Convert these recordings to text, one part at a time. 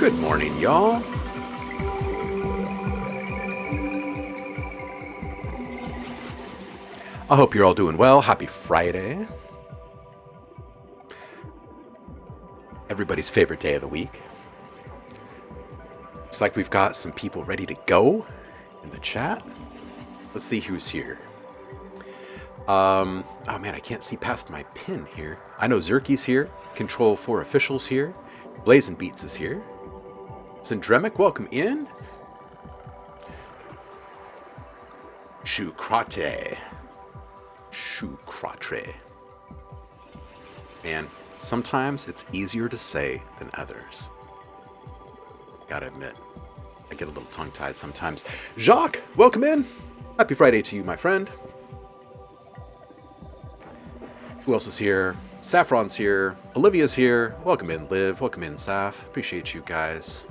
Good morning, y'all. I hope you're all doing well. Happy Friday. Everybody's favorite day of the week. Looks like we've got some people ready to go in the chat. Let's see who's here. Oh man, I can't see past my pin here. I know Zerky's here. Control 4 Official's here. Blazin' Beats is here. Syndremic, welcome in. Shukrate. Man, sometimes it's easier to say than others. Gotta admit, I get a little tongue-tied sometimes. Jacques, welcome in. Happy Friday to you, my friend. Who else is here? Saffron's here. Olivia's here. Welcome in, Liv. Welcome in, Saf. Appreciate you guys.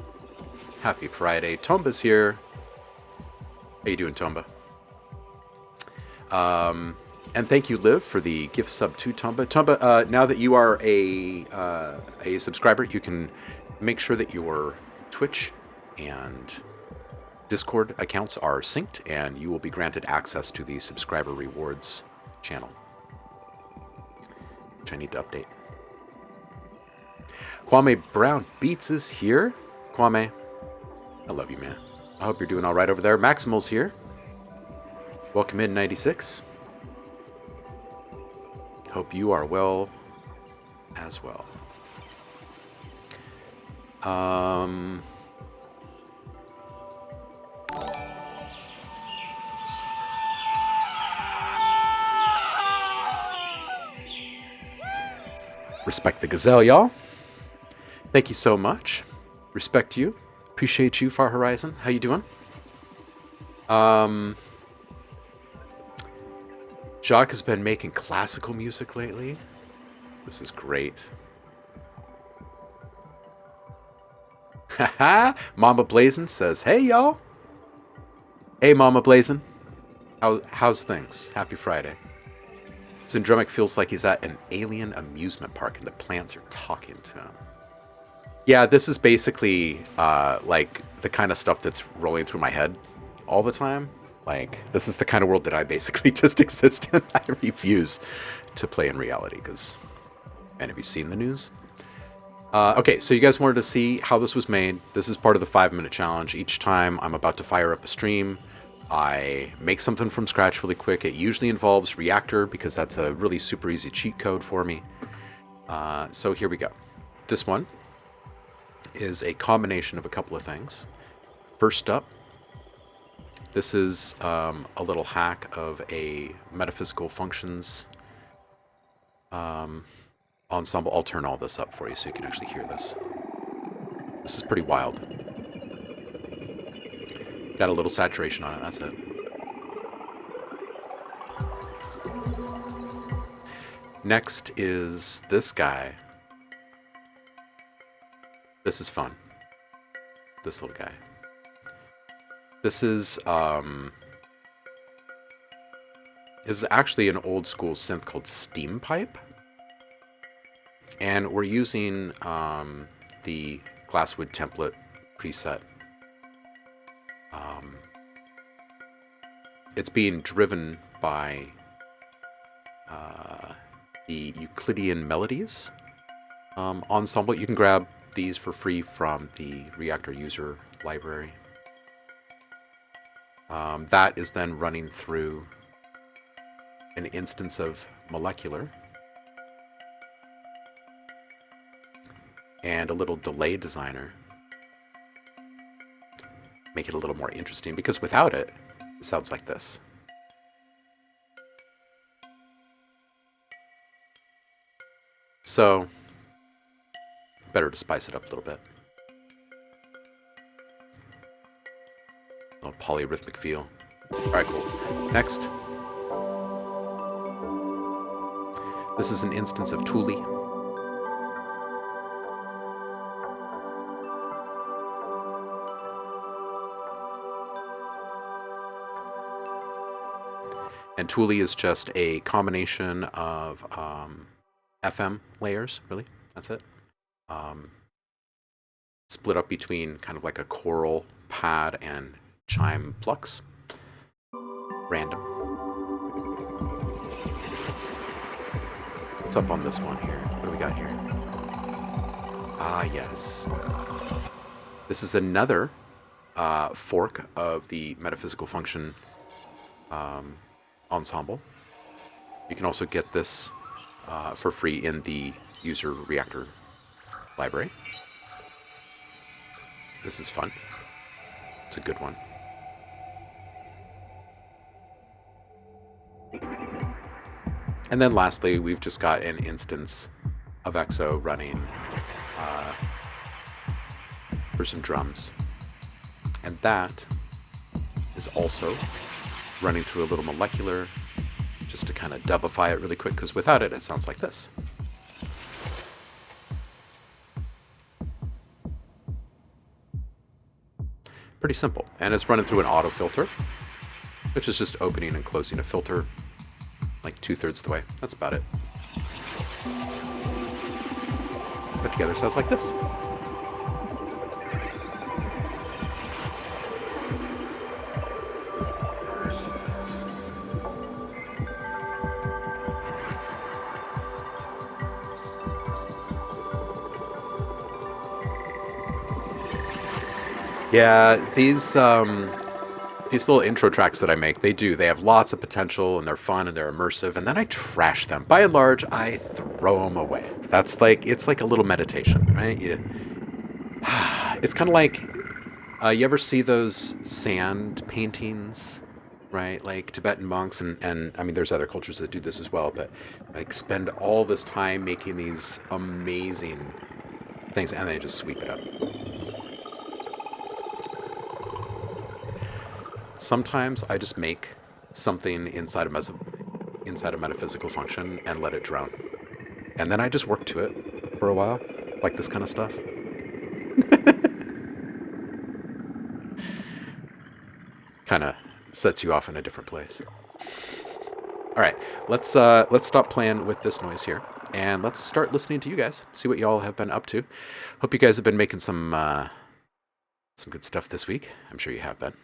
Happy Friday. Tomba's here. How you doing, Tomba? And thank you, Liv, for the gift sub to Tomba. Tomba, now that you are a subscriber, you can make sure that your Twitch and Discord accounts are synced, and you will be granted access to the subscriber rewards channel, which I need to update. Kwame Brown Beats is here. Kwame, I love you, man. I hope you're doing all right over there. Maximal's here. Welcome in, 96. Hope you are well as well. Respect the gazelle, y'all. Thank you so much. Respect you. Appreciate you, Far Horizon. How you doing? Jacques has been making classical music lately. This is great. Haha! Mama Blazin says, hey, y'all. Hey, Mama Blazin. How's things? Happy Friday. Syndromic feels like he's at an alien amusement park and the plants are talking to him. Yeah, this is basically like the kind of stuff that's rolling through my head all the time. Like, this is the kind of world that I basically just exist in. I refuse to play in reality because, man, have you seen the news? Okay, so you guys wanted to see how this was made. This is part of the 5-minute challenge. Each time I'm about to fire up a stream, I make something from scratch really quick. It usually involves Reaktor because that's a really super easy cheat code for me. So here we go. This one is a combination of a couple of things. First up, this is a little hack of a metaphysical functions ensemble. I'll turn all this up for you so you can actually hear this. This is pretty wild. Got a little saturation on it, that's it. Next is this guy. This is fun. This little guy. This is actually an old school synth called Steam Pipe. And we're using the Glasswood template preset. It's being driven by the Euclidean Melodies ensemble. You can grab these for free from the Reaktor user library. That is then running through an instance of molecular and a little delay designer. Make it a little more interesting because without it, it sounds like this. So, better to spice it up a little bit. A little polyrhythmic feel. Alright, cool. Next. This is an instance of Thule. And Thule is just a combination of FM layers, really. That's it. split up between kind of like a choral pad and chime plucks. Random. What's up on this one here? What do we got here? Ah, yes. This is another fork of the metaphysical function ensemble. You can also get this for free in the user reactor library. This is fun. It's a good one. And then lastly, we've just got an instance of EXO running for some drums. And that is also running through a little molecular, just to kind of dubify it really quick, because without it, it sounds like this. Pretty simple. And it's running through an auto filter, which is just opening and closing a filter like 2/3 of the way. That's about it. Put together sounds like this. Yeah, these little intro tracks that I make, they have lots of potential, and they're fun, and they're immersive, and then I trash them. By and large, I throw them away. It's like a little meditation, right? It's kind of like, you ever see those sand paintings, right? Like Tibetan monks, and I mean, there's other cultures that do this as well, but like spend all this time making these amazing things, and they just sweep it up. Sometimes I just make something inside a metaphysical function and let it drown. And then I just work to it for a while, like this kind of stuff. Kind of sets you off in a different place. All right, let's stop playing with this noise here, and let's start listening to you guys. See what y'all have been up to. Hope you guys have been making some good stuff this week. I'm sure you have been.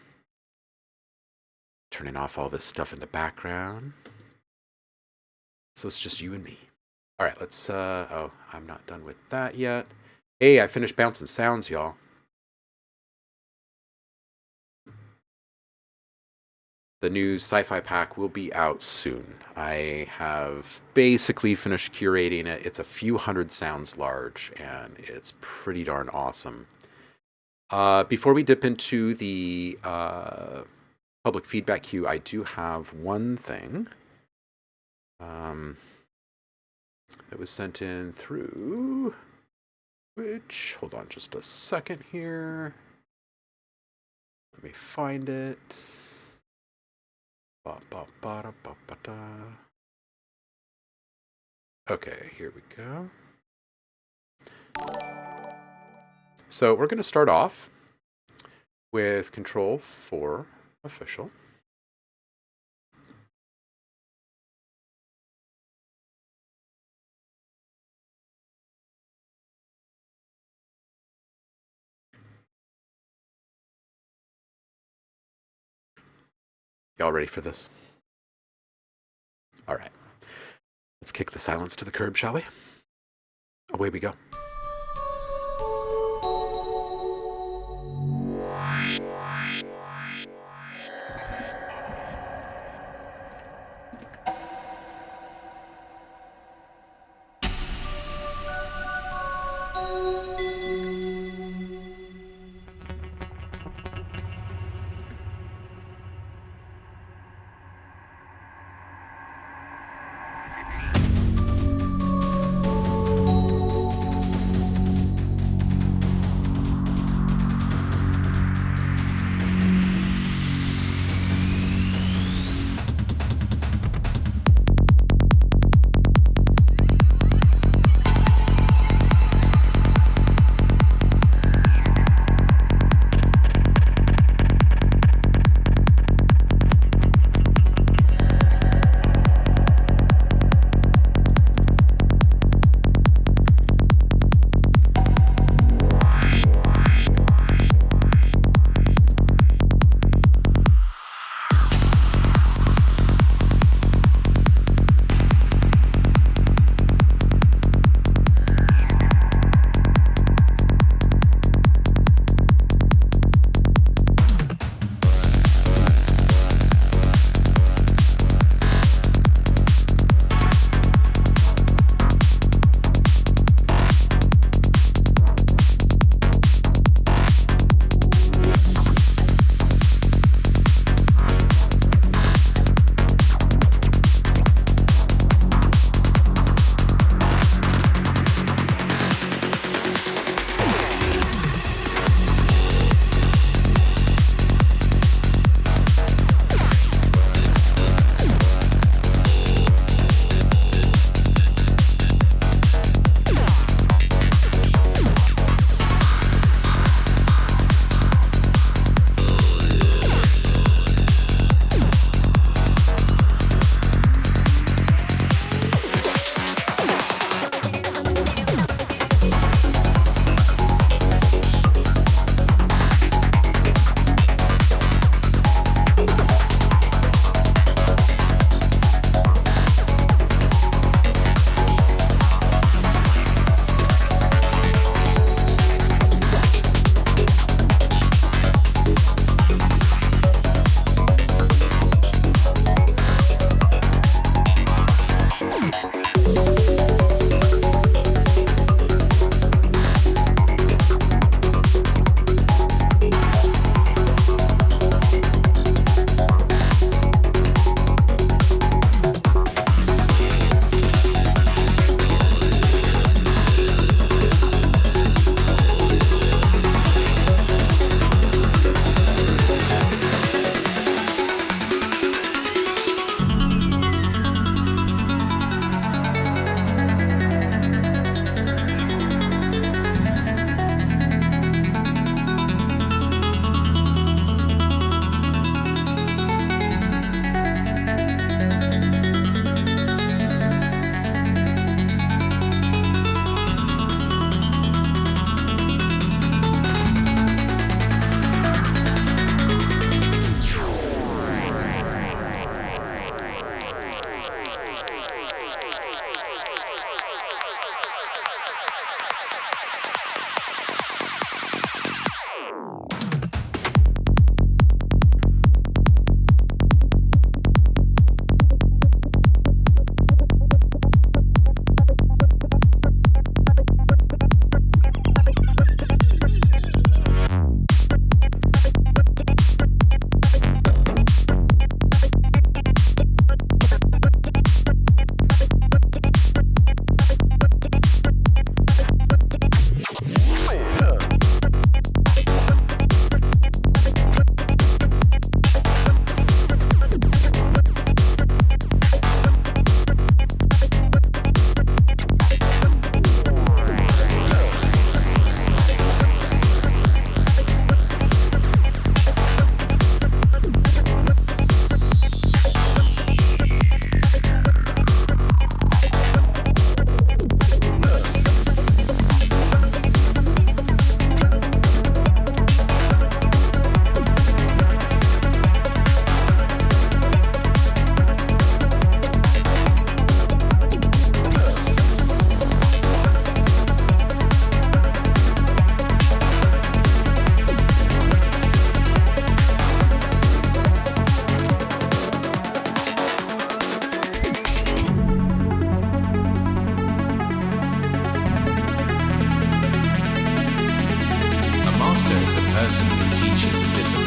Turning off all this stuff in the background. So it's just you and me. All right, let's, oh, I'm not done with that yet. Hey, I finished bouncing sounds, y'all. The new sci-fi pack will be out soon. I have basically finished curating it. It's a few hundred sounds large, and it's pretty darn awesome. Before we dip into the public feedback queue, I do have one thing that was sent in through, which, hold on just a second here. Let me find it. Okay, here we go. So we're going to start off with Control for Official. Y'all ready for this? All right. Let's kick the silence to the curb, shall we? Away we go. person who teaches a discipline,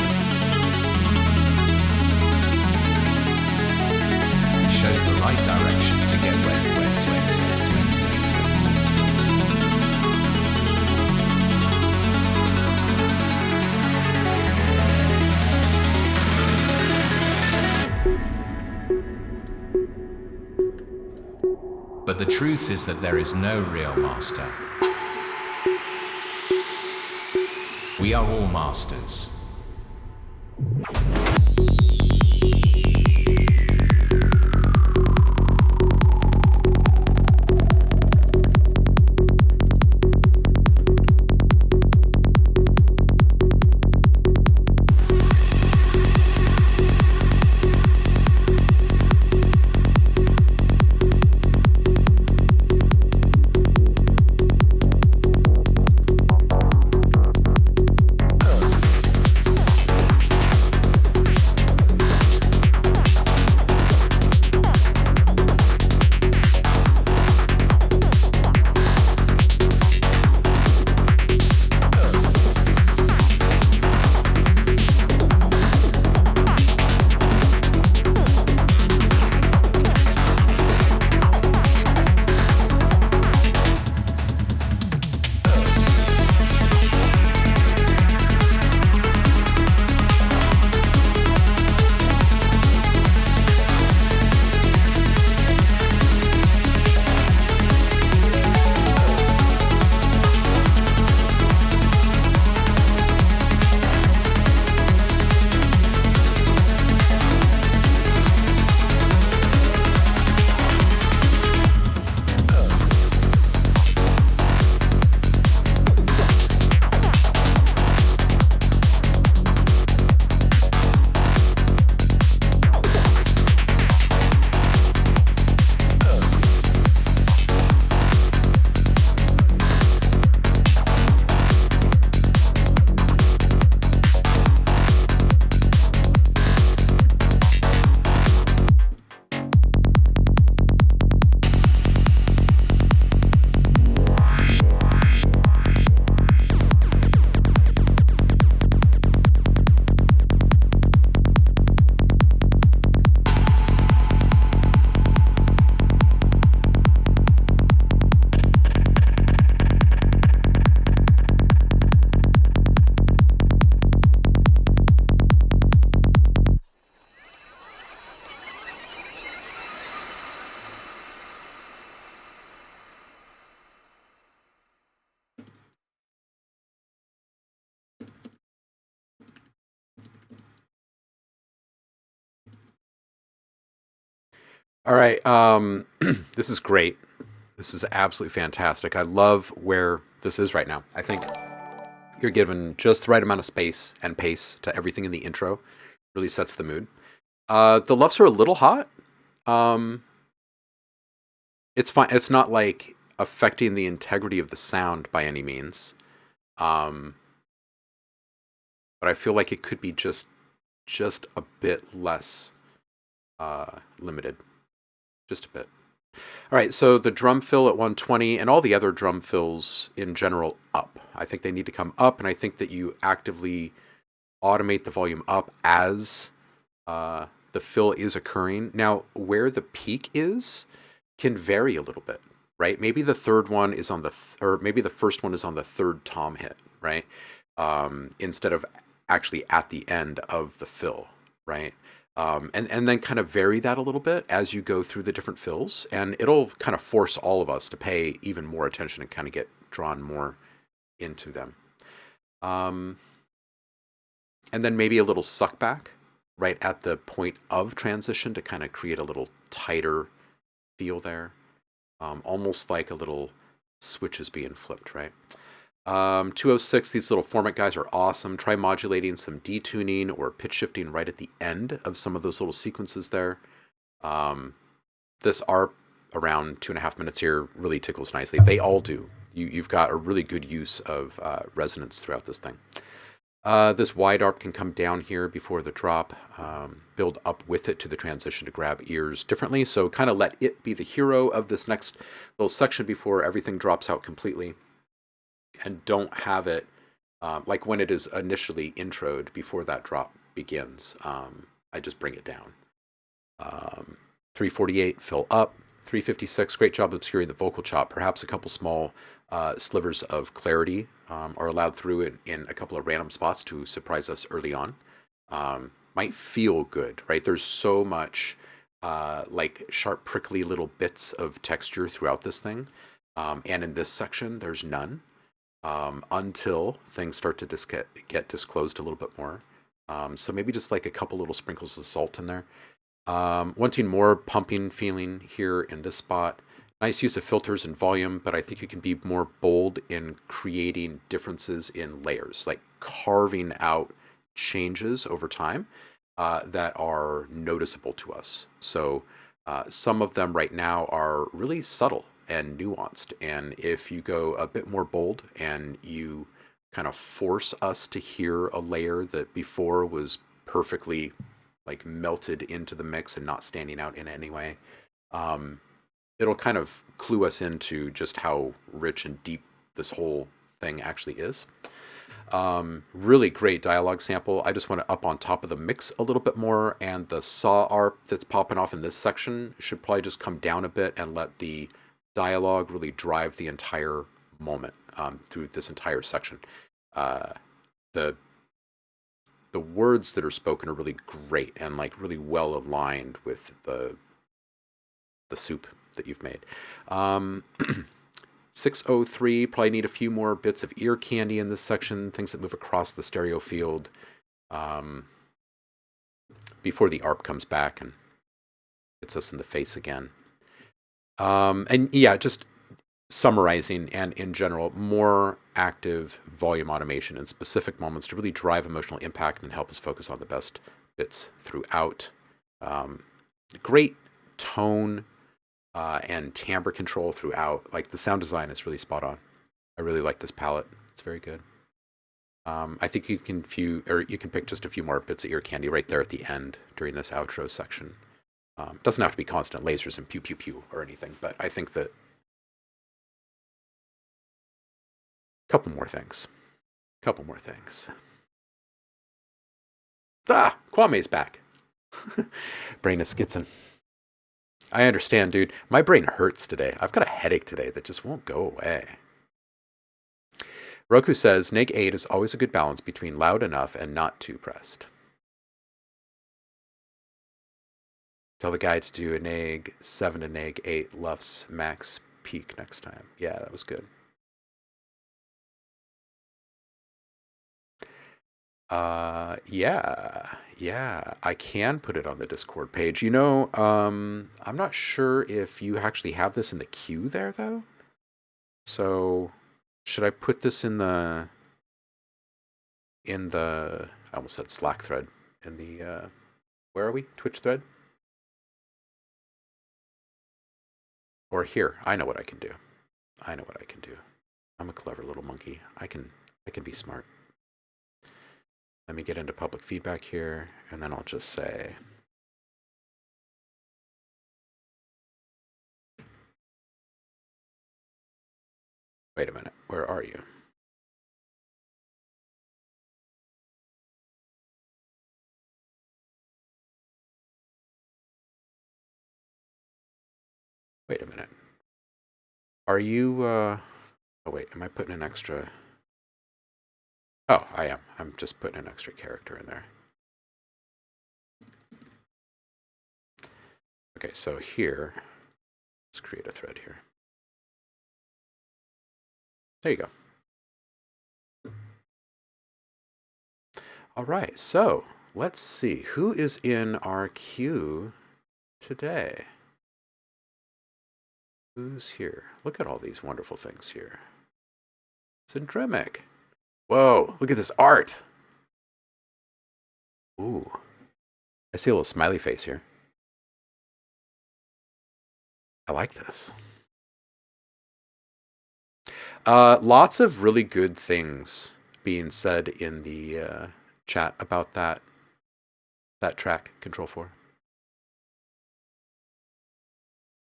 shows the right direction to get wet. But the truth is that there is no real master. We are all masters. All right. This is great. This is absolutely fantastic. I love where this is right now. I think you're given just the right amount of space and pace to everything in the intro. Really sets the mood. The LUFs are a little hot. Um, it's fine. It's not like affecting the integrity of the sound by any means. Um, but I feel like it could be just a bit less limited, just a bit. All right, so the drum fill at 120 and all the other drum fills in general up. I think they need to come up, and I think that you actively automate the volume up as the fill is occurring. Now, where the peak is can vary a little bit, right? Maybe the third one is on or maybe the first one is on the third tom hit, right? Instead of actually at the end of the fill, right? And then kind of vary that a little bit as you go through the different fills, and it'll kind of force all of us to pay even more attention and kind of get drawn more into them. Um, and then maybe a little suck back right at the point of transition to kind of create a little tighter feel there, almost like a little switches being flipped, right? 206, these little format guys are awesome. Try modulating some detuning or pitch shifting right at the end of some of those little sequences there. This ARP around 2.5 minutes here really tickles nicely. They all do. You've got a really good use of resonance throughout this thing. This wide ARP can come down here before the drop, build up with it to the transition to grab ears differently. So kind of let it be the hero of this next little section before everything drops out completely. And don't have it like when it is initially introed before that drop begins. I just bring it down. 348, fill up. 356, great job obscuring the vocal chop. Perhaps a couple small slivers of clarity are allowed through in a couple of random spots to surprise us early on. Might feel good, right? There's so much like sharp, prickly little bits of texture throughout this thing. And in this section, there's none until things start to get disclosed a little bit more. So maybe just like a couple little sprinkles of salt in there. Wanting more pumping feeling here in this spot. Nice use of filters and volume, but I think you can be more bold in creating differences in layers, like carving out changes over time that are noticeable to us. So some of them right now are really subtle and nuanced. And if you go a bit more bold and you kind of force us to hear a layer that before was perfectly like melted into the mix and not standing out in any way, it'll kind of clue us into just how rich and deep this whole thing actually is. Really great dialogue sample. I just want to up on top of the mix a little bit more, and the saw arp that's popping off in this section should probably just come down a bit and let the dialogue really drive the entire moment through this entire section. The words that are spoken are really great and like really well aligned with the soup that you've made. 603, probably need a few more bits of ear candy in this section, things that move across the stereo field before the ARP comes back and hits us in the face again. And yeah, just summarizing and in general, more active volume automation in specific moments to really drive emotional impact and help us focus on the best bits throughout. Great tone and timbre control throughout. Like the sound design is really spot on. I really like this palette. It's very good. I think you can pick just a few more bits of ear candy right there at the end during this outro section. Doesn't have to be constant lasers and pew pew pew or anything, but I think that couple more things. Kwame's back. Brain is skitzing. I understand, dude. My brain hurts today. I've got a headache today that just won't go away. Roku says, Neg 8 is always a good balance between loud enough and not too pressed. Tell the guy to do a Neg 7 to Neg 8 LUFS max peak next time. Yeah, that was good. Yeah, I can put it on the Discord page. I'm not sure if you actually have this in the queue there, though. So, should I put this I almost said Slack thread, in the, where are we? Twitch thread? Or here? I know what I can do. I know what I can do. I'm a clever little monkey. I can be smart. Let me get into public feedback here, and then I'll just say, wait a minute, where are you? Wait a minute. Are you, oh wait, am I putting an extra? Oh, I am. I'm just putting an extra character in there. Okay, so here, let's create a thread here. There you go. All right, so let's see who is in our queue today. Who's here? Look at all these wonderful things here. Syndremic. Whoa, look at this art. Ooh, I see a little smiley face here. I like this. Lots of really good things being said in the chat about that track, Control 4.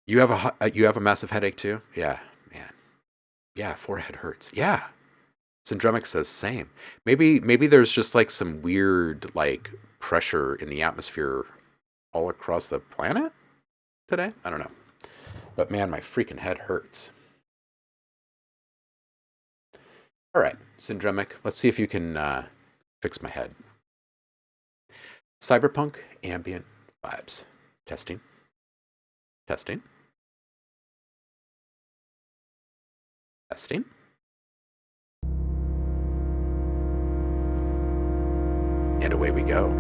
You have a massive headache too? Yeah, man. Yeah, forehead hurts. Yeah. Syndremic says same. Maybe there's just like some weird like pressure in the atmosphere all across the planet today. I don't know. But man, my freaking head hurts. All right, Syndremic, let's see if you can fix my head. Cyberpunk ambient vibes. Testing. Testing. Testing. And away we go.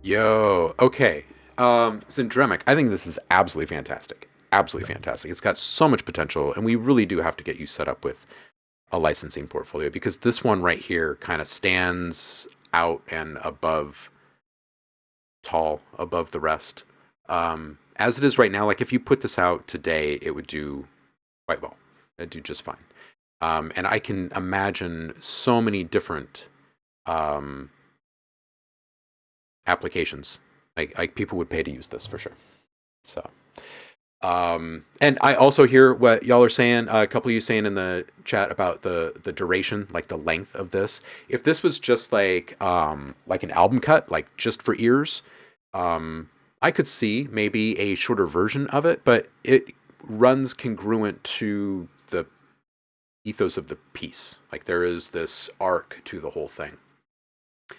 Yo, okay. Syndremic, I think this is absolutely fantastic. Absolutely fantastic. It's got so much potential, and we really do have to get you set up with a licensing portfolio because this one right here kind of stands out and tall above the rest. As it is right now, like if you put this out today, it would do quite well. It'd do just fine. And I can imagine so many different um, applications. Like people would pay to use this for sure. So, and I also hear what y'all are saying. A couple of you saying in the chat about the duration, like the length of this. If this was just like an album cut, like just for ears, I could see maybe a shorter version of it, but it runs congruent to the ethos of the piece. Like there is this arc to the whole thing,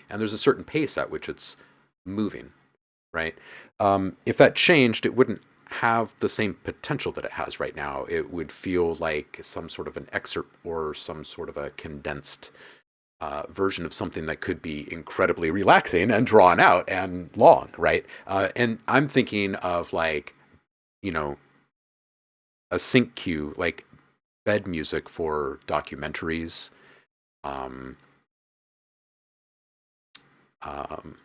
and there's a certain pace at which it's moving, right? If that changed, it wouldn't have the same potential that it has right now. It would feel like some sort of an excerpt or some sort of a condensed version of something that could be incredibly relaxing and drawn out and long, right? And I'm thinking of like, you know, a sync cue, like bed music for documentaries. Um, um,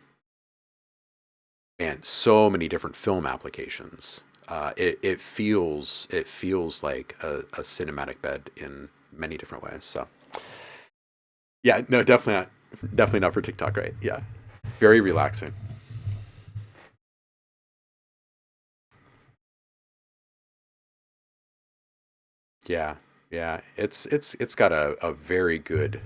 Man, so many different film applications. It feels like a cinematic bed in many different ways. So yeah, no, definitely not for TikTok, right? Yeah, very relaxing. Yeah, yeah, it's got a very good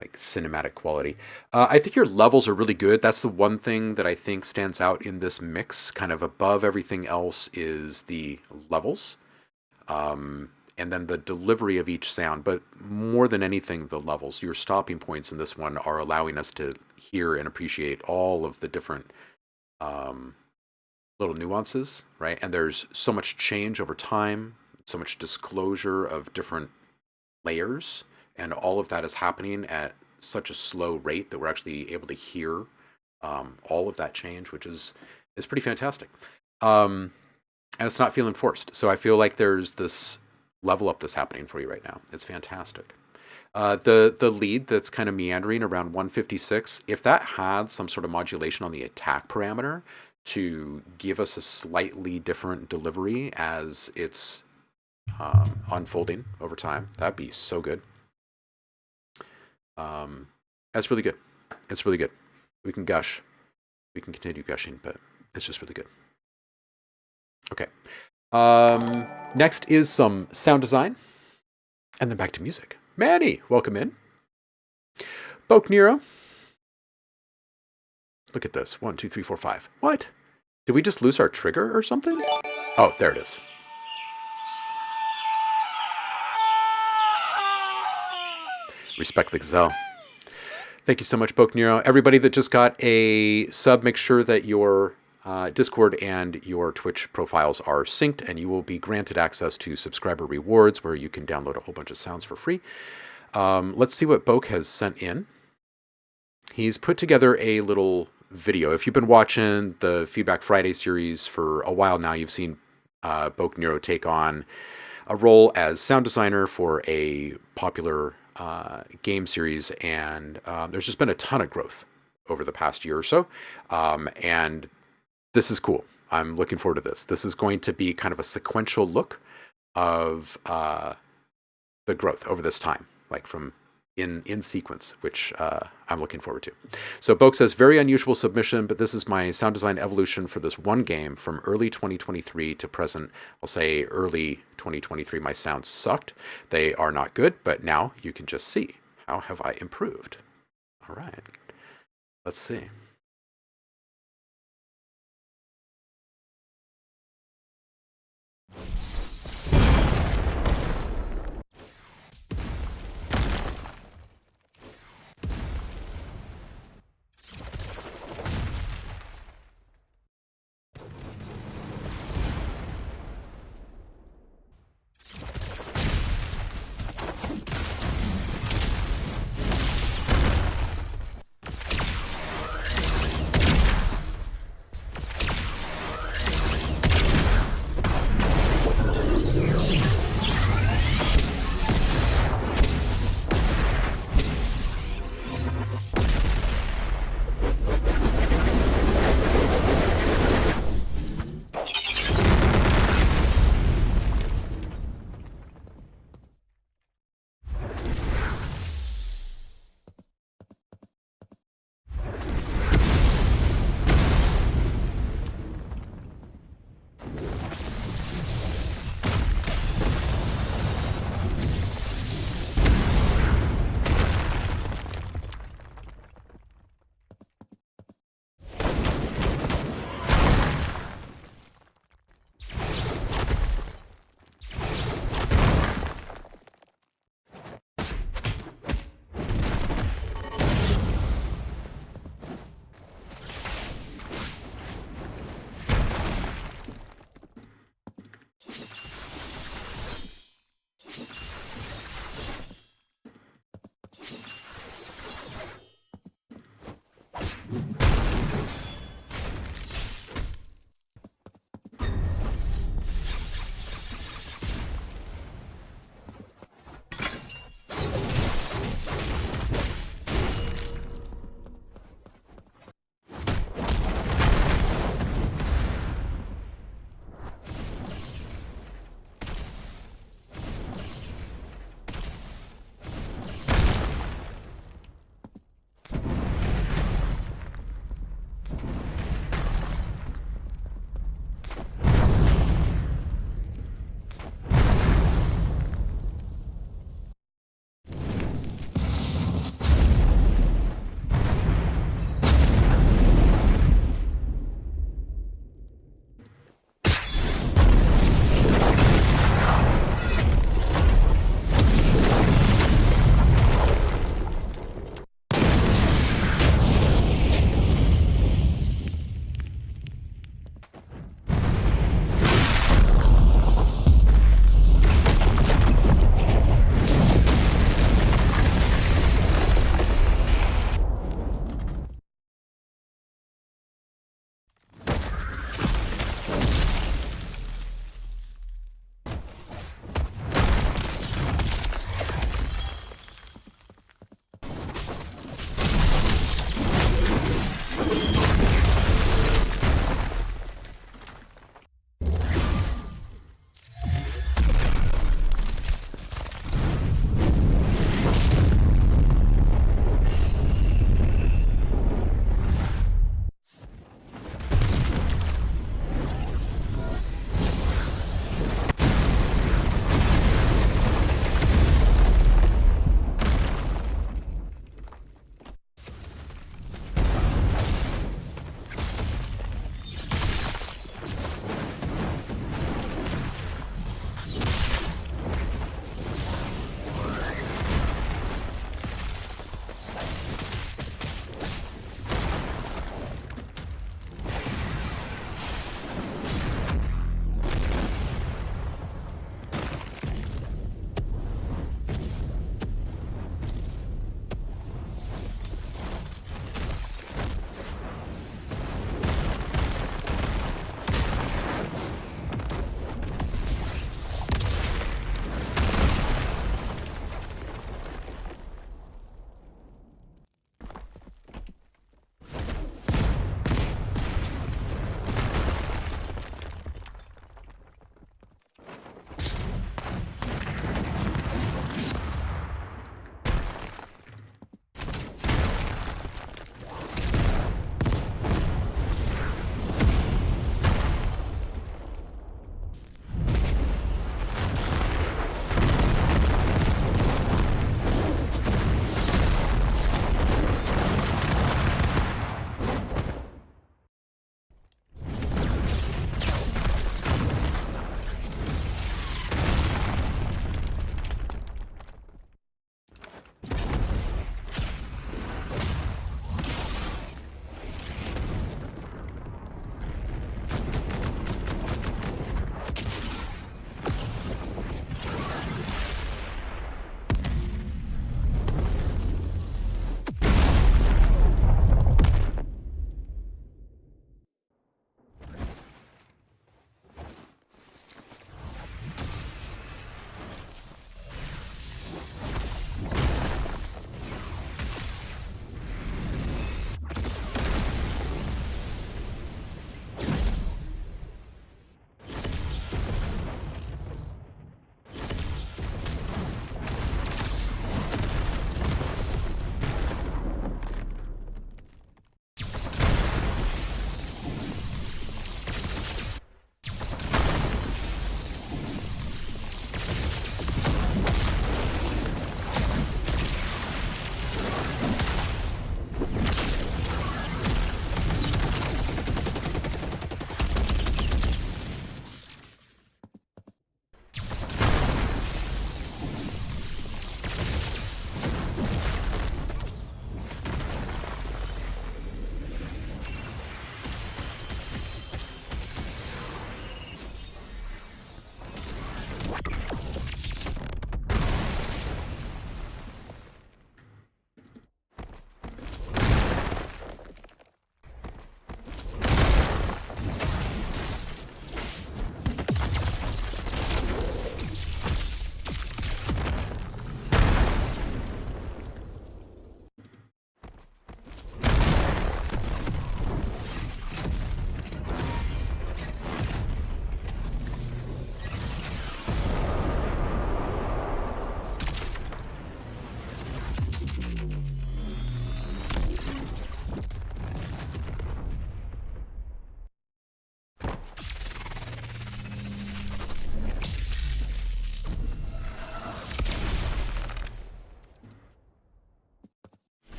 like cinematic quality. I think your levels are really good. That's the one thing that I think stands out in this mix. Kind of above everything else is the levels, and then the delivery of each sound. But more than anything, the levels. Your stopping points in this one are allowing us to hear and appreciate all of the different um, little nuances, right? And there's so much change over time, so much disclosure of different layers, and all of that is happening at such a slow rate that we're actually able to hear all of that change, which is pretty fantastic. Um, and it's not feeling forced. So I feel like there's this level up that's happening for you right now. It's fantastic. The lead that's kind of meandering around 156, if that had some sort of modulation on the attack parameter to give us a slightly different delivery as it's unfolding over time, that'd be so good. Um, that's really good. It's really good. We can gush. We can continue gushing, but it's just really good. Okay. Next is some sound design, and then back to music. Manny, welcome in. Boke Nero. Look at this. 1, 2, 3, 4, 5. What? Did we just lose our trigger or something? Oh, there it is. Respect the gazelle. Thank you so much, Boke Nero. Everybody that just got a sub, make sure that your Discord and your Twitch profiles are synced, and you will be granted access to subscriber rewards where you can download a whole bunch of sounds for free. Let's see what Boke has sent in. He's put together a little video. If you've been watching the Feedback Friday series for a while now, you've seen Boke Nero take on a role as sound designer for a popular game series, and there's just been a ton of growth over the past year or so, and this is cool. I'm looking forward to this. This is going to be kind of a sequential look of the growth over this time, like from in sequence, which I'm looking forward to. So Boke says, very unusual submission, but this is my sound design evolution for this one game from early 2023 to present. I'll say early 2023, my sounds sucked. They are not good, but now you can just see. How have I improved? All right, let's see.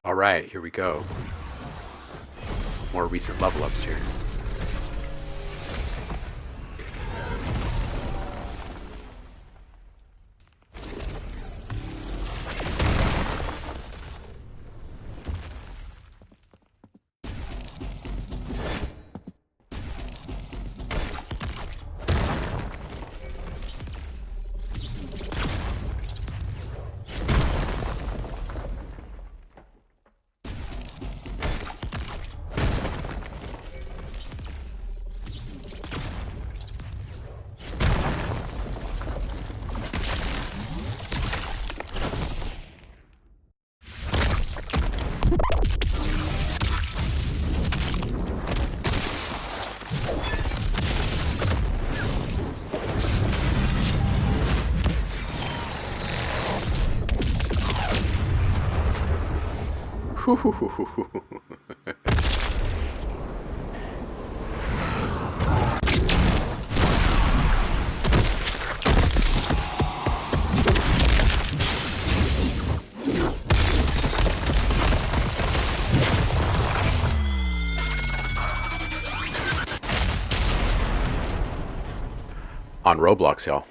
All right, here we go. More recent level ups here. On Roblox, y'all.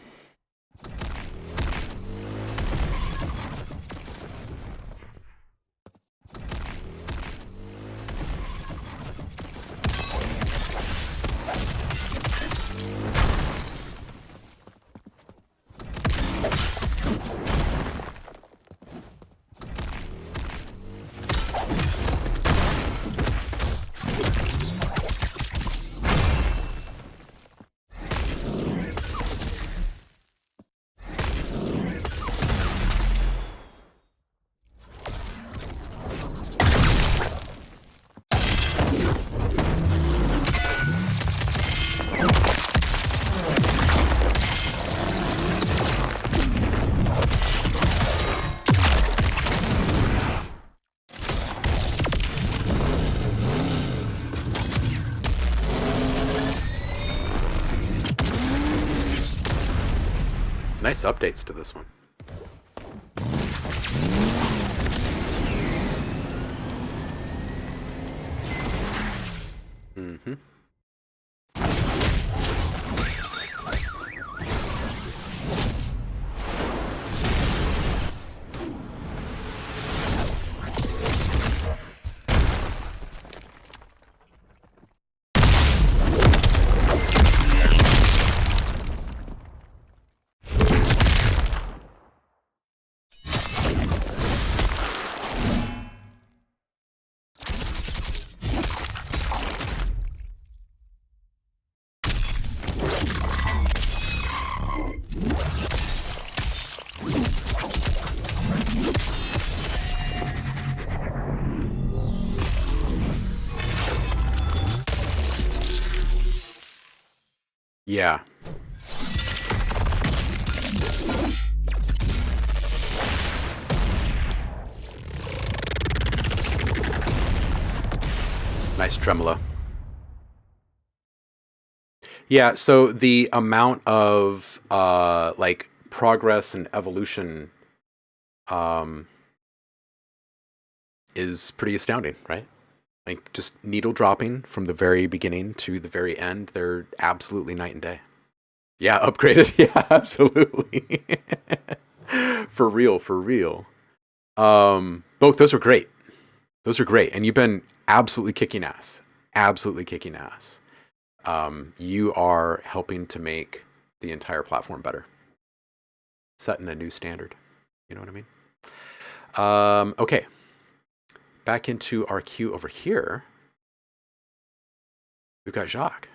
Nice updates to this one. Mm-hmm. Yeah. Nice tremolo. Yeah, so the amount of like progress and evolution is pretty astounding, right? Like just needle dropping from the very beginning to the very end, they're absolutely night and day. Yeah, upgraded. Yeah, absolutely. For real, for real. Both those are great. Those are great, and you've been absolutely kicking ass. Absolutely kicking ass. You are helping to make the entire platform better, setting a new standard. You know what I mean? Okay. Back into our queue over here. We've got Jacques.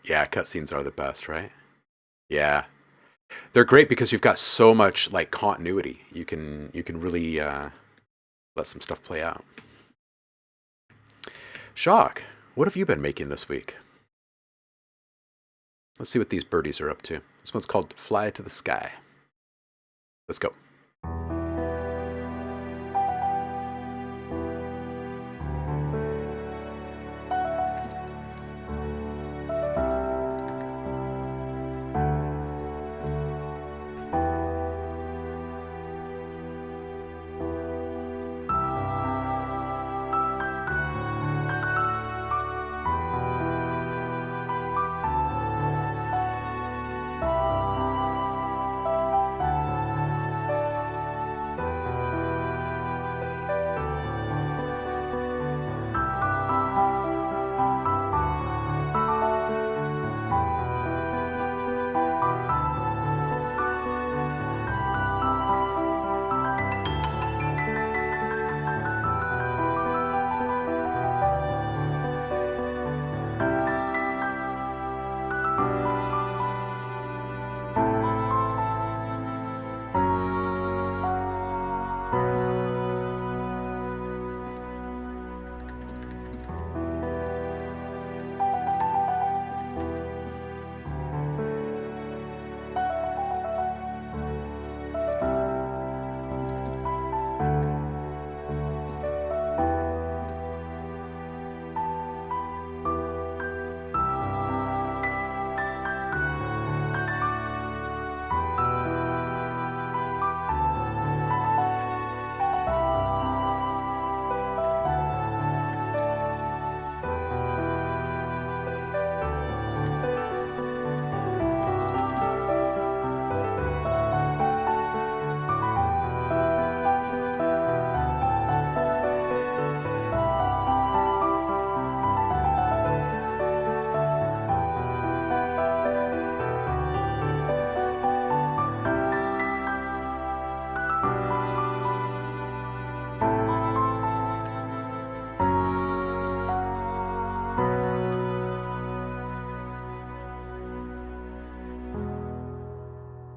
Yeah, cutscenes are the best, right? Yeah. They're great because you've got so much like continuity. You can really let some stuff play out. Jacques, what have you been making this week? Let's see what these birdies are up to. This one's called Fly to the Sky. Let's go.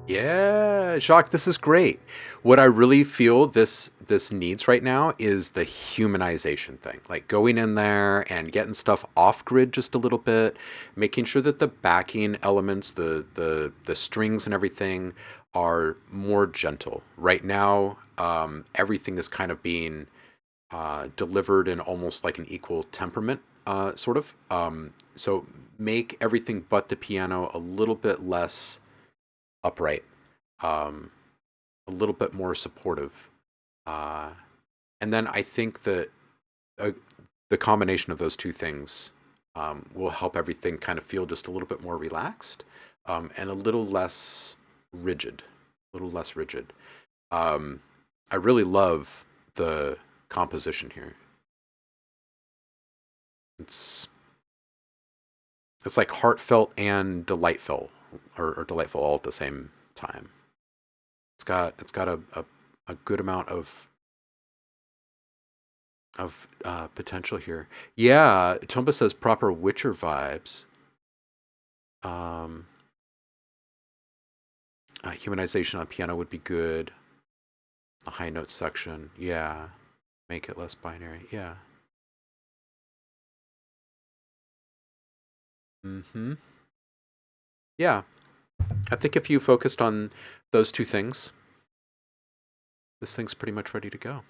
Yeah, Jacques, this is great. What I really feel this needs right now is the humanization thing. Like going in there and getting stuff off grid just a little bit, making sure that the backing elements, the strings and everything are more gentle. Right now, everything is kind of being delivered in almost like an equal temperament, sort of. So make everything but the piano a little bit less upright, um, a little bit more supportive. Uh, and then I think that uh, the combination of those two things will help everything kind of feel just a little bit more relaxed, and a little less rigid. A little less rigid. I really love the composition here. It's it's like heartfelt and delightful, or delightful all at the same time. It's got a good amount of potential here. Yeah, Tomba says proper Witcher vibes. Um, Humanization on piano would be good. A high note section, yeah. Make it less binary, yeah. Mm-hmm. Yeah, I think if you focused on those two things, this thing's pretty much ready to go.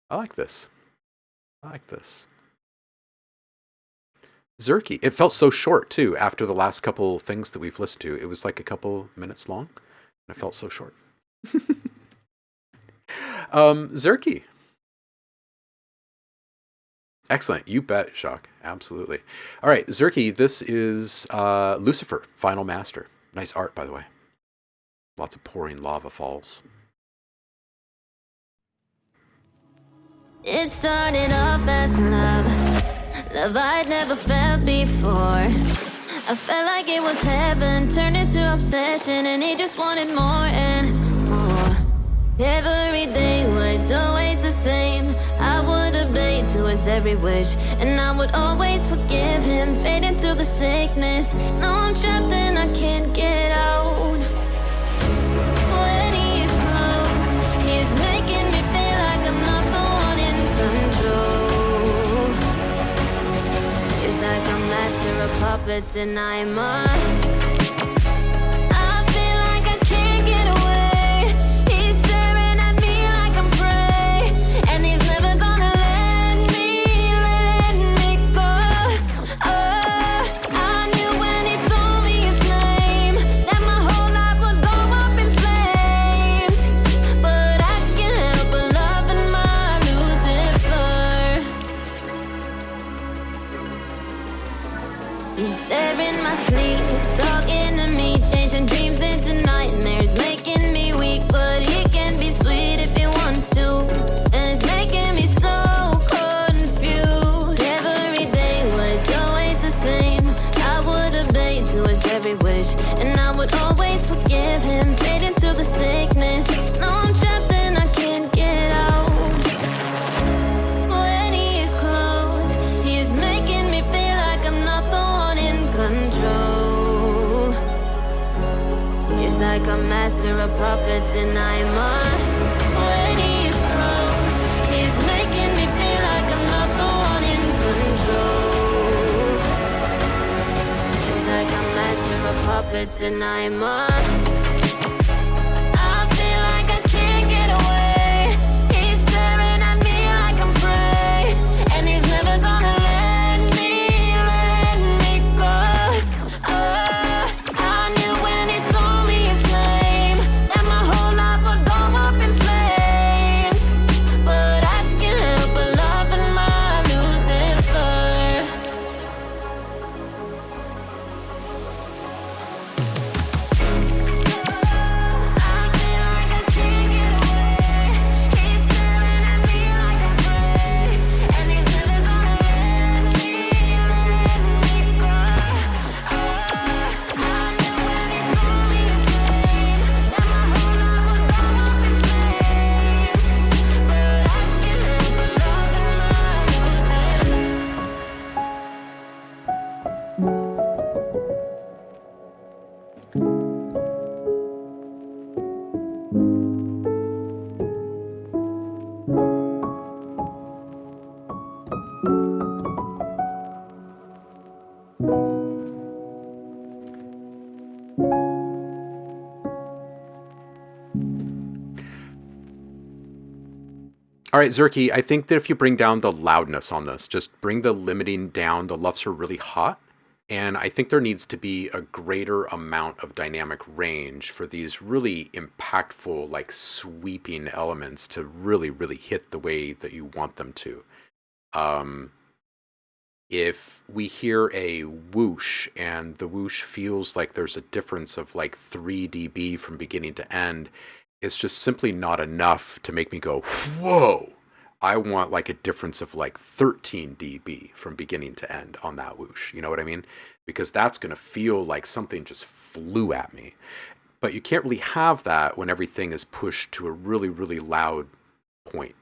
I like this. I like this. Zerky. It felt so short too. After the last couple things that we've listened to, it was like a couple minutes long, and it felt so short. Zerky. Excellent. You bet, Jacques. Absolutely. All right, Zerky, this is Lucifer, Final Master. Nice art, by the way. Lots of pouring lava falls. It started off as love I'd never felt before. I felt like it was heaven, turned into obsession, and he just wanted more and more. Every day was always the same. I would obey to his every wish, and I would always forgive him, fade into the sickness. Now I'm trapped and I can't get out. When he is close, he's making me feel like I'm not the one in control. It's like a master of puppets and I'm I feel like I can't get away. He's staring at me like I'm prey, and he's never gonna let me go. I knew when he told me his name that my whole life would go up in flames, but I can't help but loving my Lucifer. He's there in my sleep, talking to me, changing dreams into nightmares, making me weak, but he can be sweet if he wants to, and it's making me so confused. Every day was always the same. I would obey to his every wish, and I would always forgive him, fade into the sickness. Now I'm trapped and I can't get out. When he is close, he is making me feel like I'm not the one in control. He's like a master of puppets and I'm when he is close, he's making me feel like I'm not the one in control. He's like a master of puppets and I'm I feel like I can't get away. He's staring at me like I'm prey, and he's never gonna let me go. I knew when he told me his name that my whole life would go up in flames, but I can't help but loving my Lucifer. I feel like I can't get away. He's staring at me like I'm prey, and he's never gonna let me go. I knew when he told me his name that my whole life would go up in flames, but I can't help but loving my Lucifer. All right, Zerky, I think that if you bring down the loudness on this, just bring the limiting down, the LUFS are really hot. And I think there needs to be a greater amount of dynamic range for these really impactful, like sweeping elements to really, really hit the way that you want them to. If we hear a whoosh and the whoosh feels like there's a difference of like 3 dB from beginning to end, it's just simply not enough to make me go, whoa. I want like a difference of like 13 dB from beginning to end on that whoosh. You know what I mean? Because that's going to feel like something just flew at me. But you can't really have that when everything is pushed to a really, really loud point.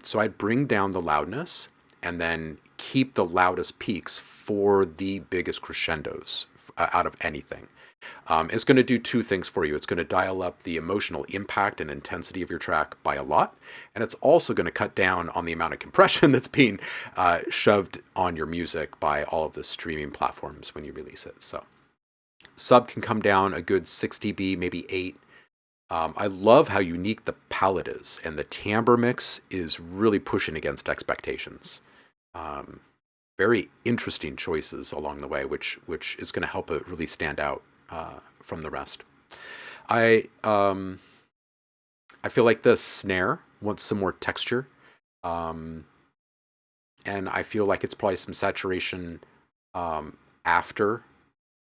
So I'd bring down the loudness and then keep the loudest peaks for the biggest crescendos out of anything. It's going to do two things for you. It's going to dial up the emotional impact and intensity of your track by a lot, and it's also going to cut down on the amount of compression that's being shoved on your music by all of the streaming platforms when you release it. So sub can come down a good 6 dB, maybe 8. I love how unique the palette is, and the timbre mix is really pushing against expectations. Very interesting choices along the way, which is going to help it really stand out from the rest. I feel like the snare wants some more texture, and I feel like it's probably some saturation after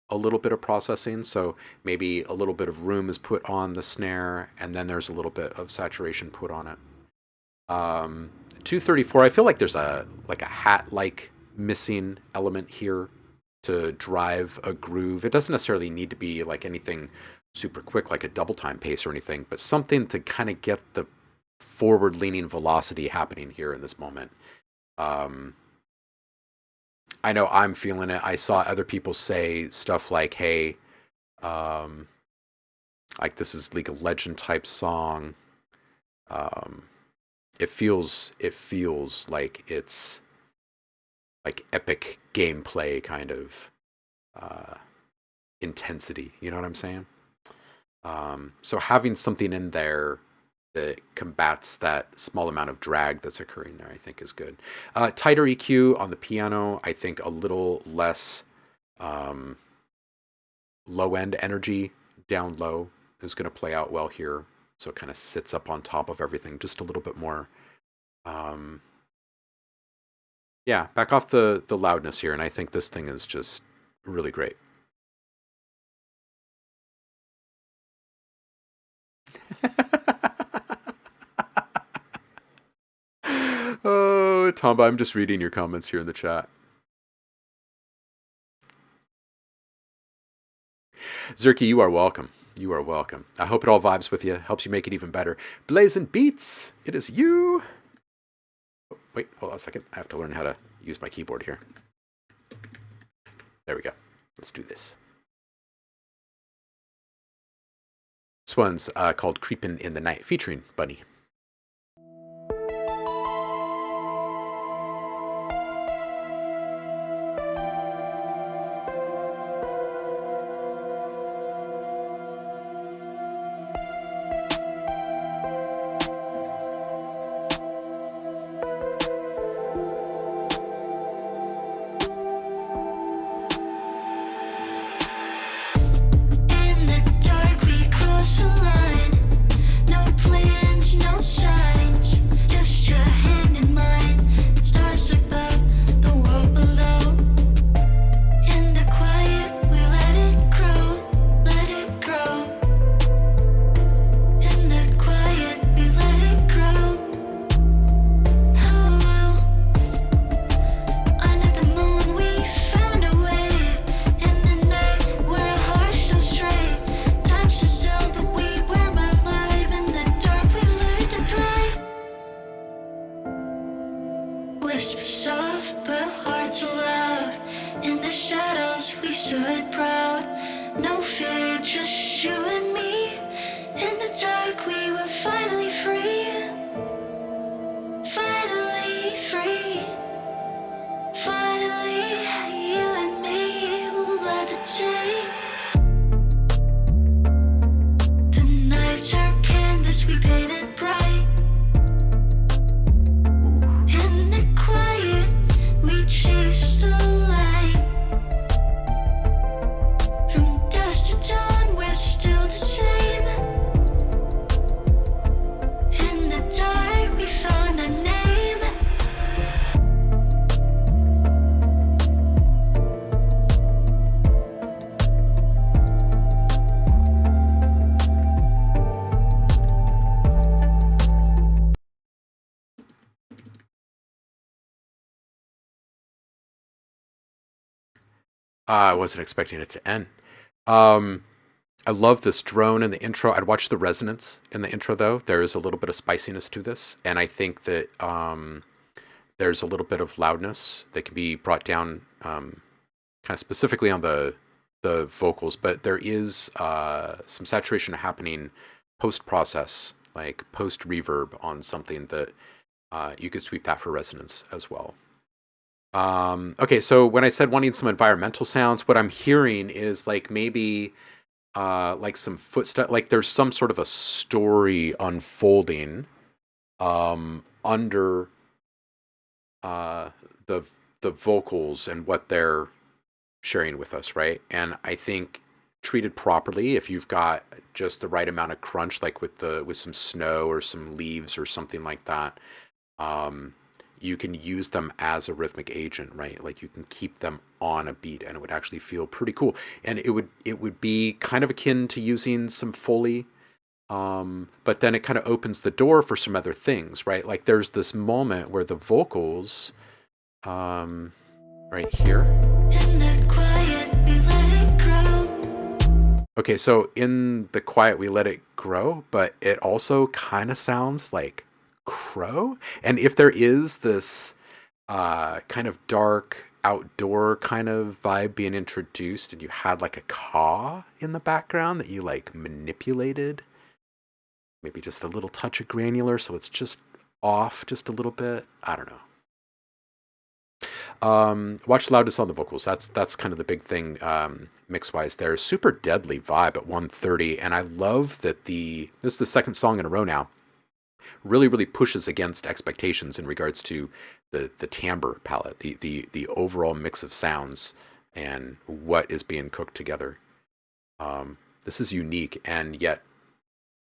a little bit of processing. So maybe a little bit of room is put on the snare, and then there's a little bit of saturation put on it. 234, I feel like there's a hat-like missing element here to drive a groove. It doesn't necessarily need to be like anything super quick, like a double time pace or anything, but something to kind of get the forward-leaning velocity happening here in this moment. I know I'm feeling it. I saw other people say stuff like, hey, like this is League of Legends type song. It feels like it's like epic gameplay kind of intensity. You know what I'm saying? So having something in there that combats that small amount of drag that's occurring there, I think is good. Tighter EQ on the piano, I think a little less low-end energy down low is going to play out well here. So it kind of sits up on top of everything just a little bit more. Yeah, back off the loudness here, and I think this thing is just really great. Oh, Tomba, I'm just reading your comments here in the chat. Zerky, you are welcome. You are welcome. I hope it all vibes with you, helps you make it even better. Blazing Beats, it is you. Oh, wait, hold on a second. I have to learn how to use my keyboard here. There we go. Let's do this. This one's called Creepin' in the Night, featuring Bunny. I wasn't expecting it to end. Um, I love this drone in the intro. I'd watch the resonance in the intro though. There is a little bit of spiciness to this, and I think that there's a little bit of loudness that can be brought down, kind of specifically on the vocals. But there is some saturation happening post process, like post reverb on something that you could sweep that for resonance as well. Okay, so when I said wanting some environmental sounds, what I'm hearing is like maybe like some footstep, like there's some sort of a story unfolding under uh, the the vocals and what they're sharing with us, right? And I think treated properly, if you've got just the right amount of crunch, like with some snow or some leaves or something like that, um, you can use them as a rhythmic agent, right? Like you can keep them on a beat, and it would actually feel pretty cool. And it would be kind of akin to using some Foley, but then it kind of opens the door for some other things, right? Like there's this moment where the vocals, um, right here. In the quiet, we let it grow. Okay, so in the quiet we let it grow, but it also kind of sounds like crow. And if there is this kind of dark outdoor kind of vibe being introduced, and you had like a caw in the background that you like manipulated, maybe just a little touch of granular, so it's just off just a little bit. I don't know. Watch loudness on the vocals. That's kind of the big thing, mix wise. There, super deadly vibe at 130, and I love that this is the second song in a row now. Really pushes against expectations in regards to the timbre palette, the overall mix of sounds and what is being cooked together. This is unique and yet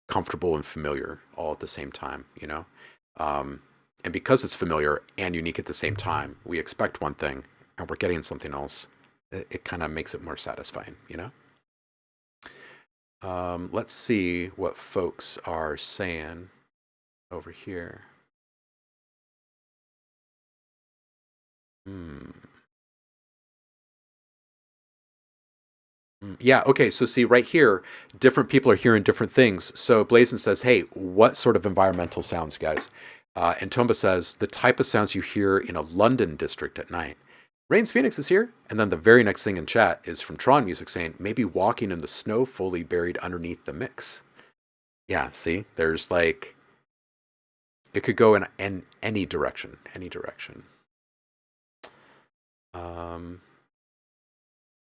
comfortable and familiar all at the same time, you know? And because it's familiar and unique at the same time, we expect one thing and we're getting something else. It kind of makes it more satisfying, you know? Let's see what folks are saying over here. Hmm. Yeah, okay, so see right here, different people are hearing different things. So Blazin says, hey, what sort of environmental sounds, guys? And Tomba says, the type of sounds you hear in a London district at night. Rains Phoenix is here. And then the very next thing in chat is from Tron Music saying, maybe walking in the snow fully buried underneath the mix. Yeah, see, there's like, it could go in any direction, any direction.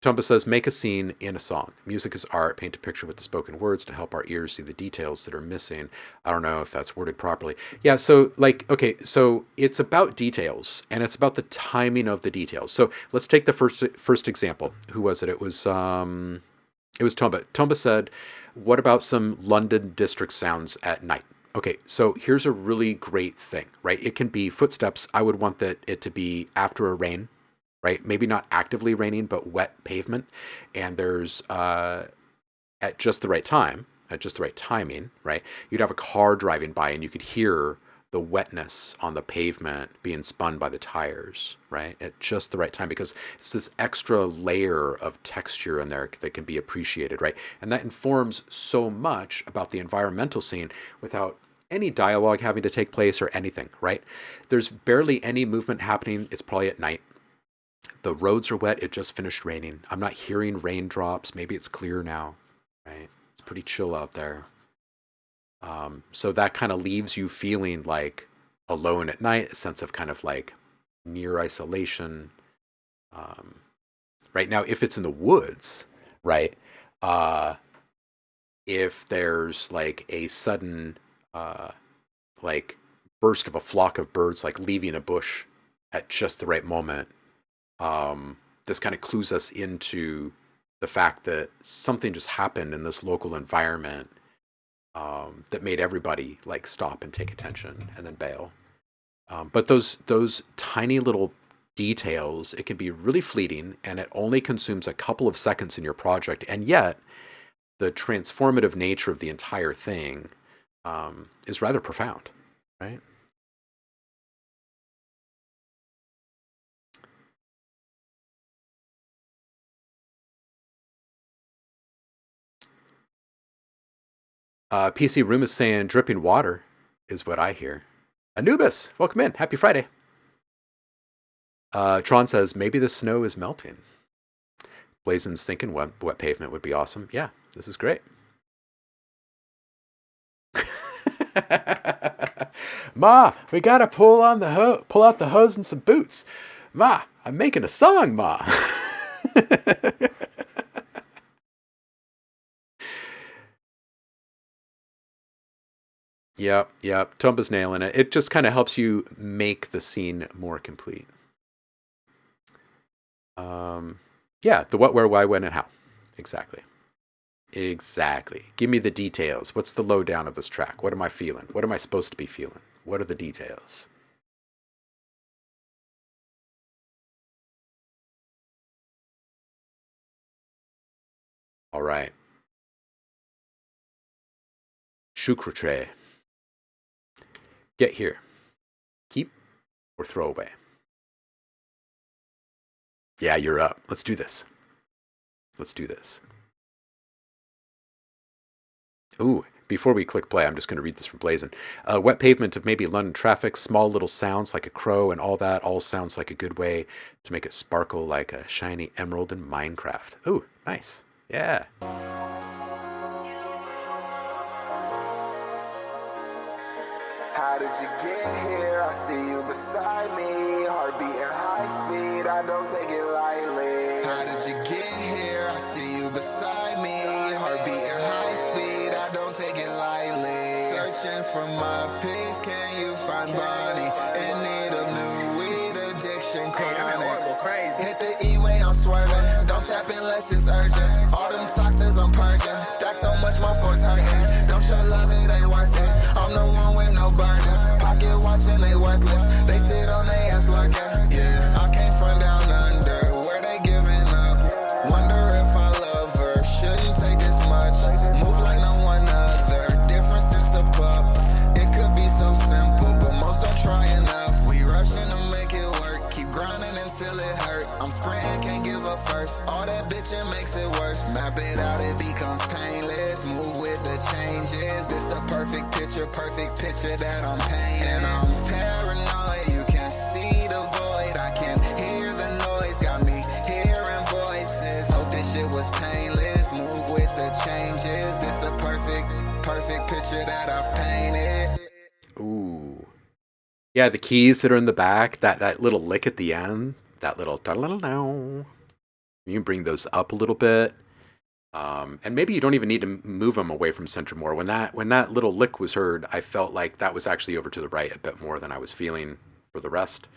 Tomba says, make a scene in a song. Music is art. Paint a picture with the spoken words to help our ears see the details that are missing. I don't know if that's worded properly. Yeah, so like, okay, so it's about details and it's about the timing of the details. So let's take the first example. Who was it? It was Tomba. Tomba said, what about some London district sounds at night? Okay, so here's a really great thing, right? It can be footsteps. I would want it to be after a rain, right? Maybe not actively raining, but wet pavement. And there's at just the right time, at just the right timing, right? You'd have a car driving by and you could hear the wetness on the pavement being spun by the tires, right? At just the right time, because it's this extra layer of texture in there that can be appreciated, right? And that informs so much about the environmental scene without any dialogue having to take place or anything, right? There's barely any movement happening. It's probably at night. The roads are wet. It just finished raining. I'm not hearing raindrops. Maybe it's clear now, right? It's pretty chill out there. So that kind of leaves you feeling like alone at night, a sense of kind of like near isolation. Right now, if it's in the woods, right? If there's like a sudden like burst of a flock of birds like leaving a bush at just the right moment, this kind of clues us into the fact that something just happened in this local environment that made everybody like stop and take attention and then bail. But those tiny little details, it can be really fleeting, and it only consumes a couple of seconds in your project, and yet the transformative nature of the entire thing is rather profound, right? PC Room is saying dripping water is what I hear. Anubis, welcome in. Happy Friday. Tron says maybe the snow is melting. Blazon's thinking wet pavement would be awesome. Yeah, this is great. Ma, we gotta pull out the hose and some boots. Ma, I'm making a song, Ma. Yep. Tumba's nailing it. It just kind of helps you make the scene more complete. Yeah, the what, where, why, when, and how. Exactly. Give me the details. What's the lowdown of this track? What am I feeling? What am I supposed to be feeling? What are the details? All right. Shukrutre. Get here. Keep or throw away. Yeah, you're up. Let's do this. Ooh, before we click play, I'm just going to read this from Blazon. Wet pavement of maybe London traffic, small little sounds like a crow and all that, all sounds like a good way to make it sparkle like a shiny emerald in Minecraft. Ooh, nice. Yeah. How did you get here? I see you beside me. Heart beating high speed, I don't take it lightly. How did you get here? I see you beside me. Heart beating high speed, I don't take it lightly. Searching for my peace, can you find Bonnie? In need of new weed, addiction chronic. Crazy. Hit the E-way, I'm swerving. Don't tap unless it's urgent. All them toxins I'm purging. Stack so much, my force hurting. Don't show love, it ain't worth it. I'm the one with no burdens. Pocket watching, they worthless. They sit on their ass lurking. Yeah, I came from down under, where they giving up. Wonder if I love her. Shouldn't take this much. Move like no one other. Difference is a pup. It could be so simple, but most don't try enough. We rushing to make it work. Keep grinding until it hurt. I'm sprinting, can't give up first. All that bitching makes it worse. Map it out, it becomes painless. Move with the changes. This a perfect picture that I'm painting. And I'm paranoid, you can see the void. I can hear the noise, got me hearing voices. Hope this shit was painless. Move with the changes. This a perfect picture that I've painted. Ooh. Yeah, the keys that are in the back, that little lick at the end, that little you can bring those up a little bit. And maybe you don't even need to move them away from center more. When that little lick was heard, I felt like that was actually over to the right a bit more than I was feeling for the rest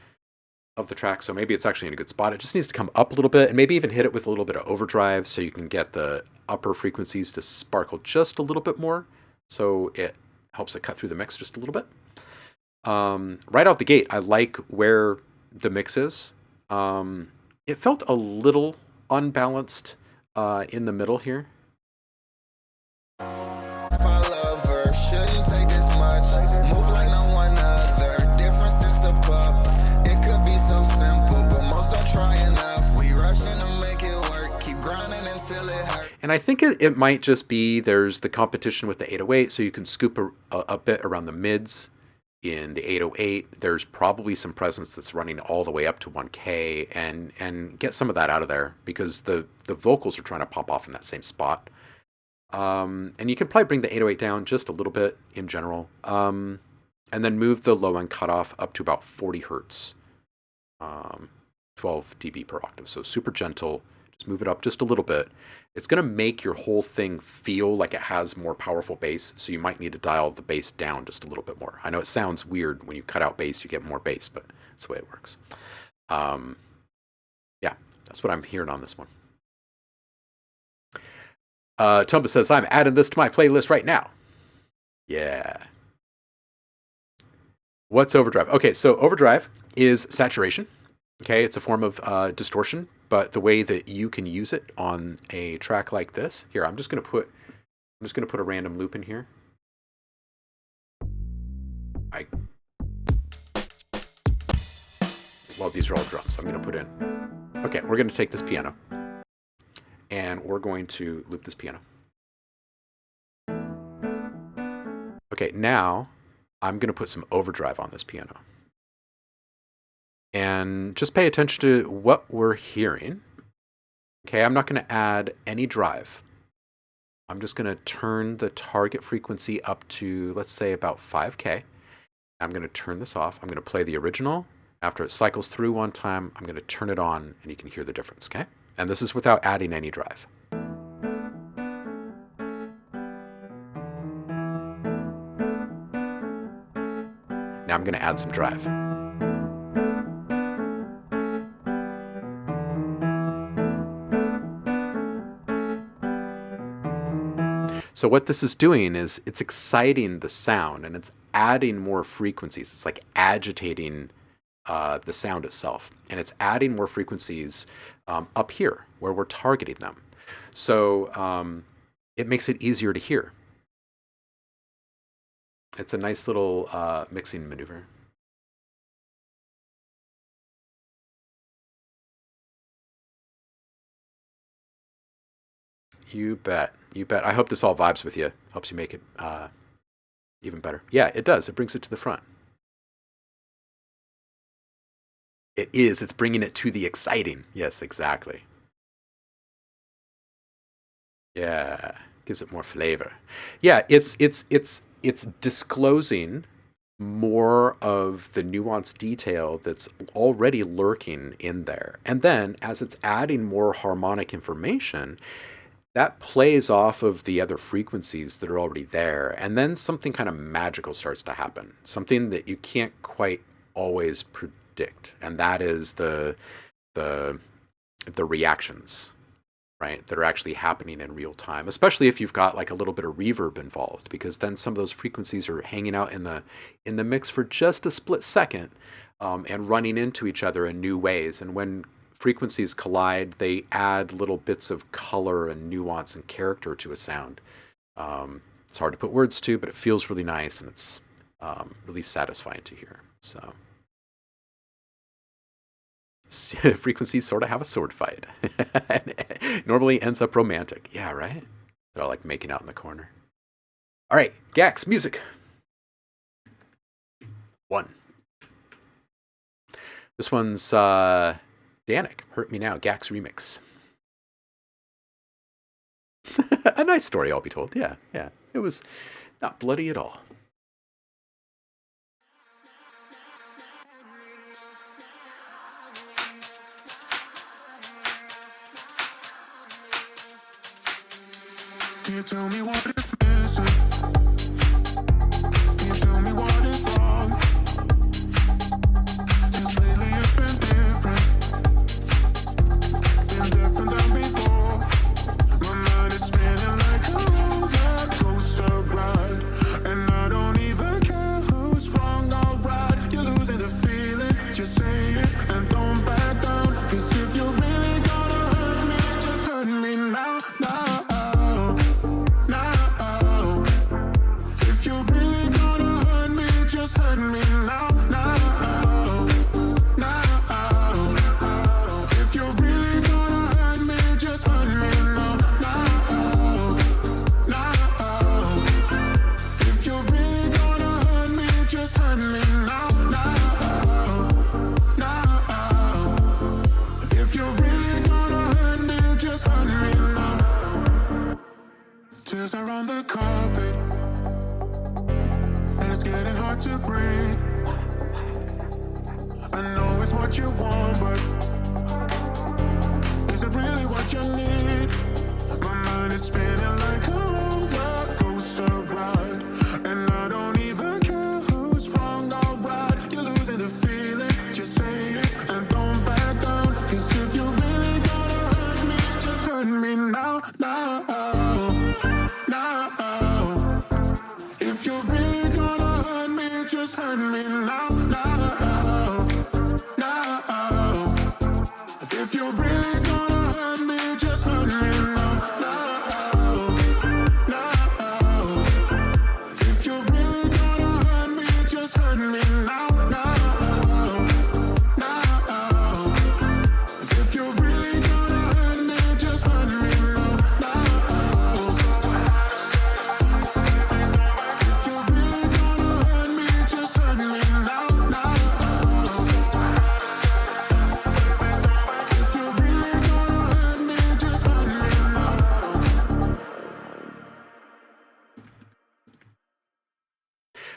of the track. So maybe it's actually in a good spot. It just needs to come up a little bit and maybe even hit it with a little bit of overdrive so you can get the upper frequencies to sparkle just a little bit more. So it helps it cut through the mix just a little bit. Right out the gate, I like where the mix is. It felt a little unbalanced in the middle here. And I think it might just be there's the competition with the 808, so you can scoop a bit around the mids in the 808. There's probably some presence that's running all the way up to 1K and get some of that out of there because the vocals are trying to pop off in that same spot. And you can probably bring the 808 down just a little bit in general. And then move the low end cutoff up to about 40 hertz, 12 dB per octave. So super gentle. Just move it up just a little bit. It's going to make your whole thing feel like it has more powerful bass, so you might need to dial the bass down just a little bit more. I know it sounds weird. When you cut out bass, you get more bass, but that's the way it works. Yeah, that's what I'm hearing on this one. Tumba says, I'm adding this to my playlist right now. Yeah. What's overdrive? Okay, so overdrive is saturation. Okay, it's a form of distortion, but the way that you can use it on a track like this, here, I'm just gonna put a random loop in here. Well, these are all drums. I'm gonna put in. Okay, we're gonna take this piano, and we're going to loop this piano. Okay, now I'm going to put some overdrive on this piano. And just pay attention to what we're hearing. Okay, I'm not going to add any drive. I'm just going to turn the target frequency up to, let's say, about 5K. I'm going to turn this off. I'm going to play the original. After it cycles through one time, I'm going to turn it on, and you can hear the difference, okay? And this is without adding any drive. Now I'm going to add some drive. So what this is doing is it's exciting the sound, and it's adding more frequencies. It's like agitating the sound itself, and it's adding more frequencies up here where we're targeting them. So it makes it easier to hear. It's a nice little mixing maneuver. You bet. You bet. I hope this all vibes with you. Helps you make it even better. Yeah, it does. It brings it to the front. It is. It's bringing it to the exciting. Yes, exactly. Yeah, gives it more flavor. Yeah, it's disclosing more of the nuanced detail that's already lurking in there. And then as it's adding more harmonic information, that plays off of the other frequencies that are already there. And then something kind of magical starts to happen. Something that you can't quite always predict. And that is the reactions, right? That are actually happening in real time, especially if you've got like a little bit of reverb involved, because then some of those frequencies are hanging out in the mix for just a split second and running into each other in new ways. And when frequencies collide, they add little bits of color and nuance and character to a sound. It's hard to put words to, but it feels really nice, and it's really satisfying to hear. So frequencies sort of have a sword fight. Normally ends up romantic. Yeah, right? They're all like making out in the corner. All right, Gax, music. 1. This one's Danik, Hurt Me Now, Gax remix. A nice story, I'll be told. Yeah. It was not bloody at all. Can you tell me what is missing? Can you tell me what is wrong? Just lately it's been different. Been different than before. My mind is spinning like a roller coaster ride. And I don't even care who's wrong or right. You're losing the feeling, just say it and don't back down. 'Cause if you're really gonna hurt me, just hurt me now. If you're really gonna hurt me, just hurt me now. If you're really gonna hurt me, just hurt me now. If you're really gonna hurt me, just hurt me now. If you're really gonna hurt me, just hurt me now. Tears are on the carpet, and it's getting hard to breathe. I know it's what you want, but is it really what you need? My mind is spinning like a roller coaster ride, and I don't even care who's wrong or right. You're losing the feeling, just say it and don't back down. 'Cause if you're really gonna hurt me, just hurt me now. If you're really gonna hurt me, just hurt me now. If you're really gonna hurt me, just hurt me now. If you're really gonna hurt me, just hurt me now. If you're really gonna hurt me, just hurt me now. If you're really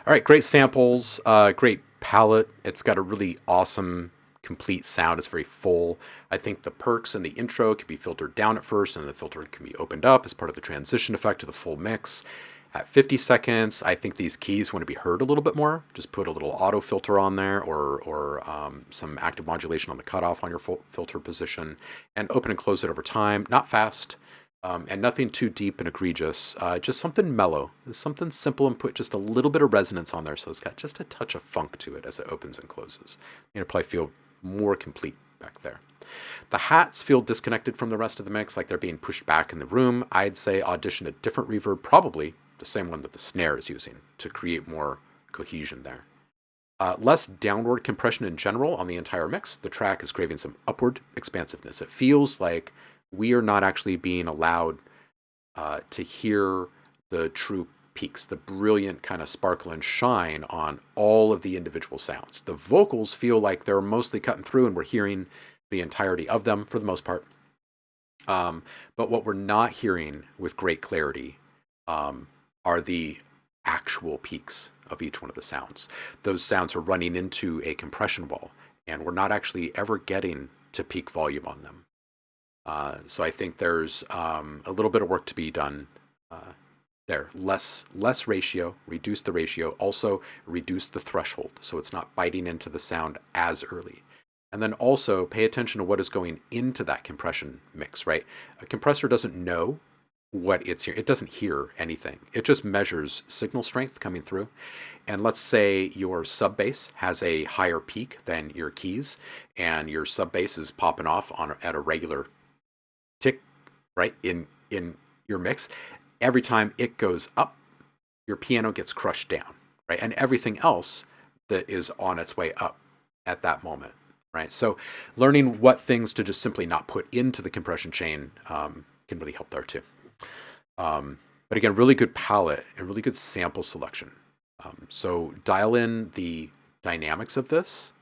All right, great samples, great palette. It's got a really awesome, complete sound. It's very full. I think the perks in the intro can be filtered down at first, and the filter can be opened up as part of the transition effect to the full mix. At 50 seconds, I think these keys want to be heard a little bit more. Just put a little auto filter on there, or some active modulation on the cutoff on your filter position, and open and close it over time. Not fast. And nothing too deep and egregious, just something mellow, something simple, and put just a little bit of resonance on there so it's got just a touch of funk to it as it opens and closes. It'll probably feel more complete back there. The hats feel disconnected from the rest of the mix, like they're being pushed back in the room. I'd say audition a different reverb, probably the same one that the snare is using, to create more cohesion there. Less downward compression in general on the entire mix. The track is craving some upward expansiveness. It feels like we are not actually being allowed to hear the true peaks, the brilliant kind of sparkle and shine on all of the individual sounds. The vocals feel like they're mostly cutting through and we're hearing the entirety of them for the most part. But what we're not hearing with great clarity are the actual peaks of each one of the sounds. Those sounds are running into a compression wall, and we're not actually ever getting to peak volume on them. So I think there's a little bit of work to be done there. Less ratio, reduce the ratio, also reduce the threshold so it's not biting into the sound as early. And then also pay attention to what is going into that compression mix, right? A compressor doesn't know what it's hearing. It doesn't hear anything. It just measures signal strength coming through. And let's say your sub bass has a higher peak than your keys, and your sub bass is popping off at a regular tick, right, in your mix. Every time it goes up, your piano gets crushed down, right? And everything else that is on its way up at that moment, right? So learning what things to just simply not put into the compression chain can really help there too. But again, really good palette and really good sample selection. So dial in the dynamics of this.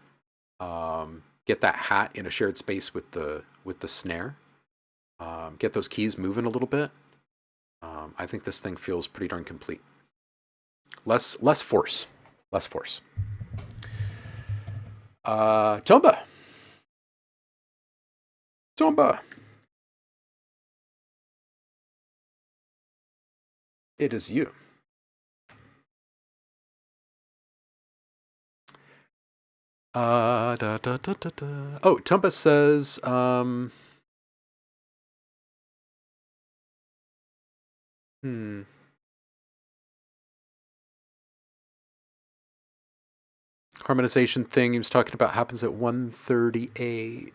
Get that hat in a shared space with the snare. Get those keys moving a little bit. I think this thing feels pretty darn complete. Less force. Tomba. It is you. Oh, Tomba says, harmonization thing he was talking about happens at 138.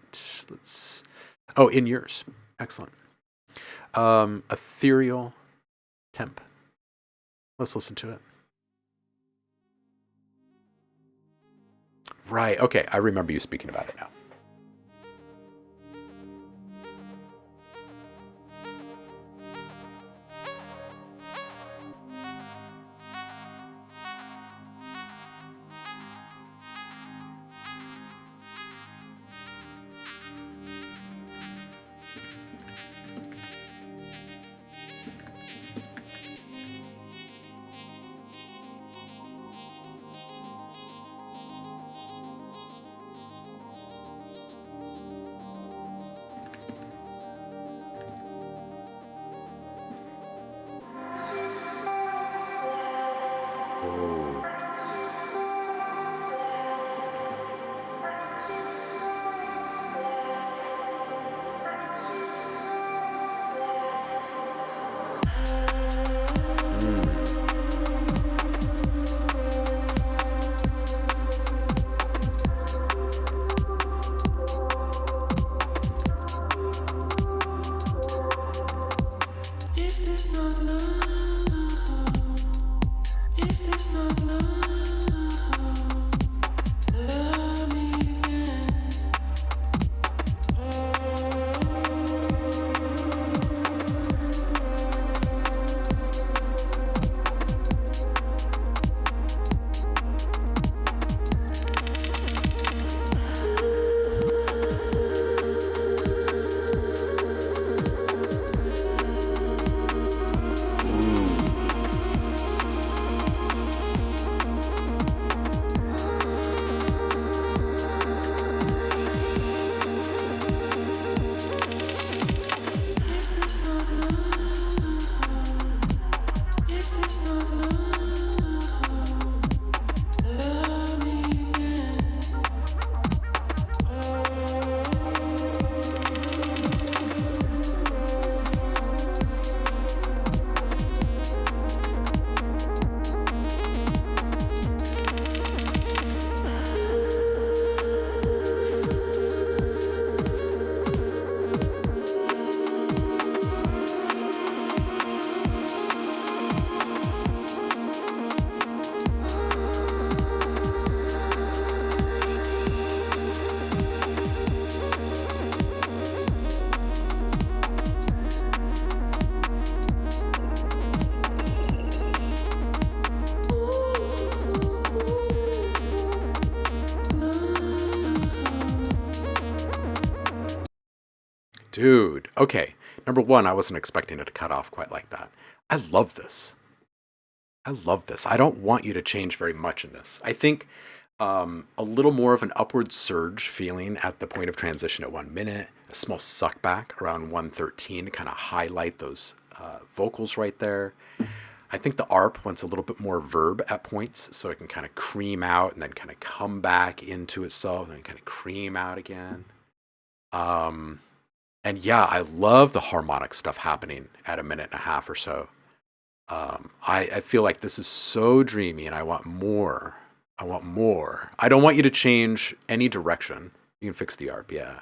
In yours. Excellent. Ethereal temp. Let's listen to it. Right. Okay. I remember you speaking about it now. Is this not love? Is this not Dude, okay. Number one, I wasn't expecting it to cut off quite like that. I love this. I love this. I don't want you to change very much in this. I think a little more of an upward surge feeling at the point of transition at 1 minute, a small suck back around 113 to kind of highlight those vocals right there. I think the ARP wants a little bit more verb at points, so it can kind of cream out and then kind of come back into itself and then kind of cream out again. And yeah, I love the harmonic stuff happening at 1.5 minutes or so. I feel like this is so dreamy and I want more. I want more. I don't want you to change any direction. You can fix the ARP, yeah.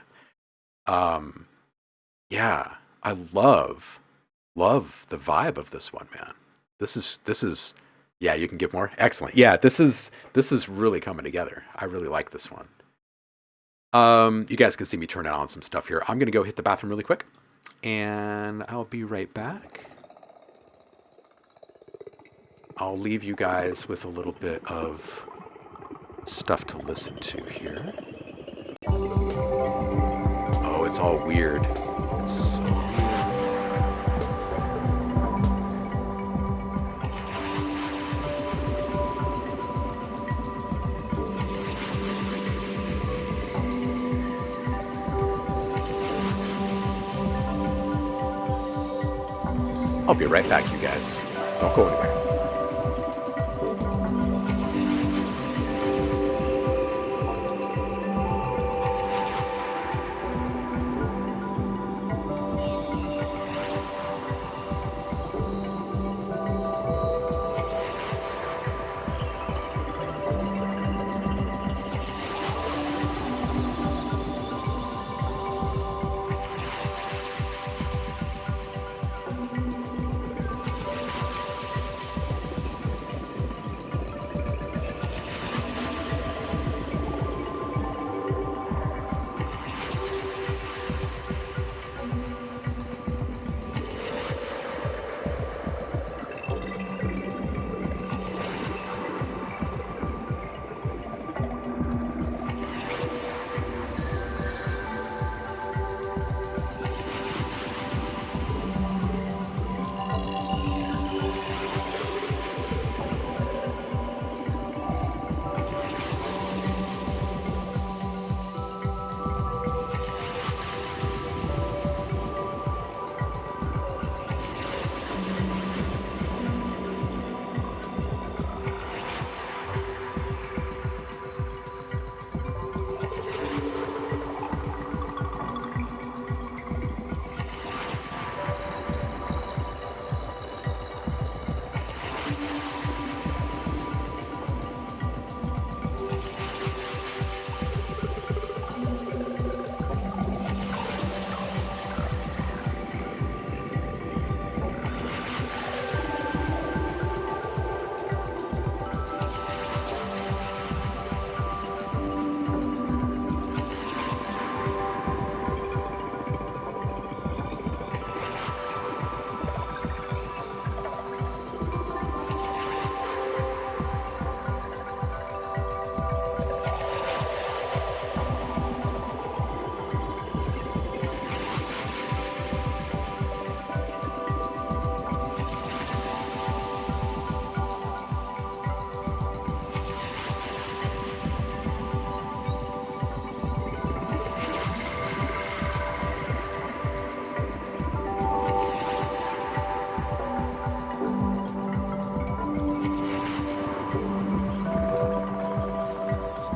Yeah, I love the vibe of this one, man. This is yeah, you can give more. Excellent. Yeah, this is really coming together. I really like this one. You guys can see me turning on some stuff here. I'm gonna go hit the bathroom really quick, and I'll be right back. I'll leave you guys with a little bit of stuff to listen to here. Oh, it's all weird. It's so weird. I'll be right back, you guys. Don't go anywhere.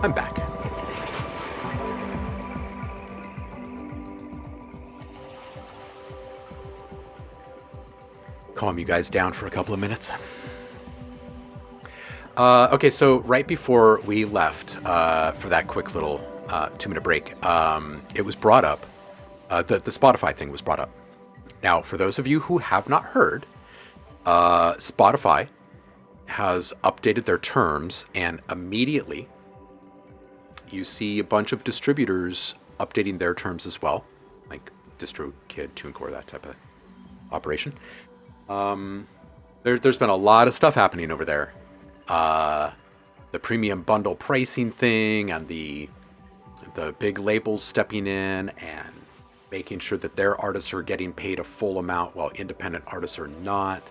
I'm back. Calm you guys down for a couple of minutes. Okay, so right before we left for that quick little 2-minute break, it was brought up, the Spotify thing was brought up. Now, for those of you who have not heard, Spotify has updated their terms, and immediately you see a bunch of distributors updating their terms as well, like DistroKid, TuneCore, that type of operation. There's been a lot of stuff happening over there. The premium bundle pricing thing, and the big labels stepping in and making sure that their artists are getting paid a full amount while independent artists are not.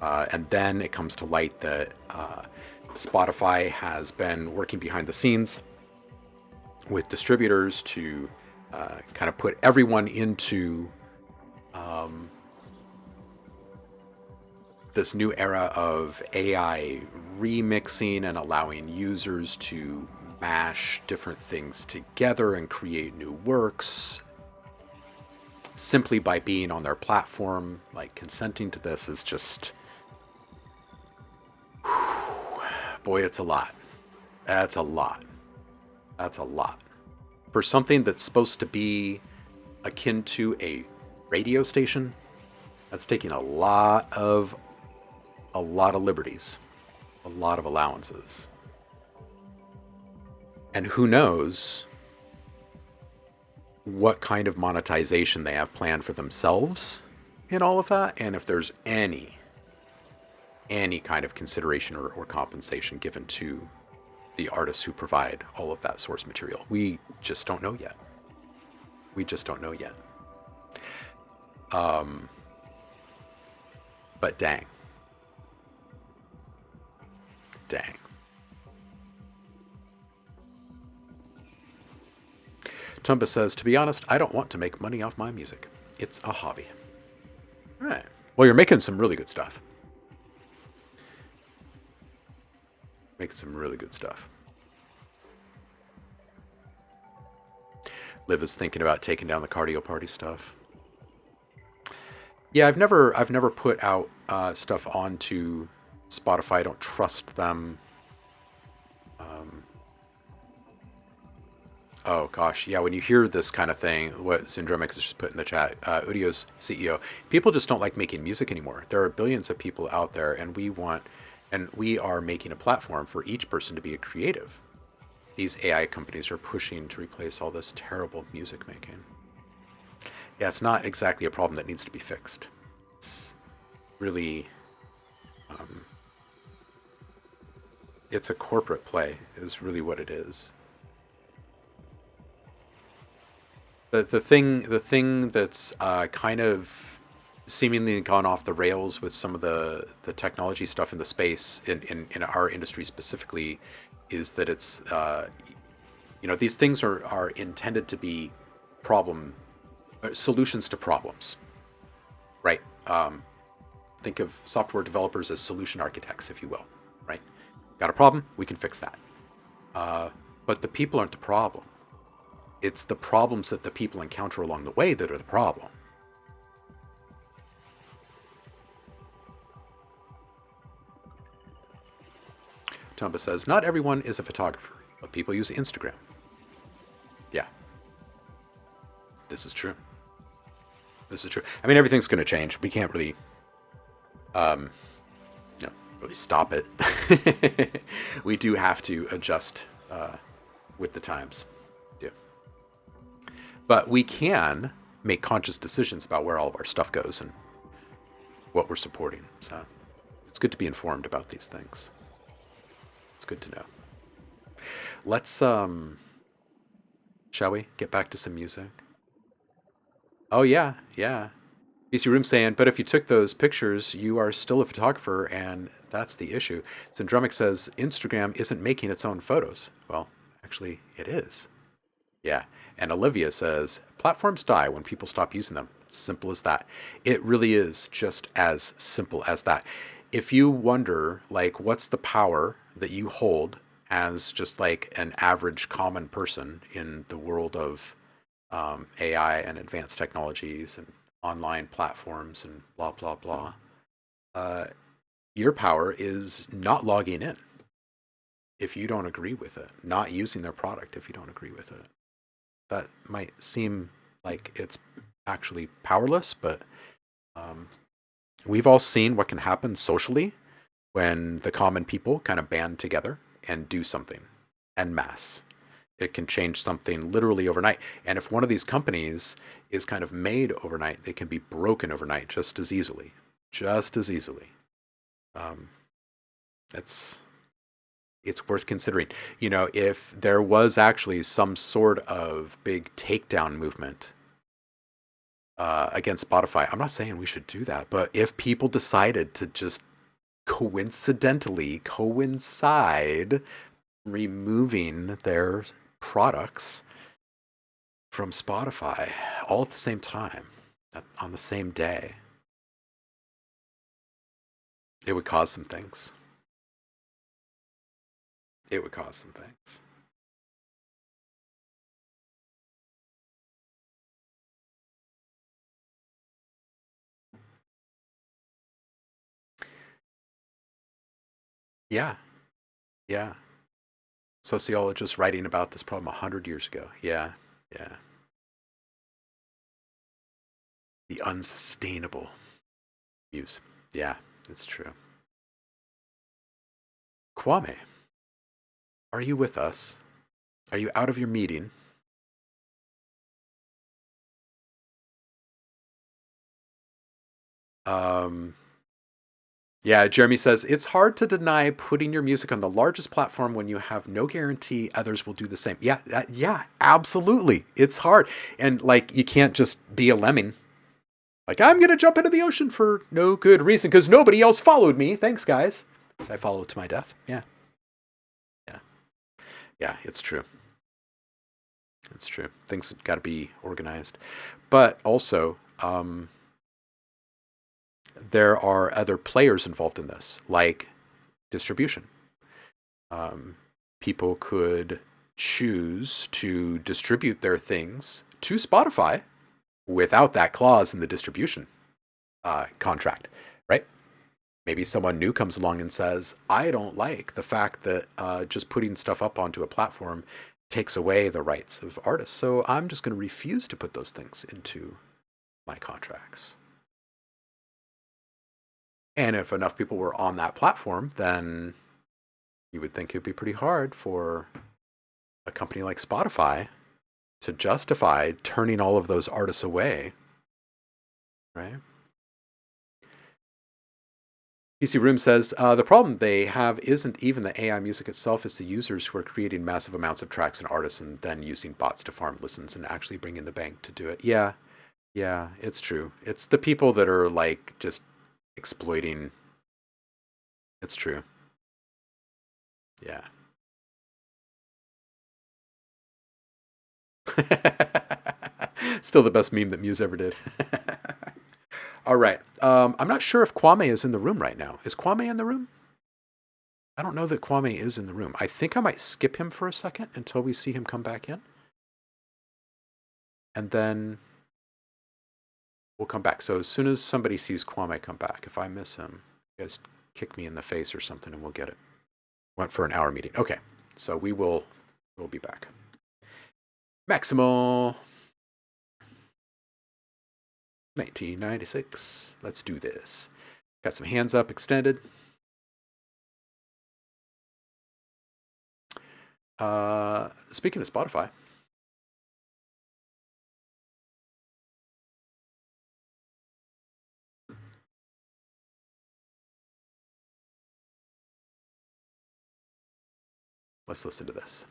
And then it comes to light that Spotify has been working behind the scenes with distributors to kind of put everyone into this new era of AI remixing and allowing users to mash different things together and create new works simply by being on their platform. Like, consenting to this is just, boy, it's a lot. That's a lot. That's a lot. For something that's supposed to be akin to a radio station, that's taking a lot of liberties, a lot of allowances. And who knows what kind of monetization they have planned for themselves in all of that, and if there's any kind of consideration or compensation given to the artists who provide all of that source material. We just don't know yet. We just don't know yet. But dang. Tumba says, to be honest, I don't want to make money off my music. It's a hobby. All right. Well, you're making some really good stuff. Making some really good stuff. Liv is thinking about taking down the cardio party stuff. Yeah, I've never put out stuff onto Spotify. I don't trust them. Oh gosh, yeah. When you hear this kind of thing, what Syndromics has just put in the chat, Udio's CEO, people just don't like making music anymore. There are billions of people out there, and we are making a platform for each person to be a creative. These AI companies are pushing to replace all this terrible music making. Yeah, it's not exactly a problem that needs to be fixed. It's really, it's a corporate play, is really what it is. The thing that's kind of seemingly gone off the rails with some of the technology stuff in the space in our industry specifically is that it's these things are intended to be solutions to problems, right? Think of software developers as solution architects, if you will, right? Got a problem, we can fix that. But the people aren't the problem. It's the problems that the people encounter along the way that are the problem. Tomba says, not everyone is a photographer, but people use Instagram. Yeah. This is true. This is true. I mean, everything's going to change. We can't really, really stop it. We do have to adjust with the times. Yeah. But we can make conscious decisions about where all of our stuff goes and what we're supporting. So it's good to be informed about these things. It's good to know. Let's, shall we get back to some music? Oh, yeah. BC Room saying, but if you took those pictures, you are still a photographer, and that's the issue. Syndromic says, Instagram isn't making its own photos. Well, actually, it is. Yeah. And Olivia says, platforms die when people stop using them. Simple as that. It really is just as simple as that. If you wonder, like, what's the power that you hold as just like an average common person in the world of AI and advanced technologies and online platforms and blah, blah, blah, your power is not logging in if you don't agree with it, not using their product if you don't agree with it. That might seem like it's actually powerless, but we've all seen what can happen socially when the common people kind of band together and do something en masse. It can change something literally overnight. And if one of these companies is kind of made overnight, they can be broken overnight just as easily. Just as easily. It's worth considering. You know, if there was actually some sort of big takedown movement against Spotify, I'm not saying we should do that, but if people decided to just coincidentally coincide removing their products from Spotify all at the same time, on the same day, it would cause some things. It would cause some things. Yeah. Yeah. Sociologists writing about this problem 100 years ago. Yeah. Yeah. The unsustainable views. Yeah, it's true. Kwame, are you with us? Are you out of your meeting? Yeah, Jeremy says, it's hard to deny putting your music on the largest platform when you have no guarantee others will do the same. Yeah, yeah, absolutely. It's hard. And like, you can't just be a lemming. Like, I'm going to jump into the ocean for no good reason because nobody else followed me. Thanks, guys. Because I followed to my death. Yeah. Yeah. Yeah, it's true. It's true. Things have got to be organized. But also, there are other players involved in this, like distribution. People could choose to distribute their things to Spotify without that clause in the distribution contract, right? Maybe someone new comes along and says, I don't like the fact that just putting stuff up onto a platform takes away the rights of artists, so I'm just going to refuse to put those things into my contracts. And if enough people were on that platform, then you would think it would be pretty hard for a company like Spotify to justify turning all of those artists away, right? PC Room says, the problem they have isn't even the AI music itself, it's the users who are creating massive amounts of tracks and artists and then using bots to farm listens and actually bring in the bank to do it. Yeah, it's true. It's the people that are like just exploiting. It's true. Yeah. Still the best meme that Muse ever did. All right. I'm not sure if Kwame is in the room right now. Is Kwame in the room? I don't know that Kwame is in the room. I think I might skip him for a second until we see him come back in. And then we'll come back. So as soon as somebody sees Kwame come back, if I miss him, you guys kick me in the face or something and we'll get it. Went for an hour meeting. Okay. So we'll be back. Maximal. 1996. Let's do this. Got some hands up extended. Speaking of Spotify. Let's listen to this.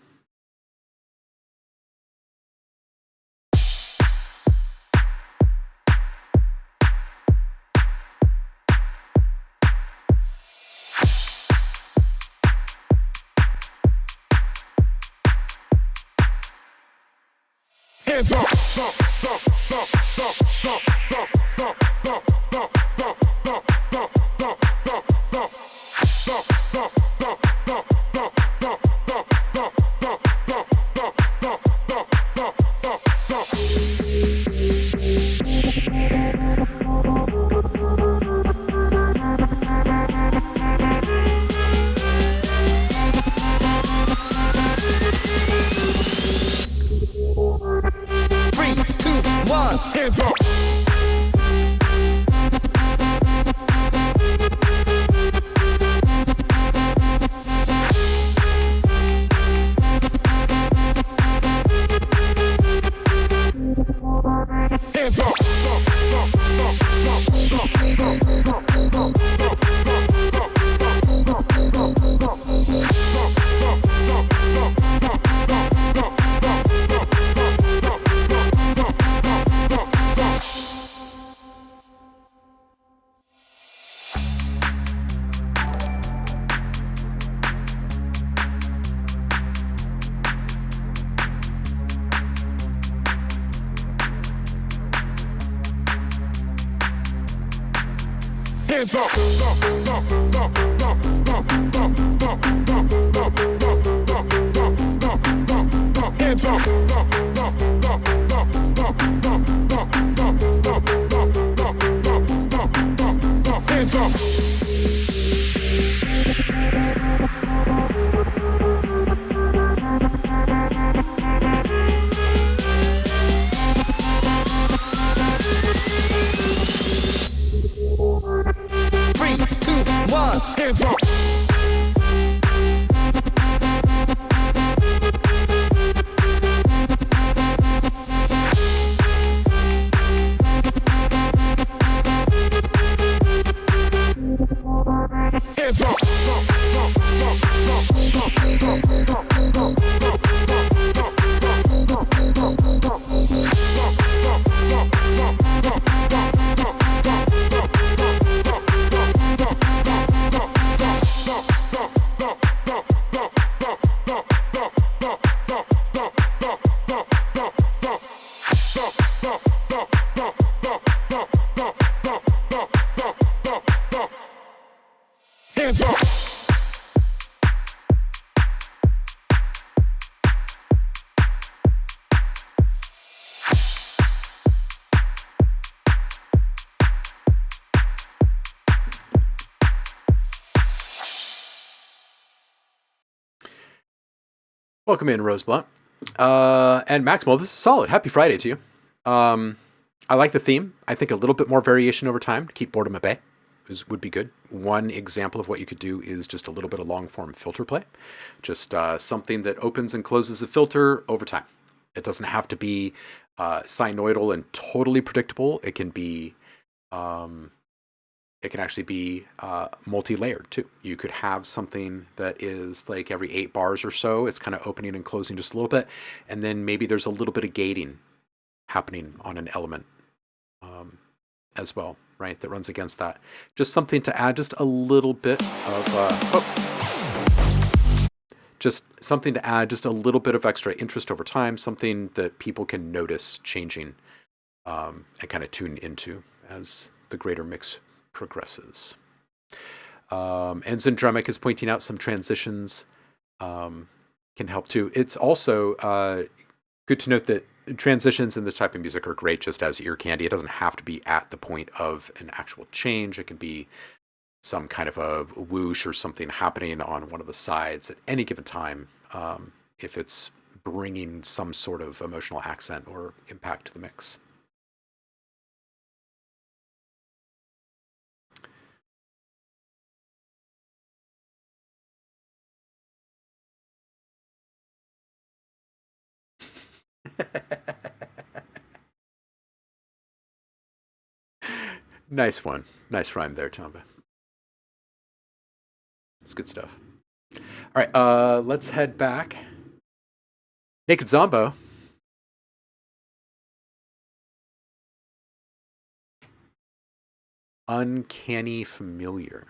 Hands up. Hands up. Hands up. Hands up. 3, 2, 1. Hands up. Hands up. Hands up. Welcome in, Rose Blunt. And Maximal, this is solid. Happy Friday to you. I like the theme. I think a little bit more variation over time to keep boredom at bay would be good. One example of what you could do is just a little bit of long-form filter play. Just something that opens and closes a filter over time. It doesn't have to be sinusoidal and totally predictable. It can be, it can actually be multi-layered too. You could have something that is like every 8 bars or so, it's kind of opening and closing just a little bit. And then maybe there's a little bit of gating happening on an element as well, right? That runs against that. Just something to add just a little bit of, just something to add just a little bit of extra interest over time, something that people can notice changing and kind of tune into as the greater mix progresses. And Zendremic is pointing out some transitions can help too. It's also good to note that transitions in this type of music are great just as ear candy. It doesn't have to be at the point of an actual change. It can be some kind of a whoosh or something happening on one of the sides at any given time if it's bringing some sort of emotional accent or impact to the mix. Nice one. Nice rhyme there, Tomba. That's good stuff. All right, let's head back. Naked Zombo. Uncanny familiar.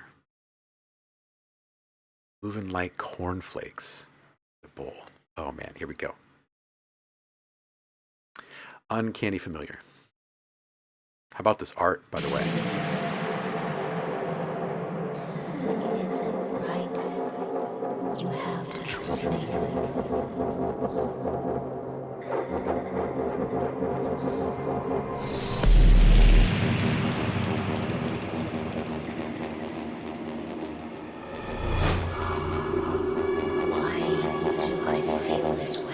Moving like cornflakes. The bowl. Oh man, here we go. Uncanny familiar. How about this art, by the way? Is it right? You have to trust me. Why do I feel this way?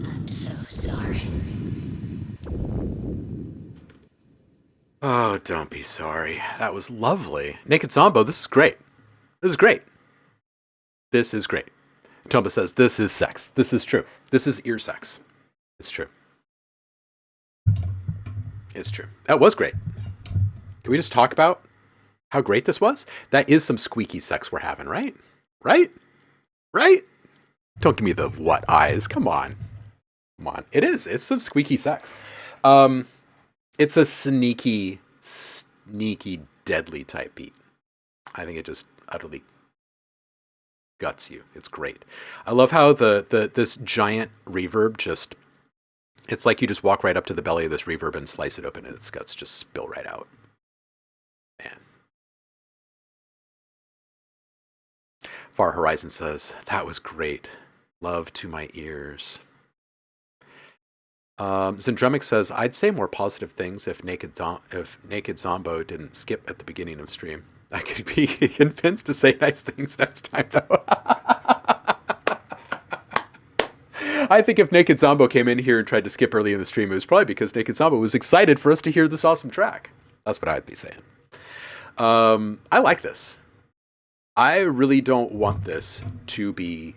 I'm so sorry. Oh, don't be sorry. That was lovely. Naked Zombo, this is great. This is great. This is great. Tomba says, this is sex. This is true. This is ear sex. It's true. It's true. That was great. Can we just talk about how great this was? That is some squeaky sex we're having, right? Right? Right? Don't give me the what eyes. Come on. Come on. It is. It's some squeaky sex. It's a sneaky, deadly type beat. I think it just utterly guts you. It's great. I love how this giant reverb just, it's like you just walk right up to the belly of this reverb and slice it open and its guts just spill right out. Man. Far Horizon says, that was great. Love to my ears. Zendremic says, I'd say more positive things if Naked Zombo didn't skip at the beginning of stream. I could be convinced to say nice things next time, though. I think if Naked Zombo came in here and tried to skip early in the stream, it was probably because Naked Zombo was excited for us to hear this awesome track. That's what I'd be saying. I like this. I really don't want this to be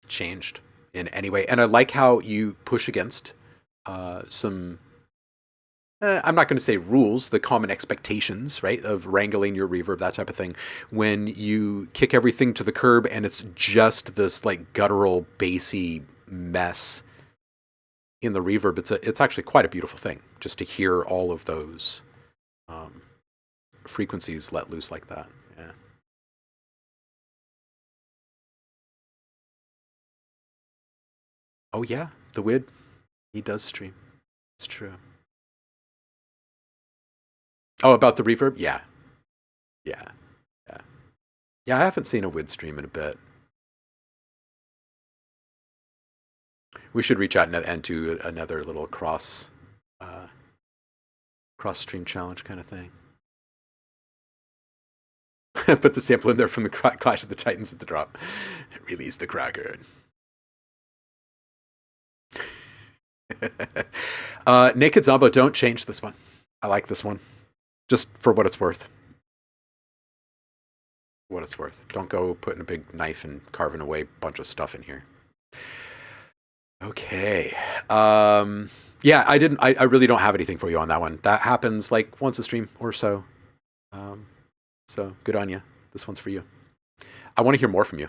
changed in any way. And I like how you push against some, I'm not going to say rules, the common expectations, right, of wrangling your reverb, that type of thing. When you kick everything to the curb and it's just this like guttural, bassy mess in the reverb, it's actually quite a beautiful thing just to hear all of those frequencies let loose like that. Yeah. Oh yeah, the Wid, he does stream. It's true. Oh, about the reverb? Yeah. Yeah. Yeah. Yeah, I haven't seen a Wid stream in a bit. We should reach out and do another little cross stream challenge kind of thing. Put the sample in there from the Clash of the Titans at the drop. Release the Kraken. Naked Zombo, don't change this one. I like this one. Just for what it's worth. What it's worth. Don't go putting a big knife and carving away a bunch of stuff in here. Okay. Yeah, I really don't have anything for you on that one. That happens like once a stream or so. So good on you. This one's for you. I want to hear more from you.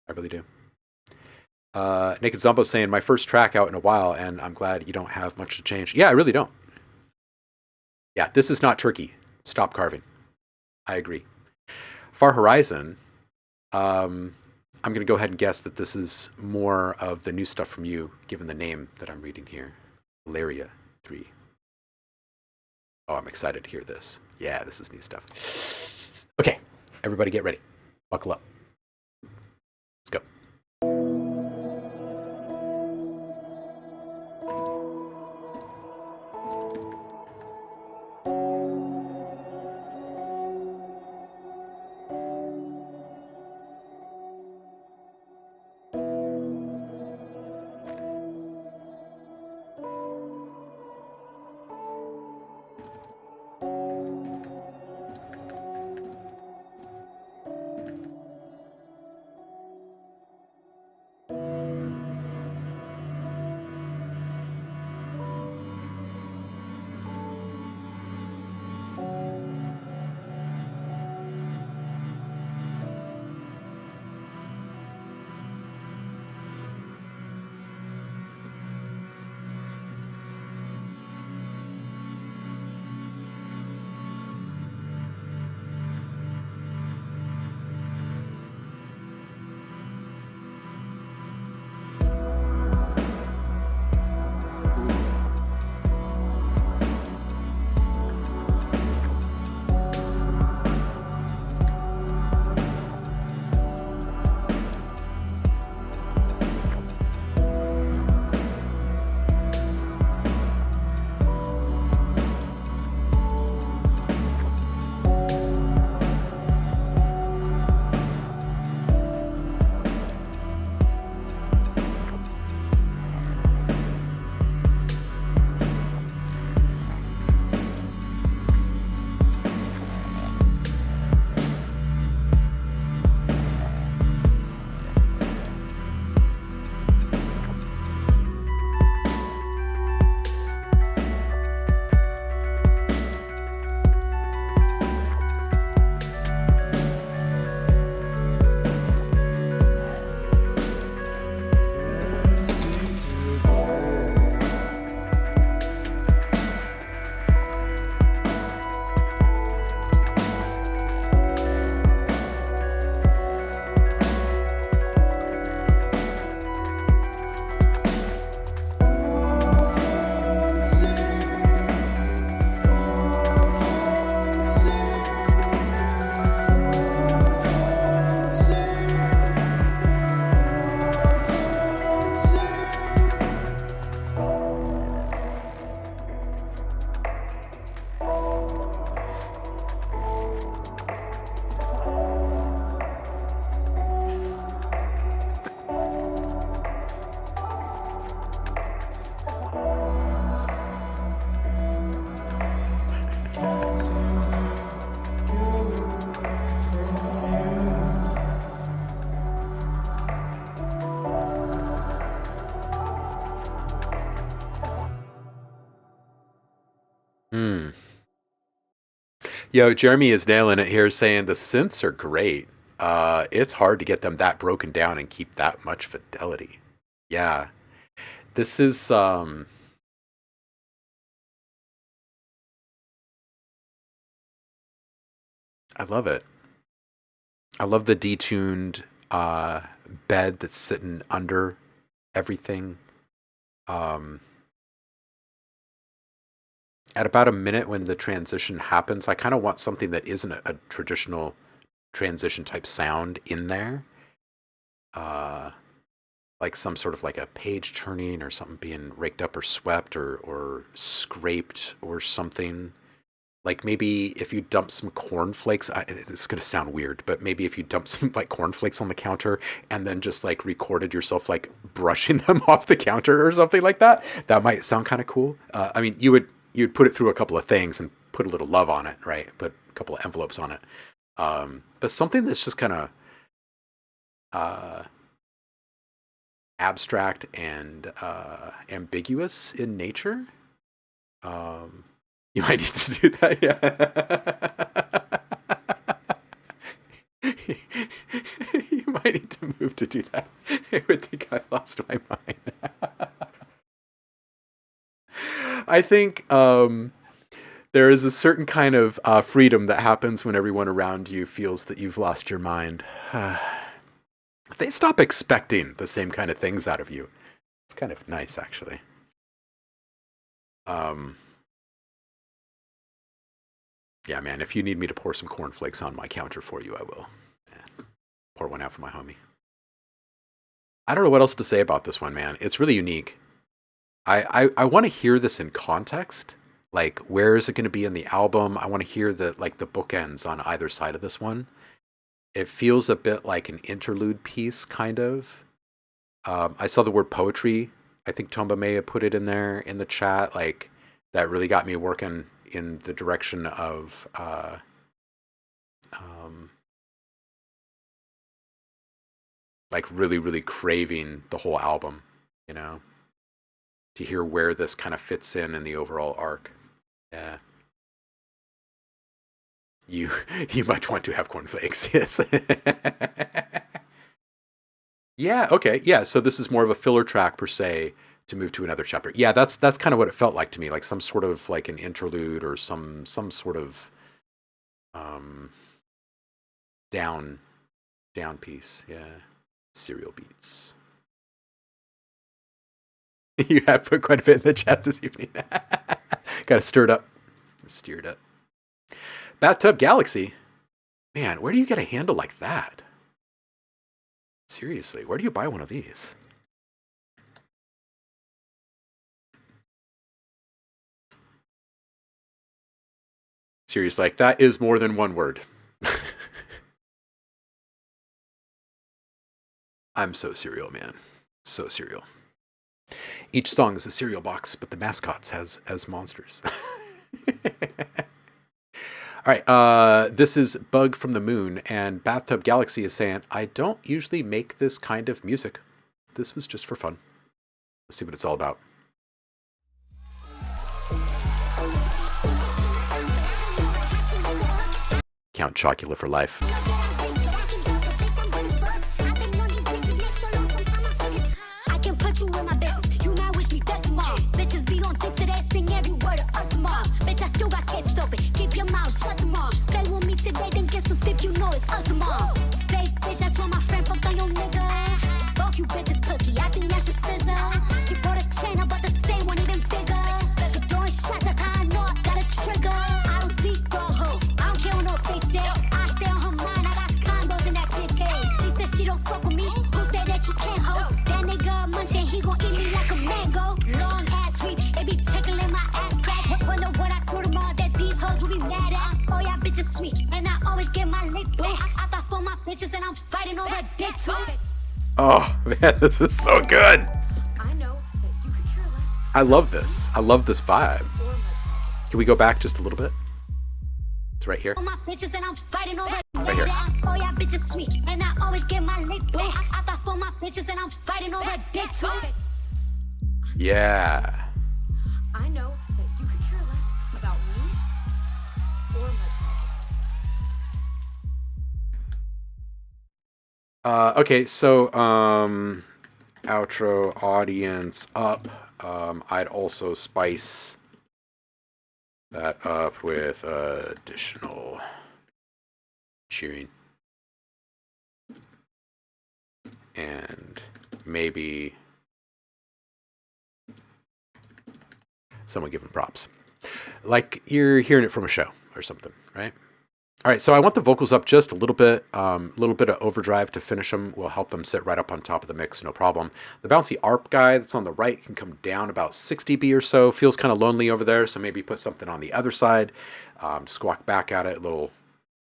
I really do. Naked Zombo saying, my first track out in a while, and I'm glad you don't have much to change. Yeah, I really don't. Yeah, this is not turkey. Stop carving. I agree. Far Horizon, I'm going to go ahead and guess that this is more of the new stuff from you, given the name that I'm reading here. Malaria 3. Oh, I'm excited to hear this. Yeah, this is new stuff. Okay, everybody get ready. Buckle up. Let's go. Yo, Jeremy is nailing it here, saying the synths are great. It's hard to get them that broken down and keep that much fidelity. Yeah. This is I love it. I love the detuned bed that's sitting under everything. At about a minute when the transition happens, I kind of want something that isn't a traditional transition type sound in there. Like some sort of like a page turning or something being raked up or swept or scraped or something. Like maybe if you dump some cornflakes, it's going to sound weird, but maybe if you dump some like cornflakes on the counter and then just like recorded yourself like brushing them off the counter or something like that, that might sound kind of cool. I mean, you'd put it through a couple of things and put a little love on it, right? Put a couple of envelopes on it. But something that's just kind of abstract and ambiguous in nature. You might need to do that, yeah. You might need to move to do that. I would think I lost my mind. I think there is a certain kind of freedom that happens when everyone around you feels that you've lost your mind. They stop expecting the same kind of things out of you. It's kind of nice, actually. Yeah, man, if you need me to pour some cornflakes on my counter for you, I will. Yeah. Pour one out for my homie. I don't know what else to say about this one, man. It's really unique. I want to hear this in context. Like, where is it going to be in the album? I want to hear the bookends on either side of this one. It feels a bit like an interlude piece, kind of. I saw the word poetry. I think Tomba may have put it in there in the chat. Like, that really got me working in the direction of like really, really craving the whole album, you know, to hear where this kind of fits in the overall arc. Yeah. You might want to have cornflakes, yes. Yeah, okay, yeah, so this is more of a filler track per se to move to another chapter. Yeah, that's kind of what it felt like to me, like some sort of like an interlude or some sort of down piece. Yeah, serial beats. You have put quite a bit in the chat this evening. Got to stir it up. Steered up. Bathtub Galaxy. Man, where do you get a handle like that? Seriously, where do you buy one of these? Seriously, like that is more than one word. I'm so cereal, man. So cereal. Each song is a cereal box, but the mascots as monsters. All right, this is Bug from the Moon, and Bathtub Galaxy is saying, I don't usually make this kind of music. This was just for fun. Let's see what it's all about. Count Chocula for life. Oh man, this is so good. I love this. I love this vibe. Can we go back just a little bit? It's right here. Right here. Yeah. I know that you could care less about Okay, so outro audience up. I'd also spice that up with additional cheering. And maybe someone giving props. Like you're hearing it from a show or something, right? All right, so I want the vocals up just a little bit of overdrive to finish them will help them sit right up on top of the mix, no problem. The bouncy ARP guy that's on the right can come down about 6 dB or so. Feels kind of lonely over there, so maybe put something on the other side. Squawk back at it, a little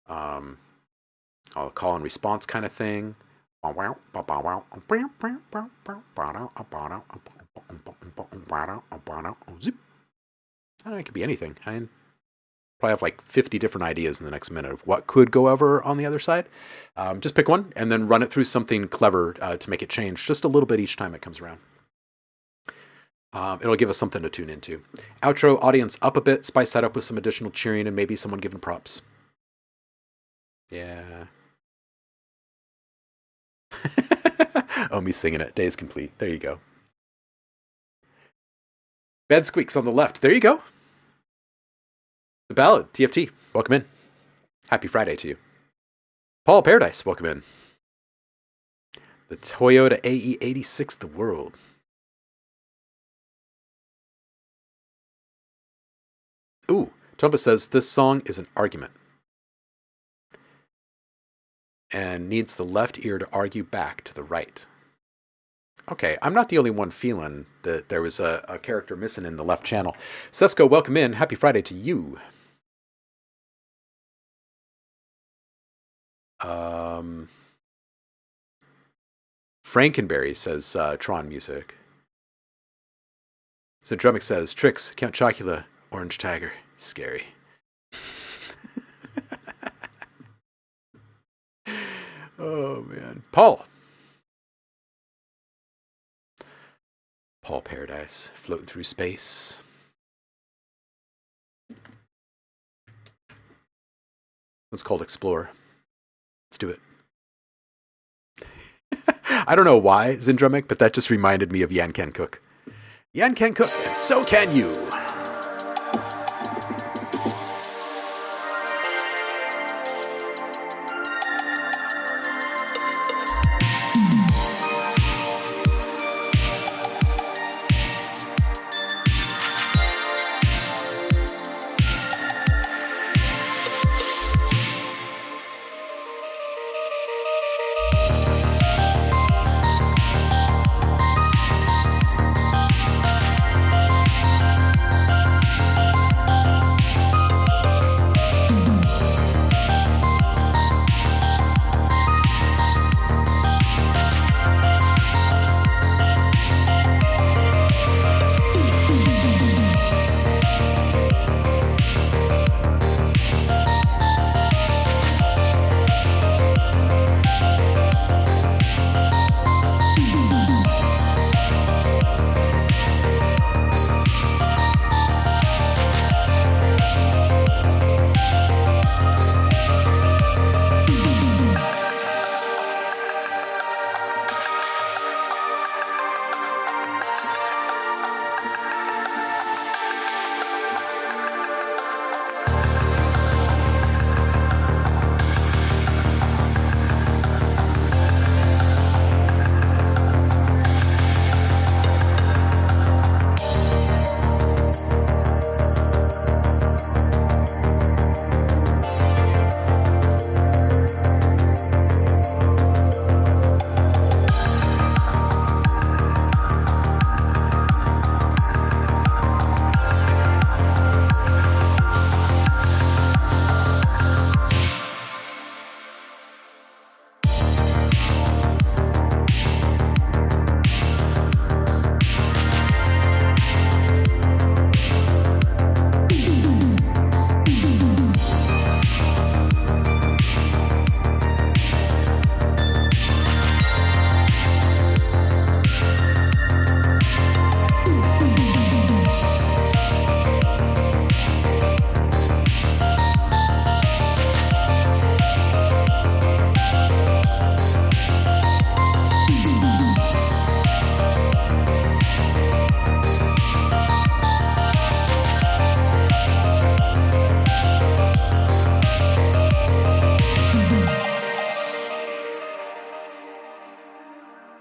I'll call and response kind of thing. It could be anything. I probably have like 50 different ideas in the next minute of what could go over on the other side. Just pick one and then run it through something clever to make it change just a little bit each time it comes around. It'll give us something to tune into. Outro audience up a bit, spice that up with some additional cheering and maybe someone giving props. Yeah. Oh, me singing it. Day is complete. There you go. Bed squeaks on the left. There you go. The Ballad, TFT, welcome in. Happy Friday to you. Paul Paradise, welcome in. The Toyota AE86, the world. Ooh, Trumpet says this song is an argument and needs the left ear to argue back to the right. Okay, I'm not the only one feeling that there was a character missing in the left channel. Sesko, welcome in. Happy Friday to you. Frankenberry says Tron music. So Drumick says Tricks, Count Chocula, Orange Tiger, scary. Oh man, Paul Paradise, floating through space. It's called Explore. Let's do it. I don't know why, Zindrumic, but that just reminded me of Yan Can Cook. Yan can cook, and so can you.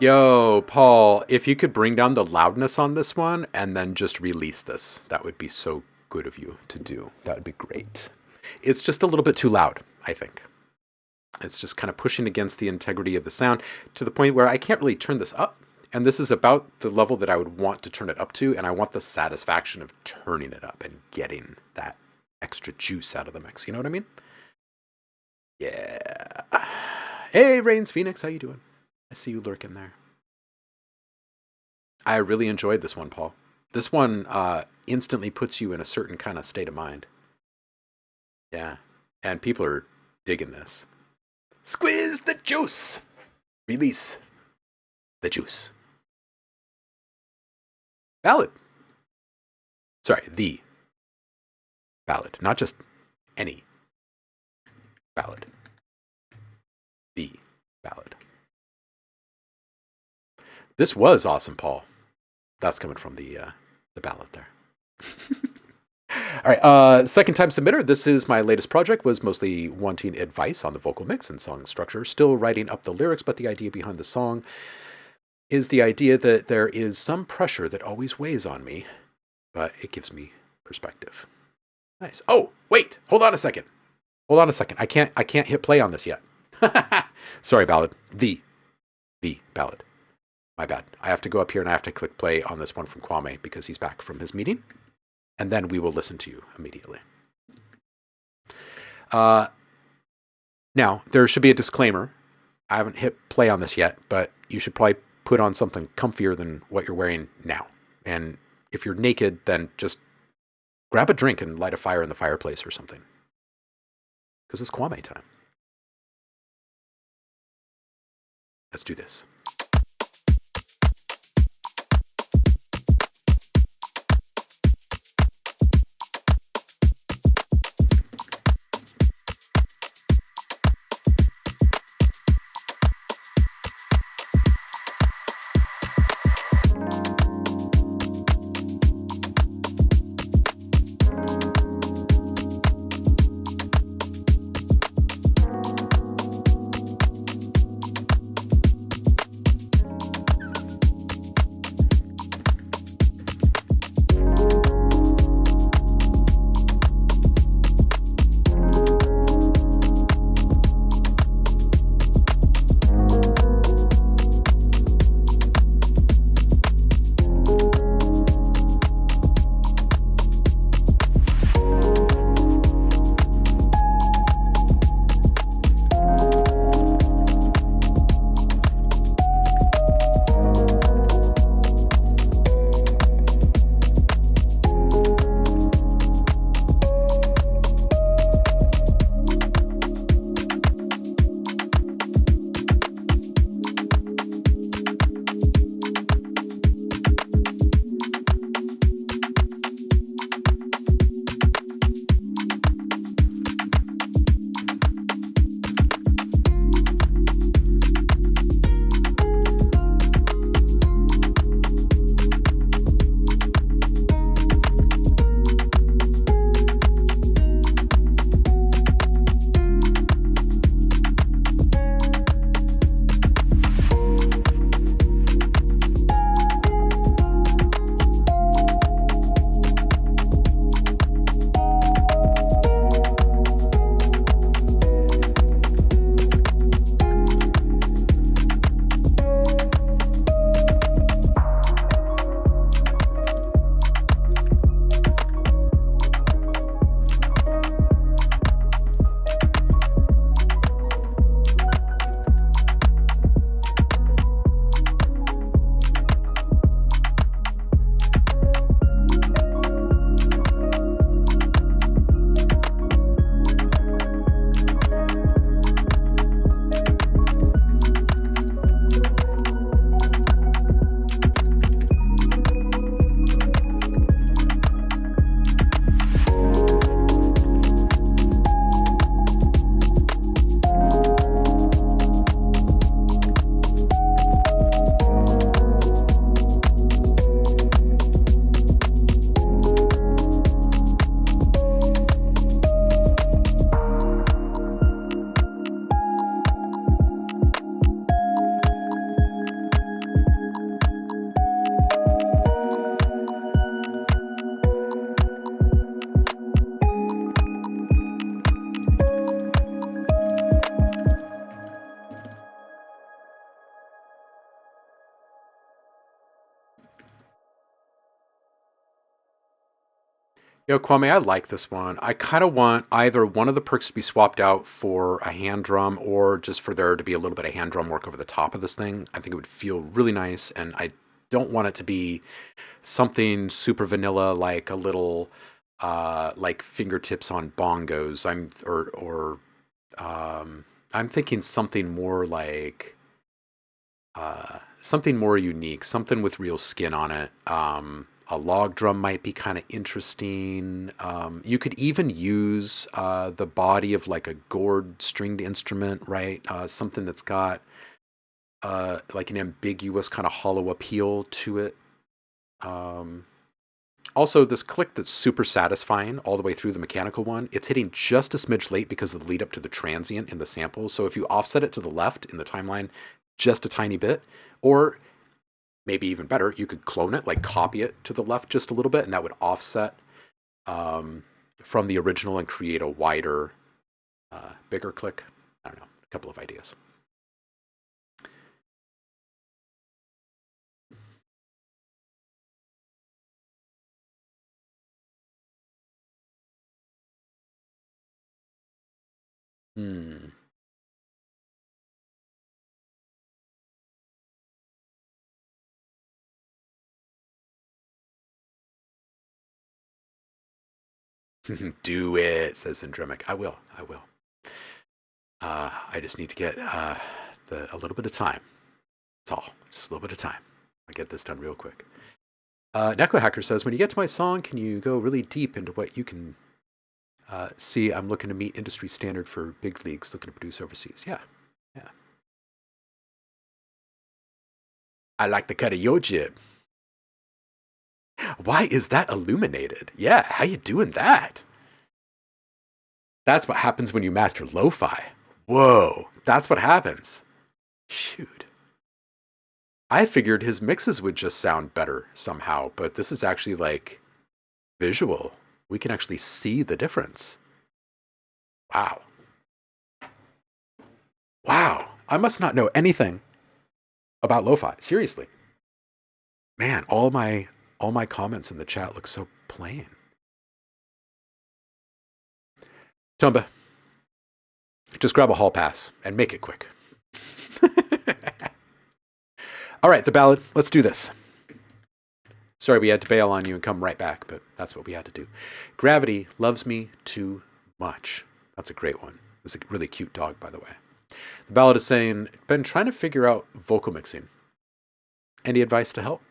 Yo, Paul, if you could bring down the loudness on this one and then just release this, that would be so good of you to do. That would be great. It's just a little bit too loud, I think. It's just kind of pushing against the integrity of the sound to the point where I can't really turn this up. And this is about the level that I would want to turn it up to, and I want the satisfaction of turning it up and getting that extra juice out of the mix. You know what I mean? Yeah. Hey, Rains Phoenix, how you doing? I see you lurking there. I really enjoyed this one, Paul. This one instantly puts you in a certain kind of state of mind. Yeah. And people are digging this. Squeeze the juice. Release the juice. Ballad. Sorry, the ballad. Not just any ballad. The ballad. This was awesome, Paul. That's coming from the ballad there. All right, second time submitter. This is my latest project. Was mostly wanting advice on the vocal mix and song structure. Still writing up the lyrics, but the idea behind the song is the idea that there is some pressure that always weighs on me, but it gives me perspective. Nice. Oh, wait. Hold on a second. I can't hit play on this yet. Sorry, ballad. The ballad. My bad. I have to go up here and I have to click play on this one from Kwame because he's back from his meeting. And then we will listen to you immediately. Now, there should be a disclaimer. I haven't hit play on this yet, but you should probably put on something comfier than what you're wearing now. And if you're naked, then just grab a drink and light a fire in the fireplace or something. Because it's Kwame time. Let's do this. Yo, Kwame, I like this one. I kind of want either one of the perks to be swapped out for a hand drum or just for there to be a little bit of hand drum work over the top of this thing. I think it would feel really nice, and I don't want it to be something super vanilla like a little like fingertips on bongos. I'm thinking something more like something more unique, something with real skin on it. A log drum might be kind of interesting. You could even use the body of like a gourd stringed instrument, right? Something that's got like an ambiguous kind of hollow appeal to it. Also, this click that's super satisfying all the way through the mechanical one, it's hitting just a smidge late because of the lead up to the transient in the sample. So if you offset it to the left in the timeline just a tiny bit, or maybe even better, you could clone it, like copy it to the left just a little bit, and that would offset from the original and create a wider, bigger click. I don't know, a couple of ideas. Do it, says Syndremic. I will. I just need to get a little bit of time. That's all. Just a little bit of time. I'll get this done real quick. Neko Hacker says, when you get to my song, can you go really deep into what you can see? I'm looking to meet industry standard for big leagues, looking to produce overseas. Yeah. I like the cut of your jib. Why is that illuminated? Yeah, how you doing that? That's what happens when you master lo-fi. Whoa, that's what happens. Shoot. I figured his mixes would just sound better somehow, but this is actually like visual. We can actually see the difference. Wow. Wow, I must not know anything about lo-fi. Seriously. Man, all my comments in the chat look so plain. Tumba, just grab a hall pass and make it quick. All right, the ballad. Let's do this. Sorry we had to bail on you and come right back, but that's what we had to do. Gravity loves me too much. That's a great one. It's a really cute dog, by the way. The ballad is saying, been trying to figure out vocal mixing. Any advice to help?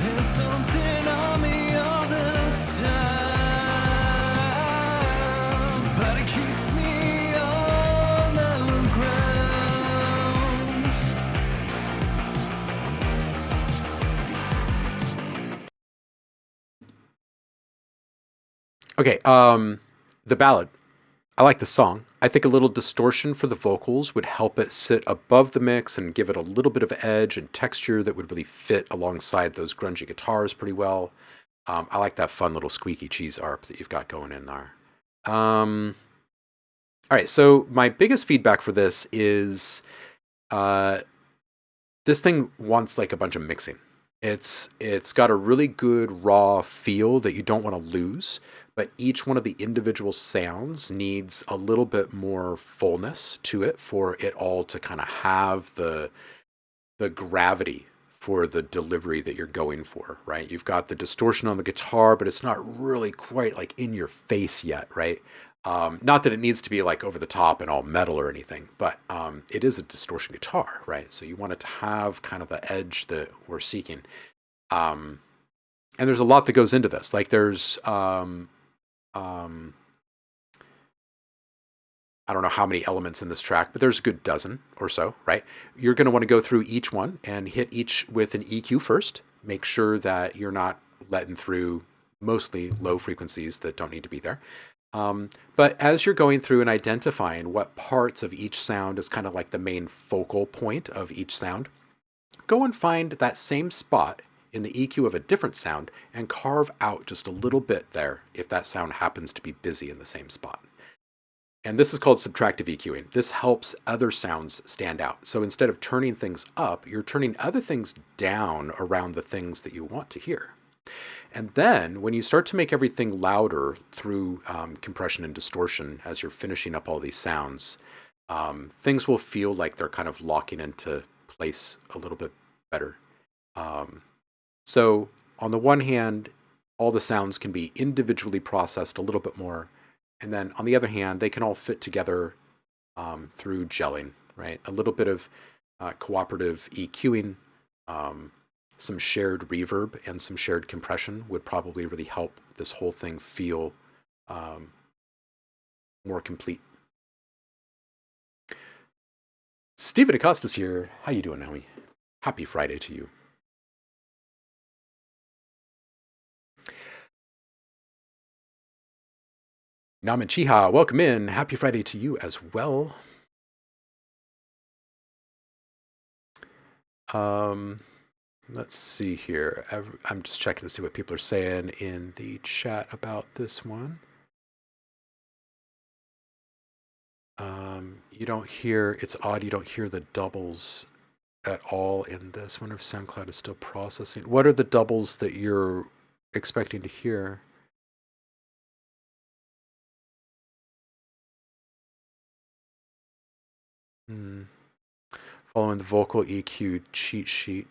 There's Okay, the ballad. I like the song. I think a little distortion for the vocals would help it sit above the mix and give it a little bit of edge and texture that would really fit alongside those grungy guitars pretty well. I like that fun little squeaky cheese arp that you've got going in there. All right, so my biggest feedback for this is this thing wants like a bunch of mixing. It's got a really good raw feel that you don't want to lose, but each one of the individual sounds needs a little bit more fullness to it for it all to kind of have the gravity for the delivery that you're going for, right? You've got the distortion on the guitar, but it's not really quite like in your face yet, right? Not that it needs to be like over the top and all metal or anything, but it is a distortion guitar, right? So you want it to have kind of the edge that we're seeking. And there's a lot that goes into this. Like there's, I don't know how many elements in this track, but there's a good dozen or so, right? You're going to want to go through each one and hit each with an EQ first. Make sure that you're not letting through mostly low frequencies that don't need to be there. But as you're going through and identifying what parts of each sound is kind of like the main focal point of each sound, go and find that same spot in the EQ of a different sound and carve out just a little bit there if that sound happens to be busy in the same spot. And this is called subtractive EQing. This helps other sounds stand out. So instead of turning things up, you're turning other things down around the things that you want to hear. And then when you start to make everything louder through compression and distortion as you're finishing up all these sounds, things will feel like they're kind of locking into place a little bit better. So on the one hand, all the sounds can be individually processed a little bit more. And then on the other hand, they can all fit together through gelling, right? A little bit of cooperative EQing, some shared reverb and some shared compression would probably really help this whole thing feel more complete. Stephen Acosta's here. How you doing, Naomi? Happy Friday to you. Naman Chiha, welcome in. Happy Friday to you as well. Let's see here. I'm just checking to see what people are saying in the chat about this one. You don't hear, it's odd, you don't hear the doubles at all in this. I wonder if SoundCloud is still processing. What are the doubles that you're expecting to hear? Following the vocal EQ cheat sheet.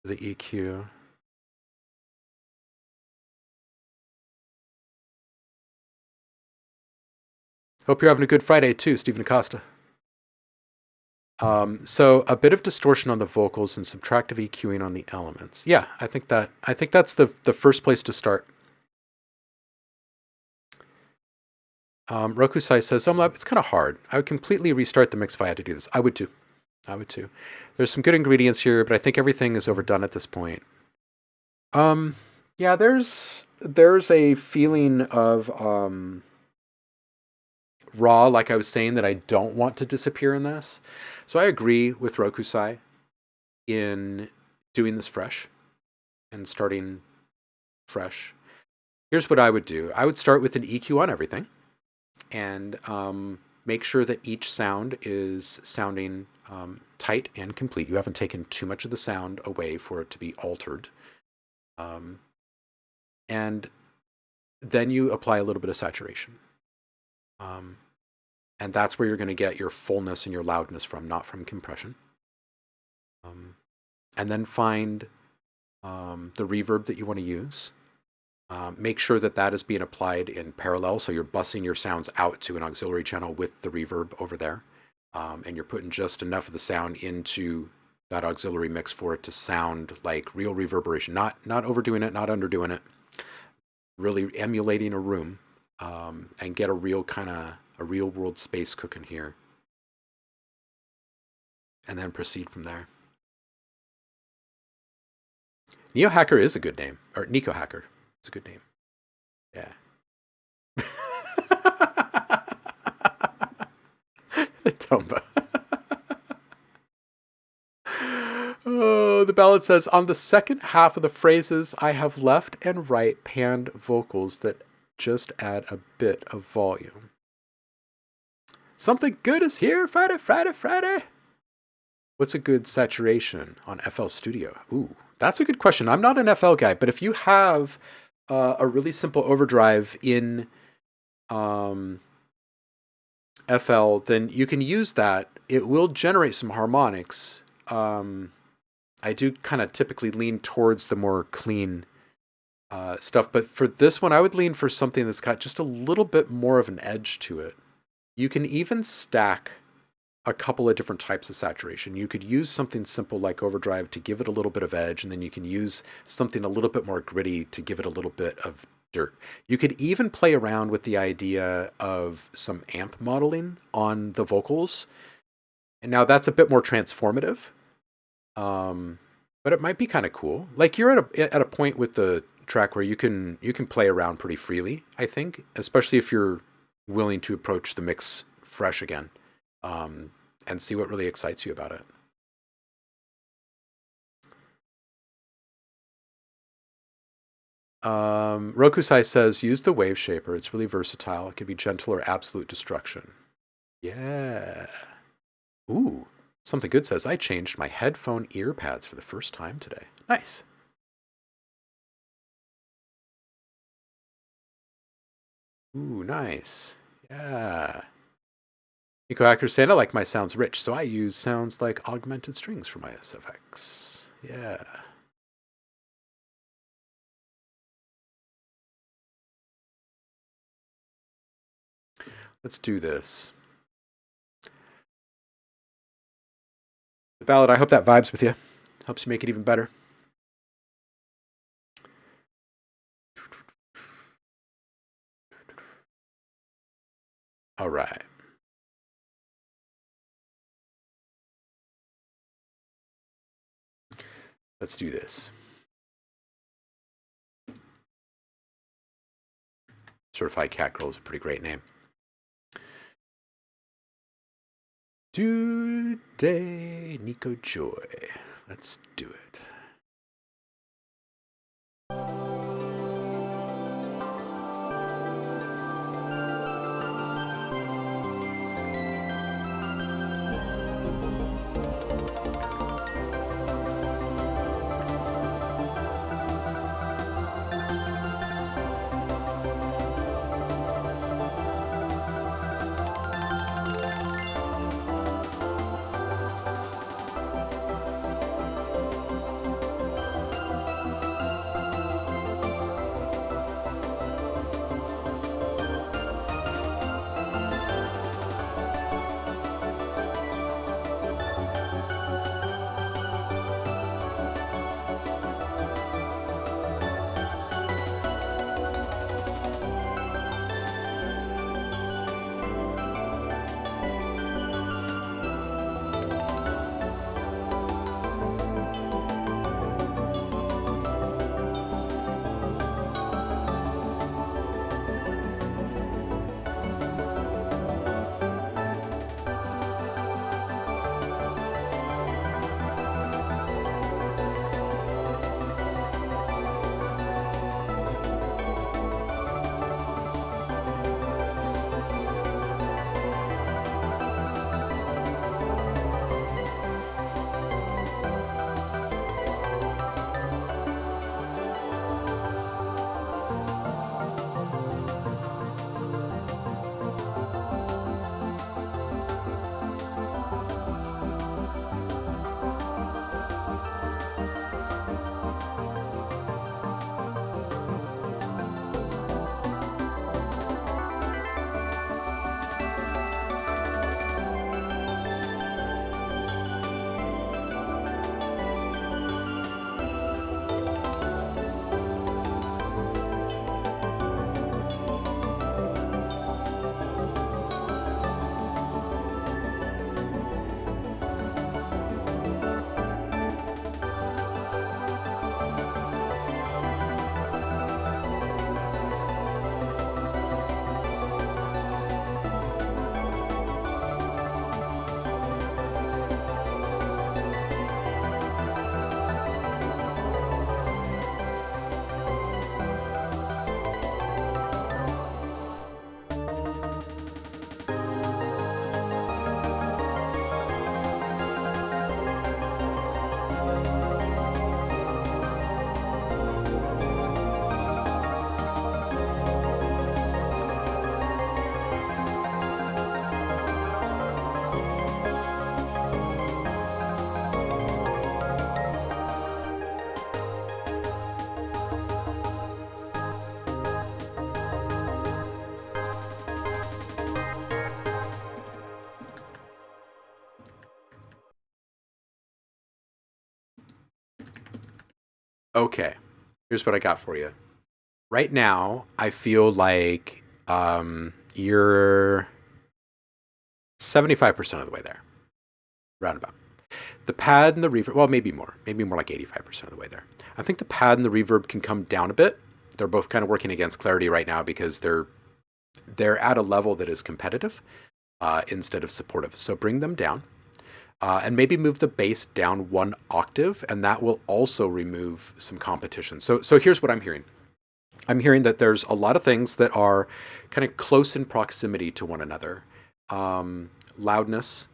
The EQ. Hope you're having a good Friday too, Stephen Acosta. So a bit of distortion on the vocals and subtractive EQing on the elements. Yeah, I think that's the first place to start. Roku Sai says, OhmLab, it's kind of hard. I would completely restart the mix if I had to do this. I would too. There's some good ingredients here, but I think everything is overdone at this point. Yeah, there's a feeling of raw, like I was saying, that I don't want to disappear in this. So I agree with Roku Sai in doing this fresh and starting fresh. Here's what I would do. I would start with an EQ on everything and make sure that each sound is sounding tight and complete. You haven't taken too much of the sound away for it to be altered. And then you apply a little bit of saturation. And that's where you're going to get your fullness and your loudness from, not from compression. And then find the reverb that you want to use. Make sure that that is being applied in parallel, so you're bussing your sounds out to an auxiliary channel with the reverb over there. And you're putting just enough of the sound into that auxiliary mix for it to sound like real reverberation, not overdoing it, not underdoing it, really emulating a room, and get a real kind of a real world space cooking here. And then proceed from there. Neo Hacker is a good name, or Nico Hacker is a good name. Yeah. Tomba. Oh, the ballad says, on the second half of the phrases, I have left and right panned vocals that just add a bit of volume. Something good is here, Friday, Friday, Friday. What's a good saturation on FL Studio? Ooh, that's a good question. I'm not an FL guy, but if you have a really simple overdrive in FL, then you can use that. It will generate some harmonics. I do kind of typically lean towards the more clean stuff, but for this one, I would lean for something that's got just a little bit more of an edge to it. You can even stack a couple of different types of saturation. You could use something simple like overdrive to give it a little bit of edge, and then you can use something a little bit more gritty to give it a little bit of dirt. You could even play around with the idea of some amp modeling on the vocals. And now that's a bit more transformative. But it might be kind of cool. Like you're at a point with the track where you can play around pretty freely, I think, especially if you're willing to approach the mix fresh again, and see what really excites you about it. Rokusai says, use the wave shaper. It's really versatile. It can be gentle or absolute destruction. Yeah. Ooh. Something Good says, I changed my headphone ear pads for the first time today. Nice. Ooh, nice. Yeah. Nico Hacker saying, I like my sounds rich, so I use sounds like augmented strings for my SFX. Yeah. Let's do this. The ballad, I hope that vibes with you. Helps you make it even better. All right. Let's do this. Certified Cat Girl is a pretty great name. Today, Nico Joy. Let's do it. Okay, here's what I got for you. Right now, I feel like you're 75% of the way there, roundabout. The pad and the reverb, well, maybe more like 85% of the way there. I think the pad and the reverb can come down a bit. They're both kind of working against clarity right now because they're at a level that is competitive instead of supportive. So bring them down. And maybe move the bass down 1 octave, and that will also remove some competition. So here's what I'm hearing. I'm hearing that there's a lot of things that are kind of close in proximity to one another. Loudness,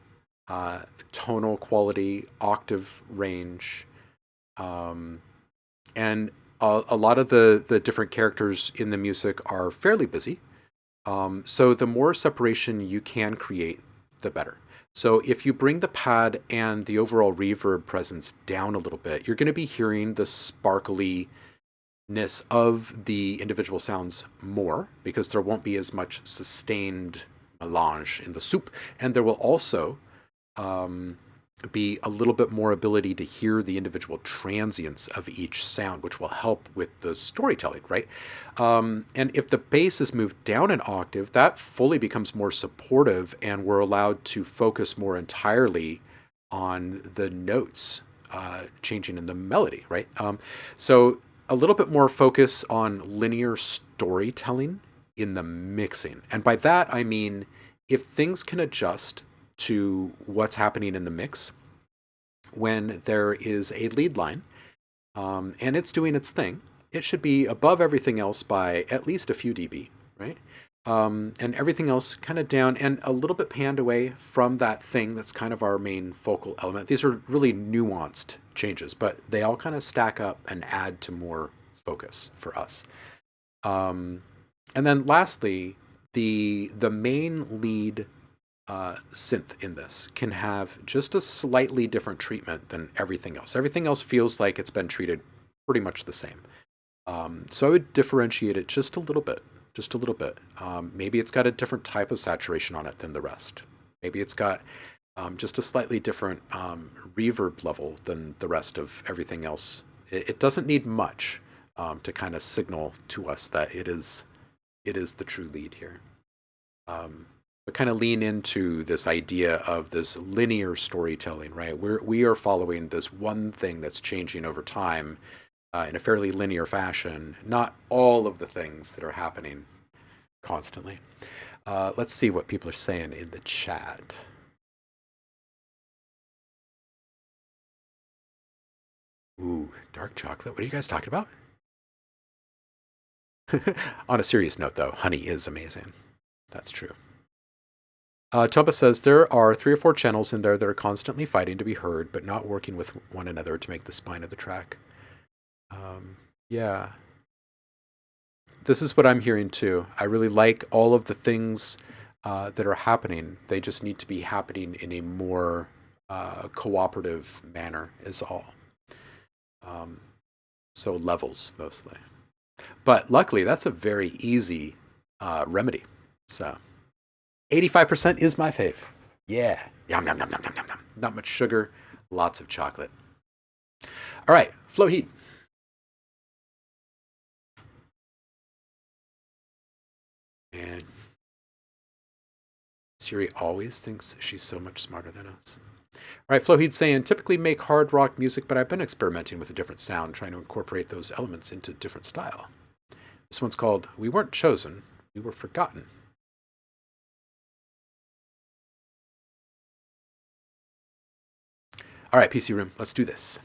tonal quality, octave range, and a lot of the different characters in the music are fairly busy. So the more separation you can create, the better. So if you bring the pad and the overall reverb presence down a little bit, you're going to be hearing the sparkliness of the individual sounds more because there won't be as much sustained melange in the soup. And there will also be a little bit more ability to hear the individual transients of each sound, which will help with the storytelling, right? And if the bass is moved down an octave, that fully becomes more supportive, and we're allowed to focus more entirely on the notes changing in the melody, right? So a little bit more focus on linear storytelling in the mixing. And by that, I mean, if things can adjust to what's happening in the mix when there is a lead line and it's doing its thing, it should be above everything else by at least a few dB, right? And everything else kind of down and a little bit panned away from that thing that's kind of our main focal element. These are really nuanced changes, but they all kind of stack up and add to more focus for us. And then lastly, the main lead synth in this can have just a slightly different treatment than everything else. Everything else feels like it's been treated pretty much the same. So I would differentiate it just a little bit. Maybe it's got a different type of saturation on it than the rest. Maybe it's got just a slightly different reverb level than the rest of everything else. It doesn't need much to kind of signal to us that it is the true lead here. But kind of lean into this idea of this linear storytelling, right? We are following this one thing that's changing over time in a fairly linear fashion, not all of the things that are happening constantly. Let's see what people are saying in the chat. Ooh, dark chocolate. What are you guys talking about? On a serious note, though, honey is amazing. That's true. Toba says, there are 3 or 4 channels in there that are constantly fighting to be heard, but not working with one another to make the spine of the track. Yeah. This is what I'm hearing too. I really like all of the things that are happening. They just need to be happening in a more cooperative manner is all. So levels mostly. But luckily, that's a very easy remedy. So 85% is my fave. Yeah. Yum, yum, yum, yum, yum, yum, yum. Not much sugar, lots of chocolate. All right, flow heat. And Siri always thinks she's so much smarter than us. All right, Flowheed saying, typically make hard rock music, but I've been experimenting with a different sound, trying to incorporate those elements into different style. This one's called We Weren't Chosen, We Were Forgotten. All right, PC Room, let's do this.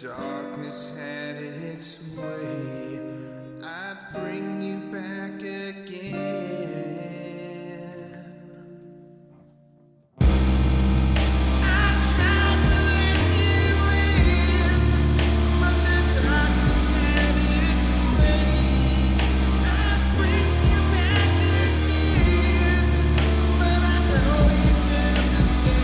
darkness had its way, I'd bring you back again. I tried to let you in, but the darkness had its way. I'd bring you back again, but I know you never stay.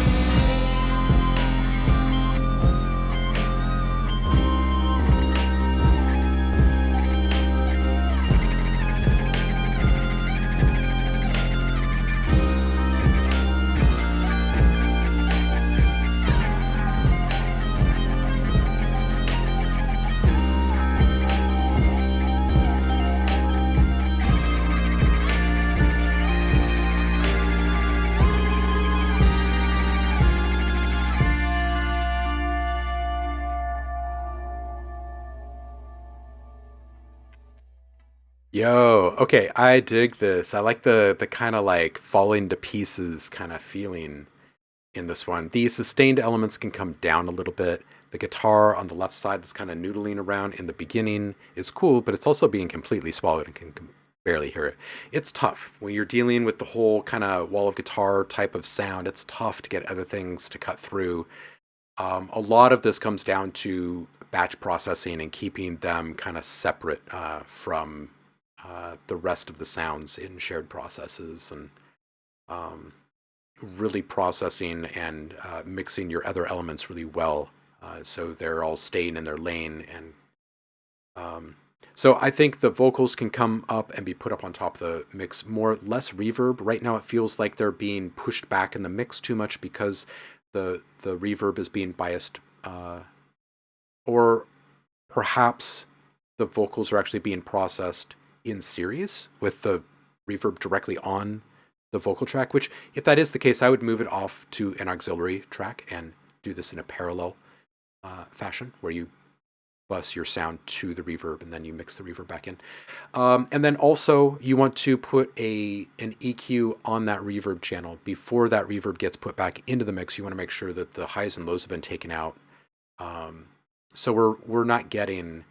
Yo, okay, I dig this. I like the kind of like falling to pieces kind of feeling in this one. The sustained elements can come down a little bit. The guitar on the left side that's kind of noodling around in the beginning is cool, but it's also being completely swallowed and can barely hear it. It's tough when you're dealing with the whole kind of wall of guitar type of sound. It's tough to get other things to cut through. A lot of this comes down to batch processing and keeping them kind of separate from the rest of the sounds in shared processes, and um, really processing and mixing your other elements really well, so they're all staying in their lane. And so I think the vocals can come up and be put up on top of the mix more, less reverb. Right now it feels like they're being pushed back in the mix too much because the reverb is being biased, or perhaps the vocals are actually being processed in series with the reverb directly on the vocal track, which if that is the case, I would move it off to an auxiliary track and do this in a parallel fashion where you bus your sound to the reverb and then you mix the reverb back in. And then also you want to put an EQ on that reverb channel. Before that reverb gets put back into the mix, you want to make sure that the highs and lows have been taken out. So we're not getting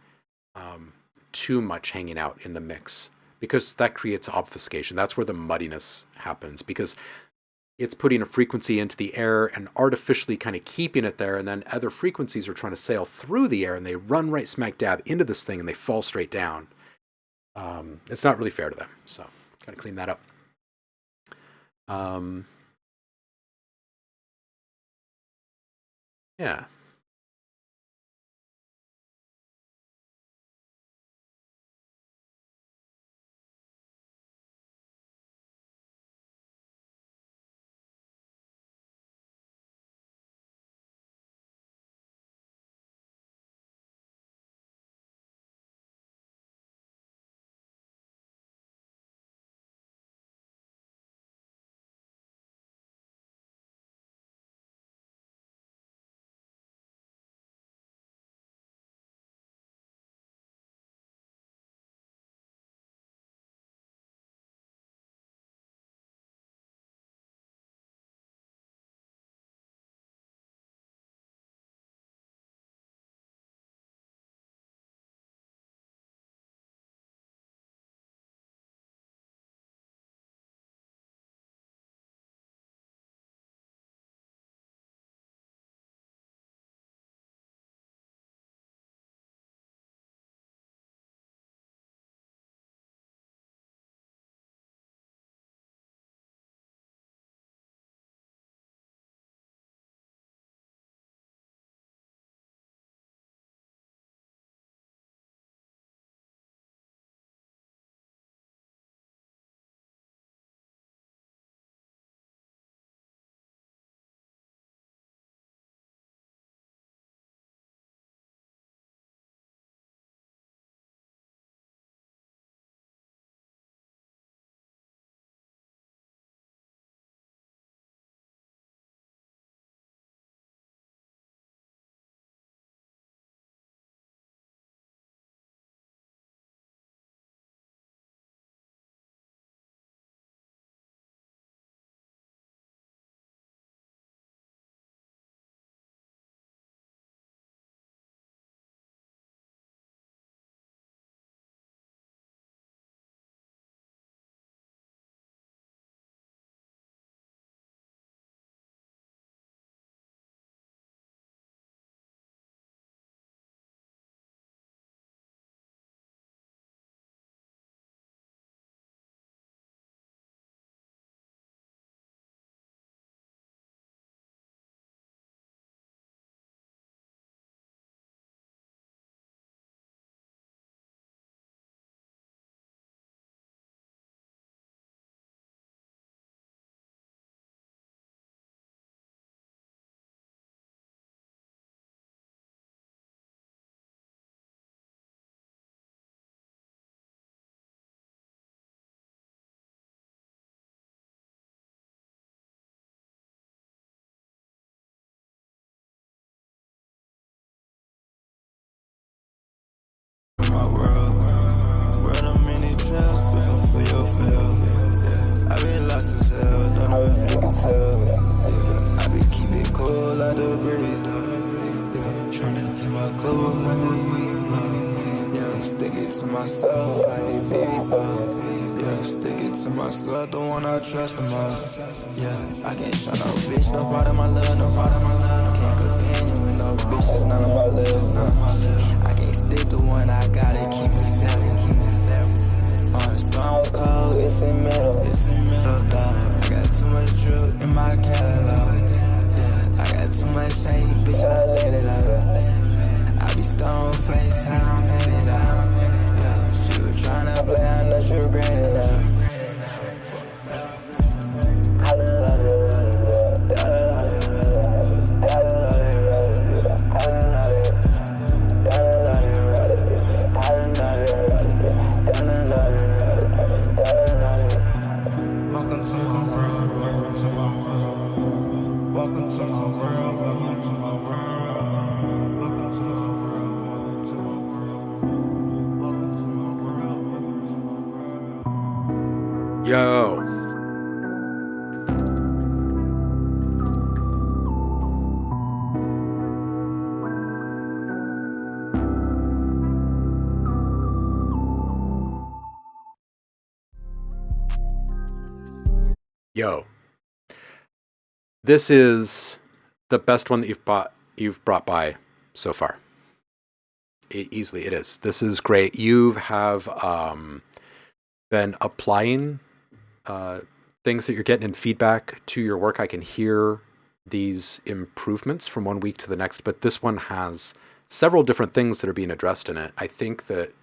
too much hanging out in the mix, because that creates obfuscation. That's where the muddiness happens, because it's putting a frequency into the air and artificially kind of keeping it there, and then other frequencies are trying to sail through the air and they run right smack dab into this thing and they fall straight down. It's not really fair to them, so gotta clean that up. Yeah. my world. Run on many trails, looking for your feel. Yeah. I been lost as hell, don't know if you can tell. Yeah. I been keep it cool like the breeze. Yeah. Tryna keep my cool like the heat. Yeah. Stick it to myself, I ain't big bro. Yeah, stick it to myself, the one I trust the most. Yeah, I can't show no bitch, no part of my love, no part of my love. Can't companion with no bitch, that's none of my love. I can't stick to one, I gotta keep it separate. Stone cold, it's in metal, dog. I got too much drip in my catalog. Yeah, I got too much shade, bitch, I let it out. I be stone face, how I'm headed out. Yeah, she was tryna play, I know she regretted now. Yo. Yo. This is the best one that you've brought by so far. Easily it is. This is great. You have been applying things that you're getting in feedback to your work. I can hear these improvements from one week to the next, but this one has several different things that are being addressed in it. I think that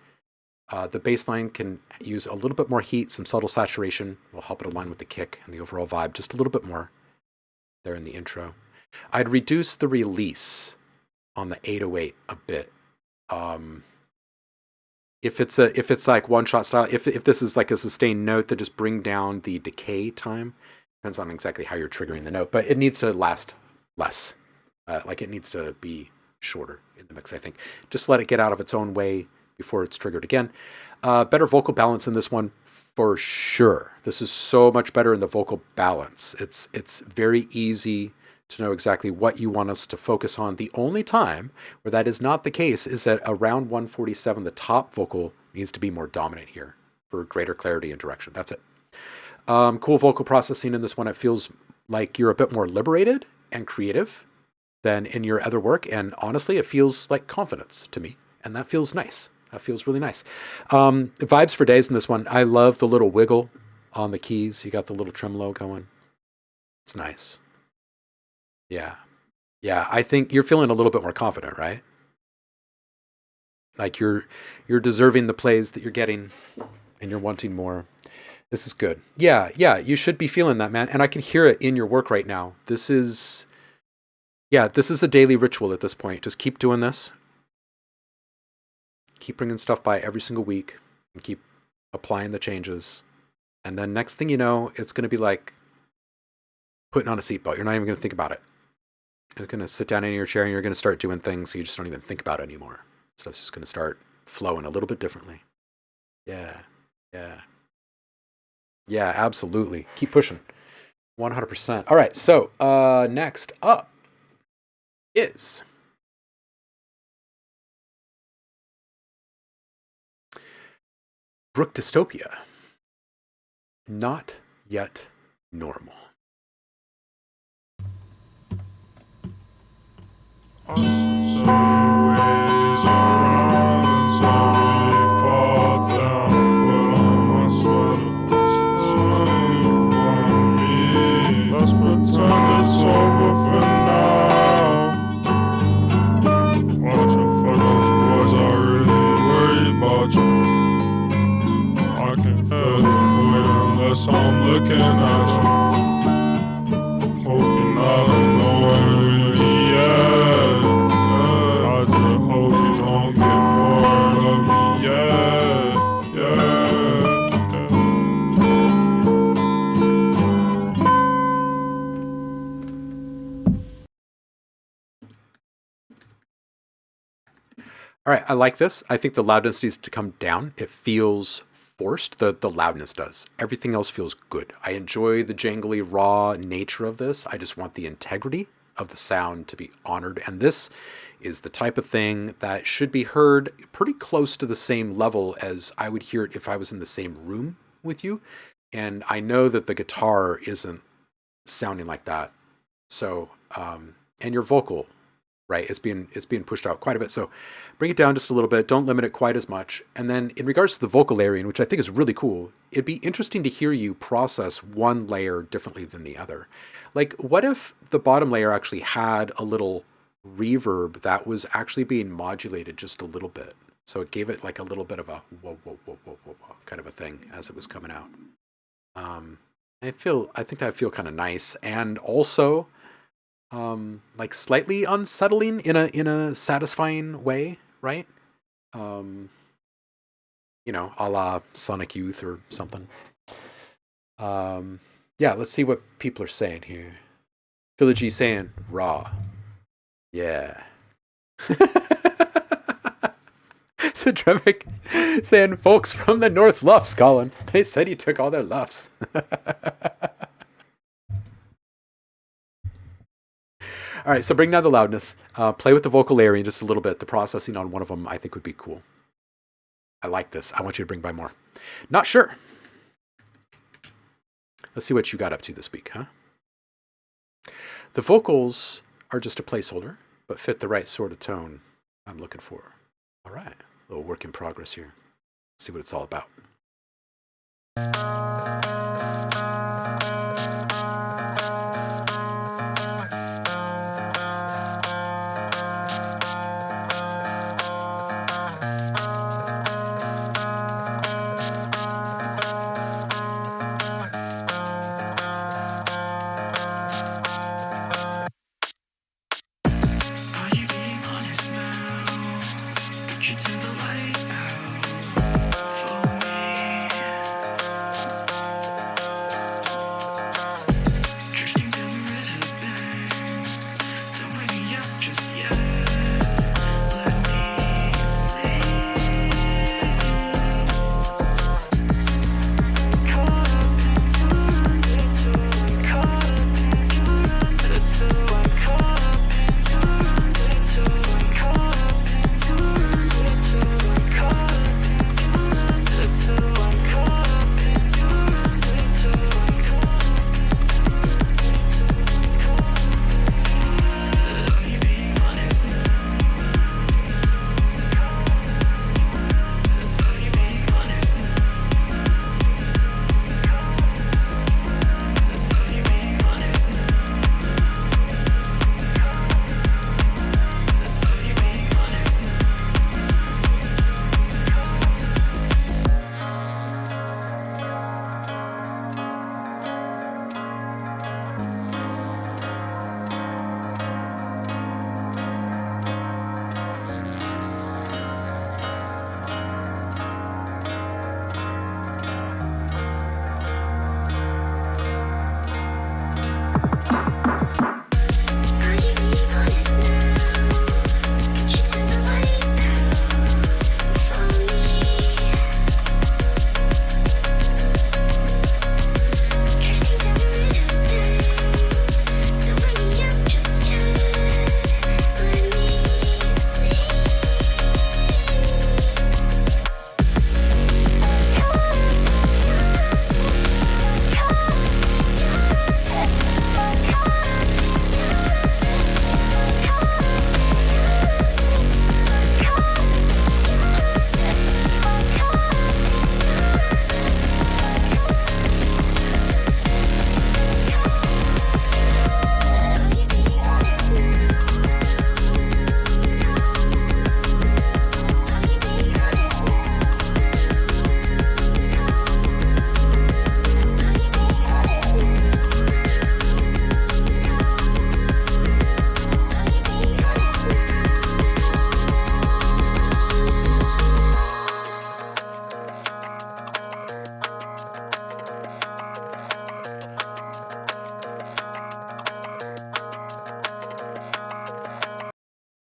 the baseline can use a little bit more heat, some subtle saturation will help it align with the kick and the overall vibe just a little bit more there in the intro. I'd reduce the release on the 808 a bit. If it's like one shot style, if this is like a sustained note, that just bring down the decay time. Depends on exactly how you're triggering the note, but it needs to last less. Like it needs to be shorter in the mix, I think. Just let it get out of its own way before it's triggered again. Better vocal balance in this one for sure. This is so much better in the vocal balance. It's very easy to know exactly what you want us to focus on. The only time where that is not the case is at around 147, the top vocal needs to be more dominant here for greater clarity and direction. That's it. Cool vocal processing in this one. It feels like you're a bit more liberated and creative than in your other work. And honestly, it feels like confidence to me. And that feels nice. That feels really nice. Vibes for days in this one. I love the little wiggle on the keys. You got the little tremolo going. It's nice. Yeah. Yeah. I think you're feeling a little bit more confident, right? Like you're deserving the plays that you're getting and you're wanting more. This is good. Yeah. Yeah. You should be feeling that, man. And I can hear it in your work right now. This is a daily ritual at this point. Just keep doing this. Keep bringing stuff by every single week and keep applying the changes. And then next thing you know, it's going to be like putting on a seatbelt. You're not even going to think about it. You're going to sit down in your chair and you're going to start doing things so you just don't even think about it anymore. Stuff's just going to start flowing a little bit differently. Yeah. Yeah. Yeah, absolutely. Keep pushing. 100%. All right. So next up is Brook Dystopia. Not yet normal. Let's pretend it's over for now. Watch out for those boys, I really worry about you. I can feel the void unless I'm looking at you. Hope you're not annoying me yet. I just hope you don't get bored of me yet. All right, I like this. I think the loudness needs to come down. It feels forced. The loudness does. Everything else feels good. I enjoy the jangly, raw nature of this. I just want the integrity of the sound to be honored. And this is the type of thing that should be heard pretty close to the same level as I would hear it if I was in the same room with you. And I know that the guitar isn't sounding like that. So, and your vocal, right? It's being pushed out quite a bit. So bring it down just a little bit. Don't limit it quite as much. And then in regards to the vocal layering, which I think is really cool, it'd be interesting to hear you process one layer differently than the other. Like, what if the bottom layer actually had a little reverb that was actually being modulated just a little bit? So it gave it like a little bit of a whoa, whoa, whoa, whoa, whoa, whoa kind of a thing as it was coming out. I think that feel kind of nice. And also, like slightly unsettling in a satisfying way, right? You know, a la Sonic Youth or something. Yeah, let's see what people are saying here. Philly saying raw. Yeah. Sidremic saying folks from the North Luffs, Colin. They said he took all their Luffs. All right, so bring down the loudness. Play with the vocal layering just a little bit. The processing on one of them I think would be cool. I like this. I want you to bring by more. Not sure. Let's see what you got up to this week, huh? The vocals are just a placeholder, but fit the right sort of tone I'm looking for. All right, a little work in progress here. See what it's all about.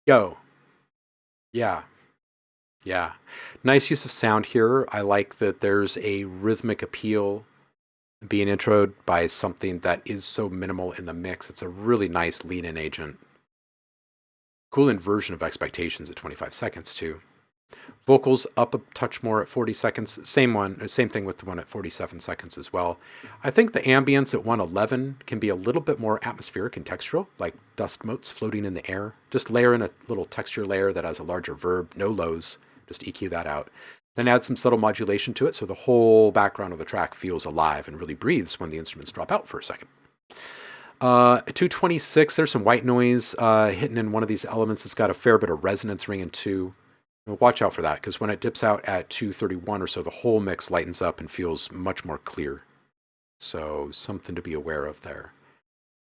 Yo. Yeah. Yeah. Nice use of sound here. I like that there's a rhythmic appeal being introed by something that is so minimal in the mix. It's a really nice lean-in agent. Cool inversion of expectations at 25 seconds too. Vocals up a touch more at 40 seconds. Same thing with the one at 47 seconds as well. I think the ambience at 111 can be a little bit more atmospheric and textural, like dust motes floating in the air. Just layer in a little texture layer that has a larger verb, no lows. Just EQ that out. Then add some subtle modulation to it so the whole background of the track feels alive and really breathes when the instruments drop out for a second. At 226, there's some white noise hitting in one of these elements. It's got a fair bit of resonance ringing too. Watch out for that, because when it dips out at 231 or so, the whole mix lightens up and feels much more clear. So something to be aware of there.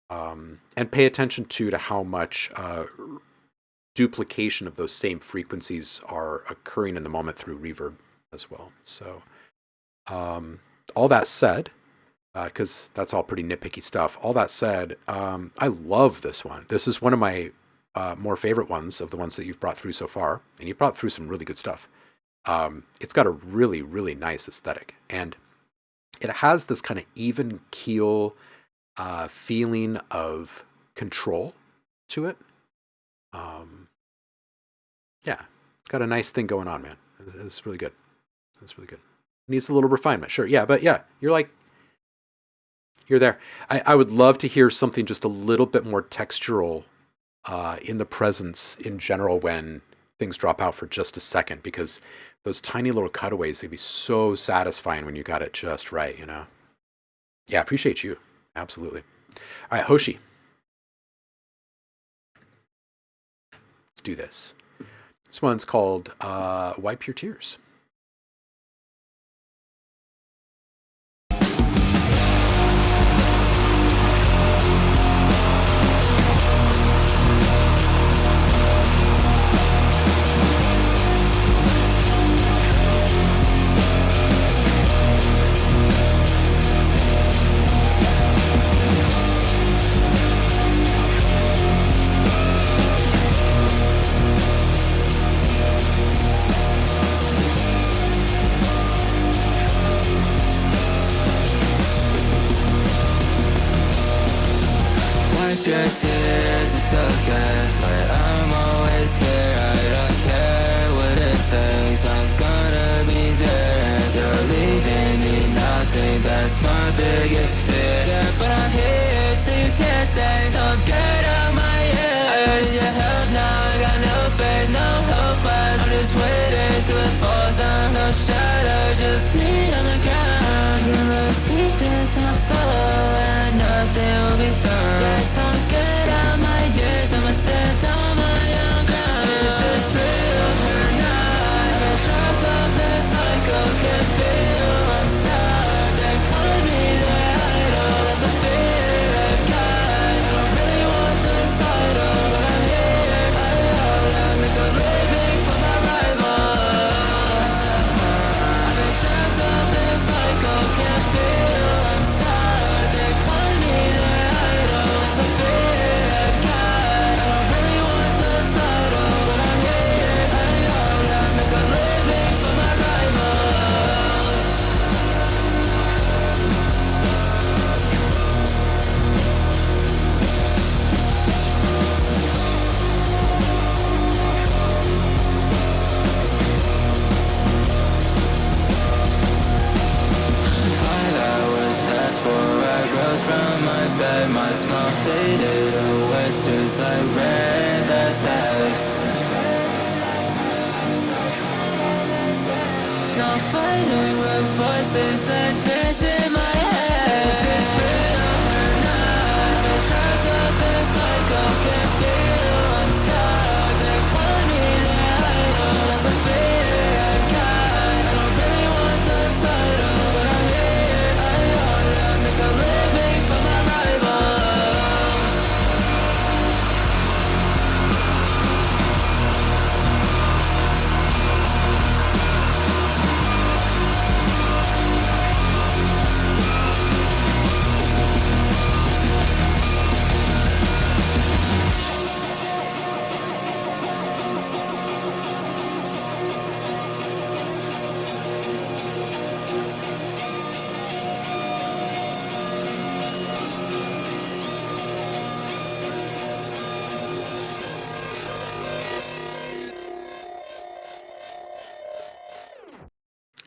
And pay attention to how much duplication of those same frequencies are occurring in the moment through reverb as well. So all that said, because that's all pretty nitpicky stuff. All that said, I love this one. This is one of my more favorite ones of the ones that you've brought through so far. And you've brought through some really good stuff. It's got a really, really nice aesthetic. And it has this kind of even keel feeling of control to it. Yeah, it's got a nice thing going on, man. It's really good. It's really good. Needs a little refinement, sure. Yeah, but yeah, you're there. I would love to hear something just a little bit more textural in the presence in general when things drop out for just a second, because those tiny little cutaways, they'd be so satisfying when you got it just right, you know? Yeah, appreciate you. Absolutely. All right, Hoshi. Let's do this. This one's called Wipe Your Tears. Your tears, it's okay, but I'm always here. I don't care what it takes, I'm gonna be there. You're leaving me nothing, that's my biggest fear. Yeah, but I'm here till you can't stay, so I'm get out my head. I need your help now, I got no faith, no hope left. I'm just waiting till it falls down, no shadow, just me on the ground. You look deep into my soul, and nothing will be found. Yeah, time get out my years, I'ma stand on my own ground. Is this real or not? I've been trapped up this cycle, can't feel I'm stuck. They're calling me their idol, that's a fear I've got. I don't really want the title, but I'm here. I hold up, make a living for my rivals. I've been trapped up this cycle, can't feel I'm stuck. They're calling me their idol, that's a fear I've got. I don't really want the title, but I'm here. I hold up, make a living for my rivals. Hours passed before I rose from my bed. My smile faded away as I read that text. Now fighting with voices that dance in my head. Is this real or not? I've been trapped up in a cycle, can't feel I'm stuck. They're calling me their idol, that's a fear I've got. I don't really want the title, but I'm here. I hold up, make a living for my rivals.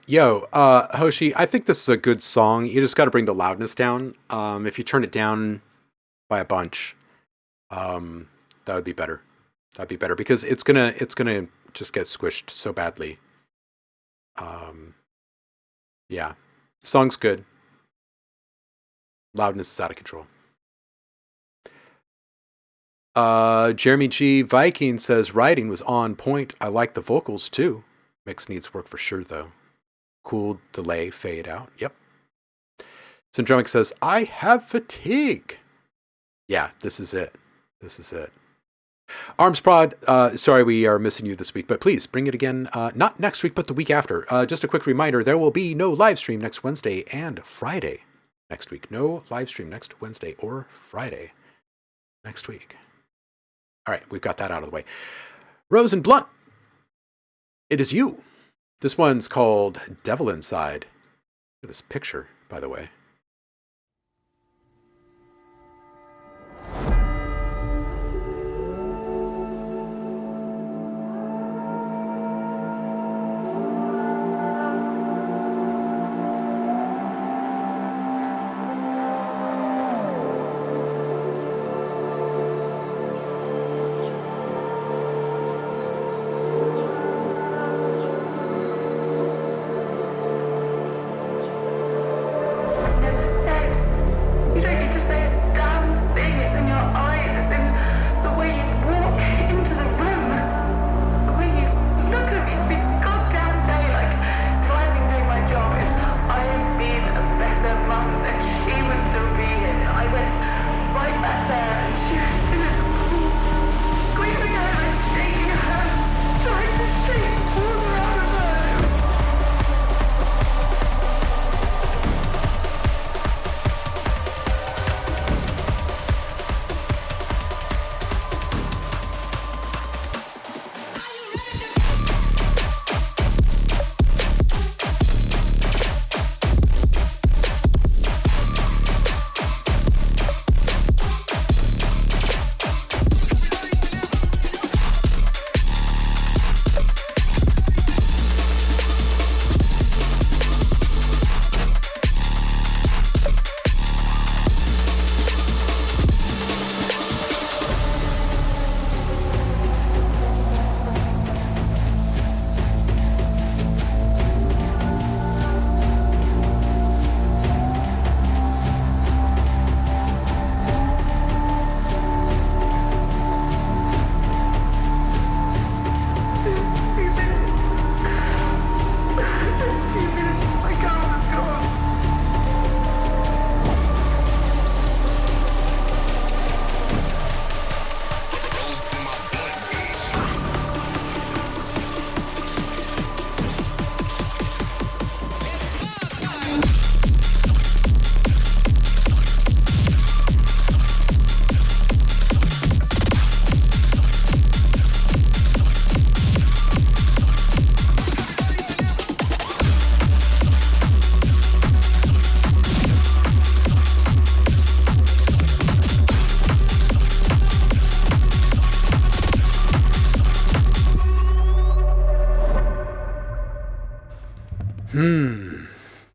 Yo, Hoshi, I think this is a good song. You just got to bring the loudness down. If you turn it down by a bunch, that would be better. That'd be better because it's gonna just get squished so badly. Yeah, song's good. Loudness is out of control. Jeremy G. Viking says writing was on point. I like the vocals too. Mix needs work for sure though. Cool delay fade out. Yep. Syndromic says I have fatigue. Yeah, this is it. This is it. Arms Prod, sorry we are missing you this week, but please bring it again. Not next week, but the week after. Just a quick reminder, there will be no live stream next Wednesday and Friday next week. No live stream next Wednesday or Friday next week. All right, we've got that out of the way. Rose and Blunt, it is you. This one's called Devil Inside. Look at this picture, by the way.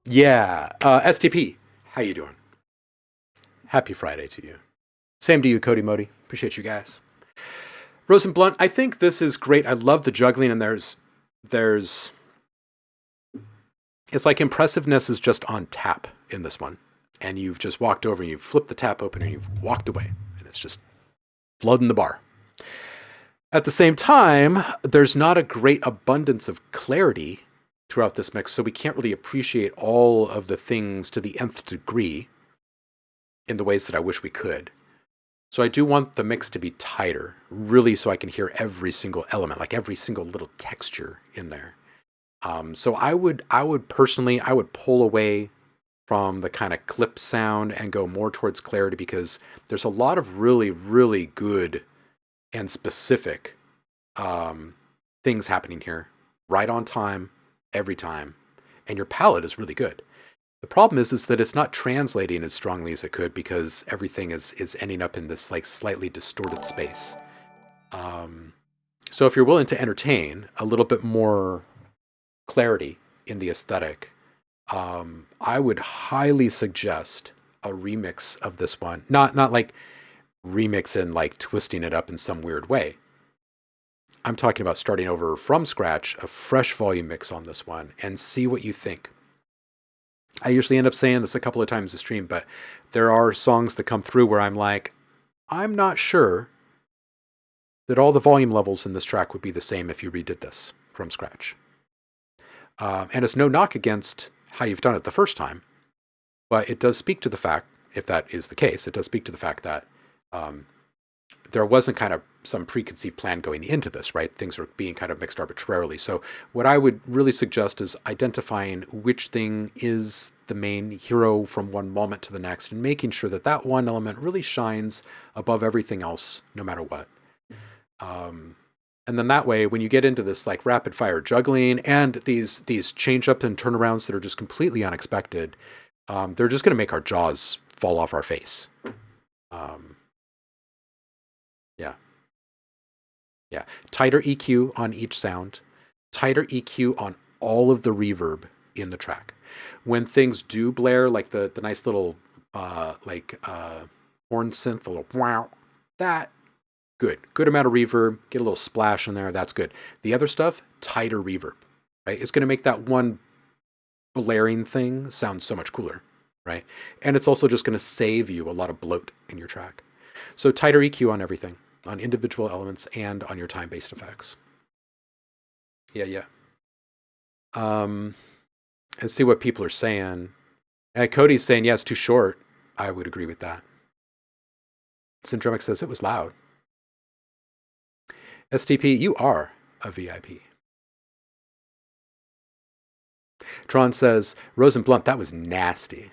Yeah. STP, how you doing? Happy Friday to you. Same to you, Cody Modi. Appreciate you guys. Rose and Blunt, I think this is great. I love the juggling, and there's it's like impressiveness is just on tap in this one. And you've just walked over and you've flipped the tap open and you've walked away. And it's just flooding the bar. At the same time, there's not a great abundance of clarity throughout this mix, so we can't really appreciate all of the things to the nth degree in the ways that I wish we could. So I do want the mix to be tighter, really, so I can hear every single element, like every single little texture in there. So I would personally pull away from the kind of clip sound and go more towards clarity, because there's a lot of really, really good and specific things happening here, right on time, every time, and your palette is really good. The problem is that it's not translating as strongly as it could, because everything is ending up in this like slightly distorted space. So if you're willing to entertain a little bit more clarity in the aesthetic, I would highly suggest a remix of this one. Not like remix and like twisting it up in some weird way. I'm talking about starting over from scratch, a fresh volume mix on this one, and see what you think. I usually end up saying this a couple of times a stream, but there are songs that come through where I'm like, I'm not sure that all the volume levels in this track would be the same if you redid this from scratch. And it's no knock against how you've done it the first time, but it does speak to the fact, if that is the case, it does speak to the fact that there wasn't kind of some preconceived plan going into this, right? Things are being kind of mixed arbitrarily. So what I would really suggest is identifying which thing is the main hero from one moment to the next and making sure that that one element really shines above everything else, no matter what. And then that way, when you get into this like rapid fire juggling and these change up and turnarounds that are just completely unexpected, they're just going to make our jaws fall off our face. Yeah. Tighter EQ on each sound, tighter EQ on all of the reverb in the track. When things do blare, like the nice little horn synth, a little wow, that good amount of reverb, get a little splash in there, that's good. The other stuff, tighter reverb, right? It's going to make that one blaring thing sound so much cooler, right? And it's also just going to save you a lot of bloat in your track. So tighter EQ on everything, on individual elements and on your time-based effects. Yeah. And see what people are saying. Cody's saying, yeah, it's too short. I would agree with that. Syndromic says it was loud. STP, you are a VIP. Tron says, Rose and Blunt, that was nasty.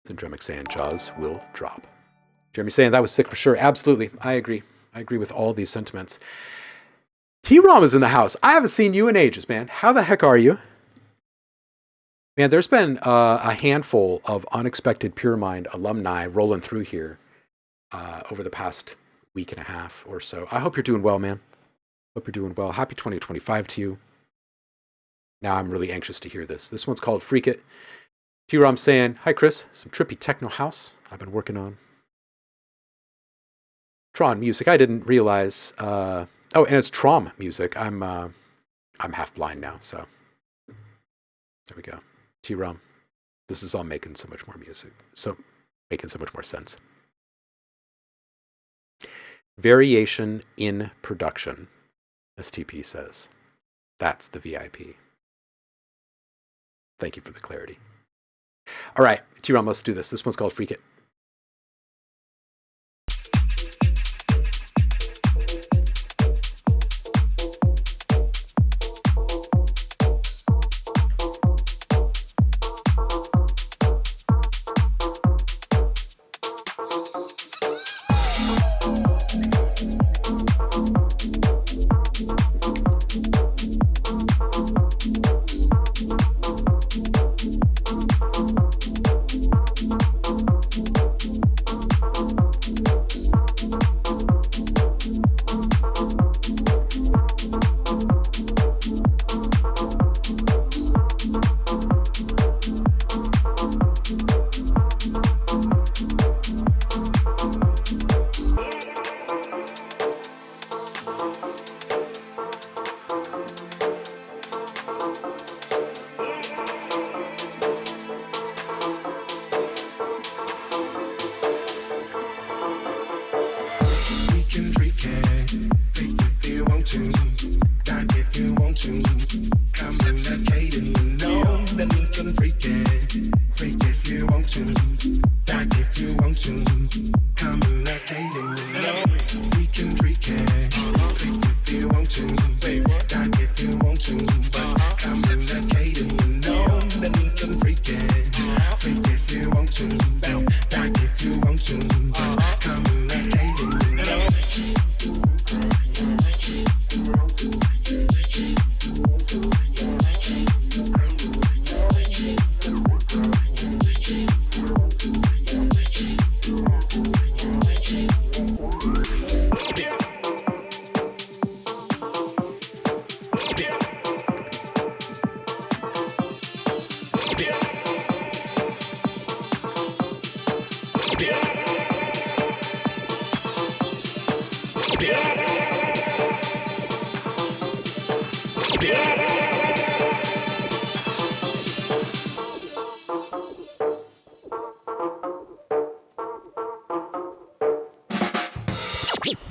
Syndromic saying, jaws will drop. Jeremy saying, that was sick for sure. Absolutely. I agree. I agree with all these sentiments. T-Rom is in the house. I haven't seen you in ages, man. How the heck are you? Man, there's been a handful of unexpected Pure Mind alumni rolling through here over the past week and a half or so. I hope you're doing well, man. Hope you're doing well. Happy 2025 to you. Now I'm really anxious to hear this. This one's called Freak It. T-Rom saying, hi, Chris. Some trippy techno house I've been working on. Tron music. I didn't realize. And it's Trom music. I'm half blind now, so there we go. T-Rom. This is all making so much more music. So making so much more sense. Variation in production, STP says. That's the VIP. Thank you for the clarity. All right, T-Rom, let's do this. This one's called Freak It.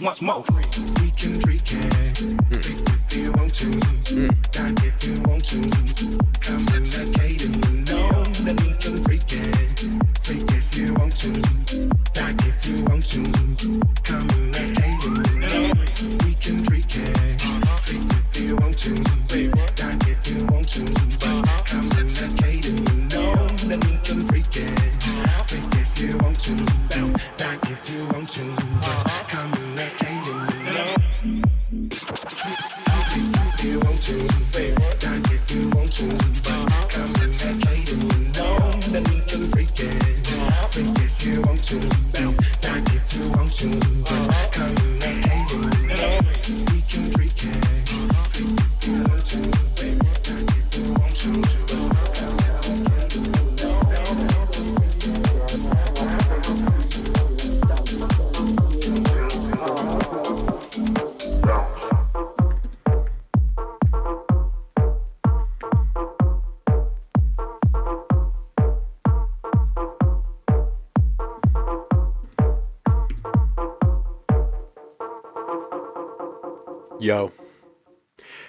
Once more. We can freak it. Freak if you want to. Dine if you want to. Come in the gate and you know that we can freak it. Freak if you want to. Dine if you want to. Come in the gate and you know we can freak it. Freak if you want to. Dine if you want to. Come in the gate and you know that we can freak it. Freak if you want to. Dine if you want to. Come in the gate and you know. If you want to, dine if you want to. Come in the gate and you know that we can freak it. Freak if you want to, dine if you want to. Come in the gate and you know we can freak it. Freak if you want to, dine if you want to.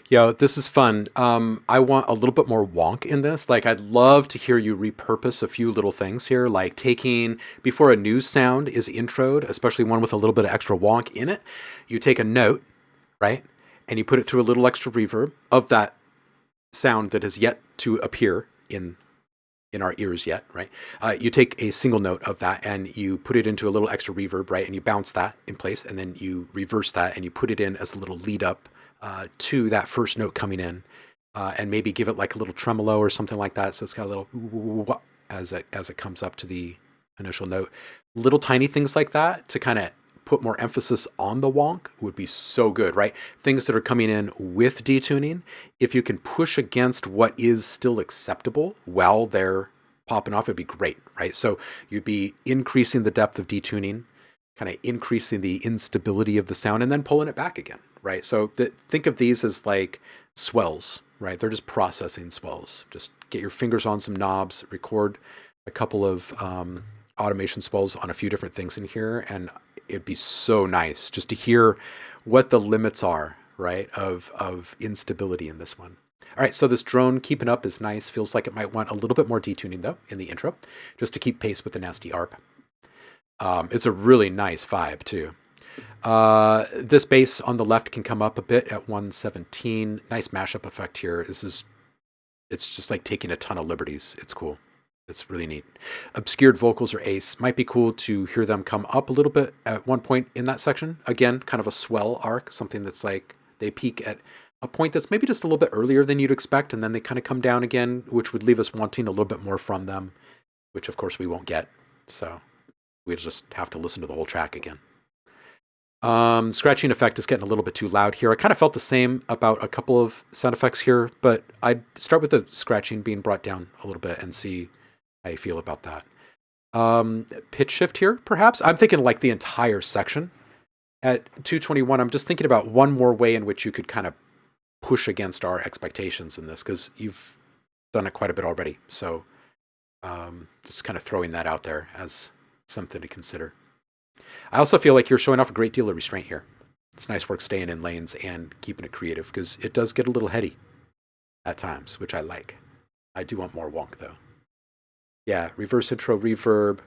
Yo, this is fun. I want a little bit more wonk in this. Like, I'd love to hear you repurpose a few little things here, like taking, before a new sound is introed, especially one with a little bit of extra wonk in it, you take a note, right? And you put it through a little extra reverb of that sound that has yet to appear in our ears yet, right? You take a single note of that and you put it into a little extra reverb, right? And you bounce that in place, and then you reverse that and you put it in as a little lead up to that first note coming in, and maybe give it like a little tremolo or something like that. So it's got a little as it comes up to the initial note. Little tiny things like that to kind of put more emphasis on the wonk would be so good, right? Things that are coming in with detuning, if you can push against what is still acceptable while they're popping off, it'd be great, right? So you'd be increasing the depth of detuning, kind of increasing the instability of the sound, and then pulling it back again, right? So think of these as like swells, right? They're just processing swells. Just get your fingers on some knobs, record a couple of automation swells on a few different things in here, and it'd be so nice just to hear what the limits are, right, of instability in this one. All right, so this drone keeping up is nice. Feels like it might want a little bit more detuning, though, in the intro, just to keep pace with the nasty ARP. It's a really nice vibe, too. This bass on the left can come up a bit at 117. Nice mashup effect here. It's just like taking a ton of liberties. It's cool. It's really neat. Obscured vocals or ace. Might be cool to hear them come up a little bit at one point in that section. Again, kind of a swell arc, something that's like they peak at a point that's maybe just a little bit earlier than you'd expect, and then they kind of come down again, which would leave us wanting a little bit more from them, which of course we won't get. So we'll just have to listen to the whole track again. Scratching effect is getting a little bit too loud here. I kind of felt the same about a couple of sound effects here, but I'd start with the scratching being brought down a little bit and see how you feel about that. Pitch shift here, perhaps. I'm thinking like the entire section. At 221, I'm just thinking about one more way in which you could kind of push against our expectations in this, because you've done it quite a bit already. So just kind of throwing that out there as something to consider. I also feel like you're showing off a great deal of restraint here. It's nice work staying in lanes and keeping it creative, because it does get a little heady at times, which I like. I do want more wonk, though. Yeah, reverse intro, reverb.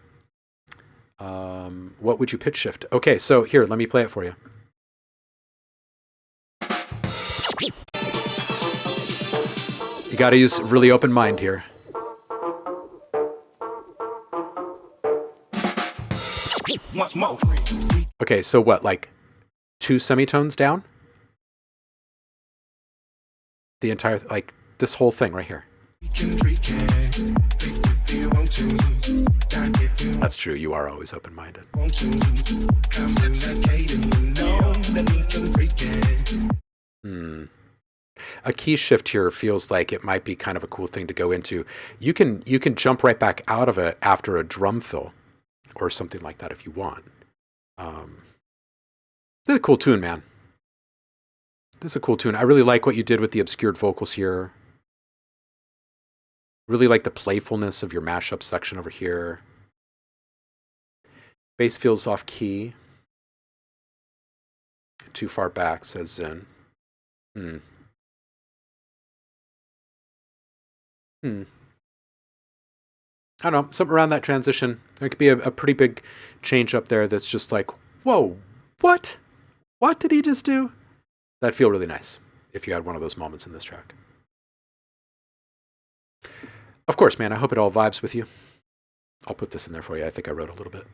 What would you pitch shift? Okay, so here, let me play it for you. You got to use really open mind here. Once more. Okay, so what, like 2 semitones down? The entire, like this whole thing right here. That's true, you are always open-minded. A key shift here feels like it might be kind of a cool thing to go into. You can jump right back out of it after a drum fill or something like that if you want. This is a cool tune, man. This is a cool tune. I really like what you did with the obscured vocals here. Really like the playfulness of your mashup section over here. Bass feels off key. too far back, says Zen. I don't know, something around that transition. There could be a pretty big change up there that's just like, whoa, what? What did he just do? That'd feel really nice if you had one of those moments in this track. Of course, man, I hope it all vibes with you. I'll put this in there for you. I think I wrote a little bit.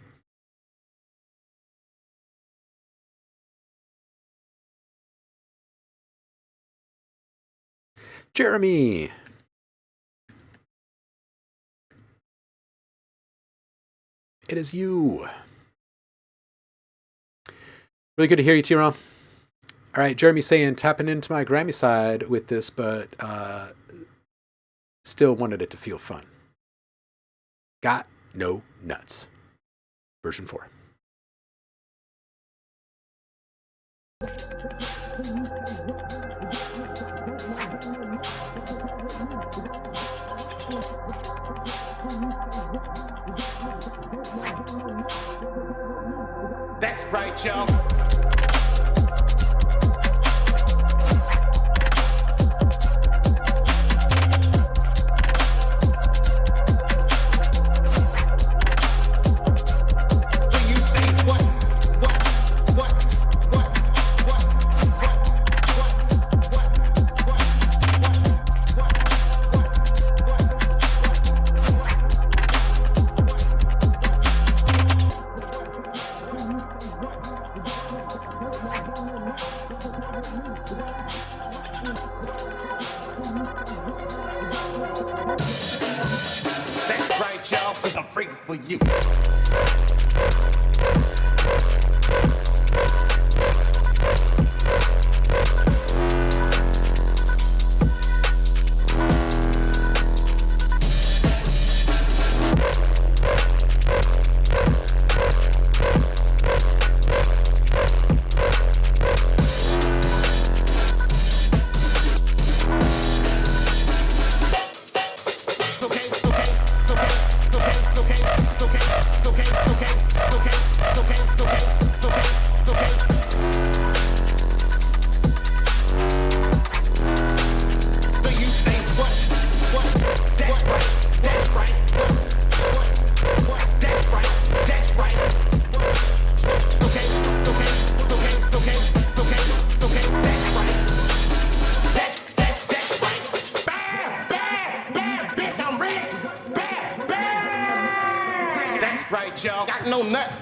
Jeremy. It is you. Really good to hear you, Tyrone. All right, Jeremy saying, tapping into my Grammy side with this, but still wanted it to feel fun. Got no nuts. Version 4. That's right, y'all. For you. Y'all got no nuts.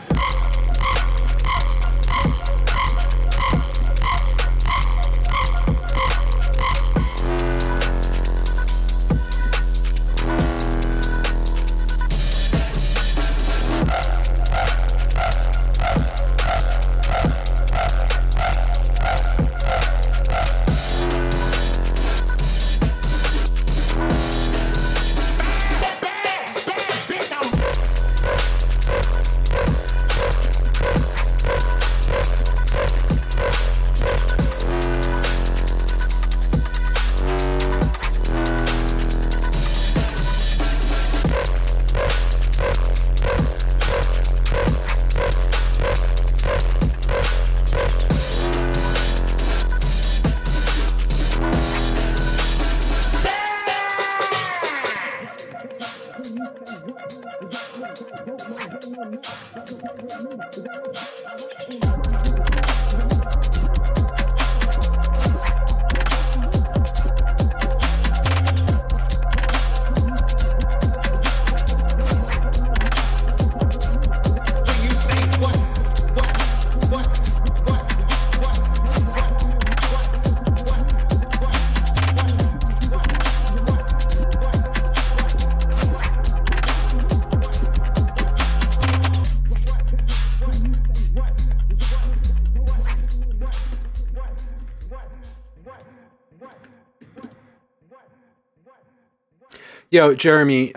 Yo, Jeremy,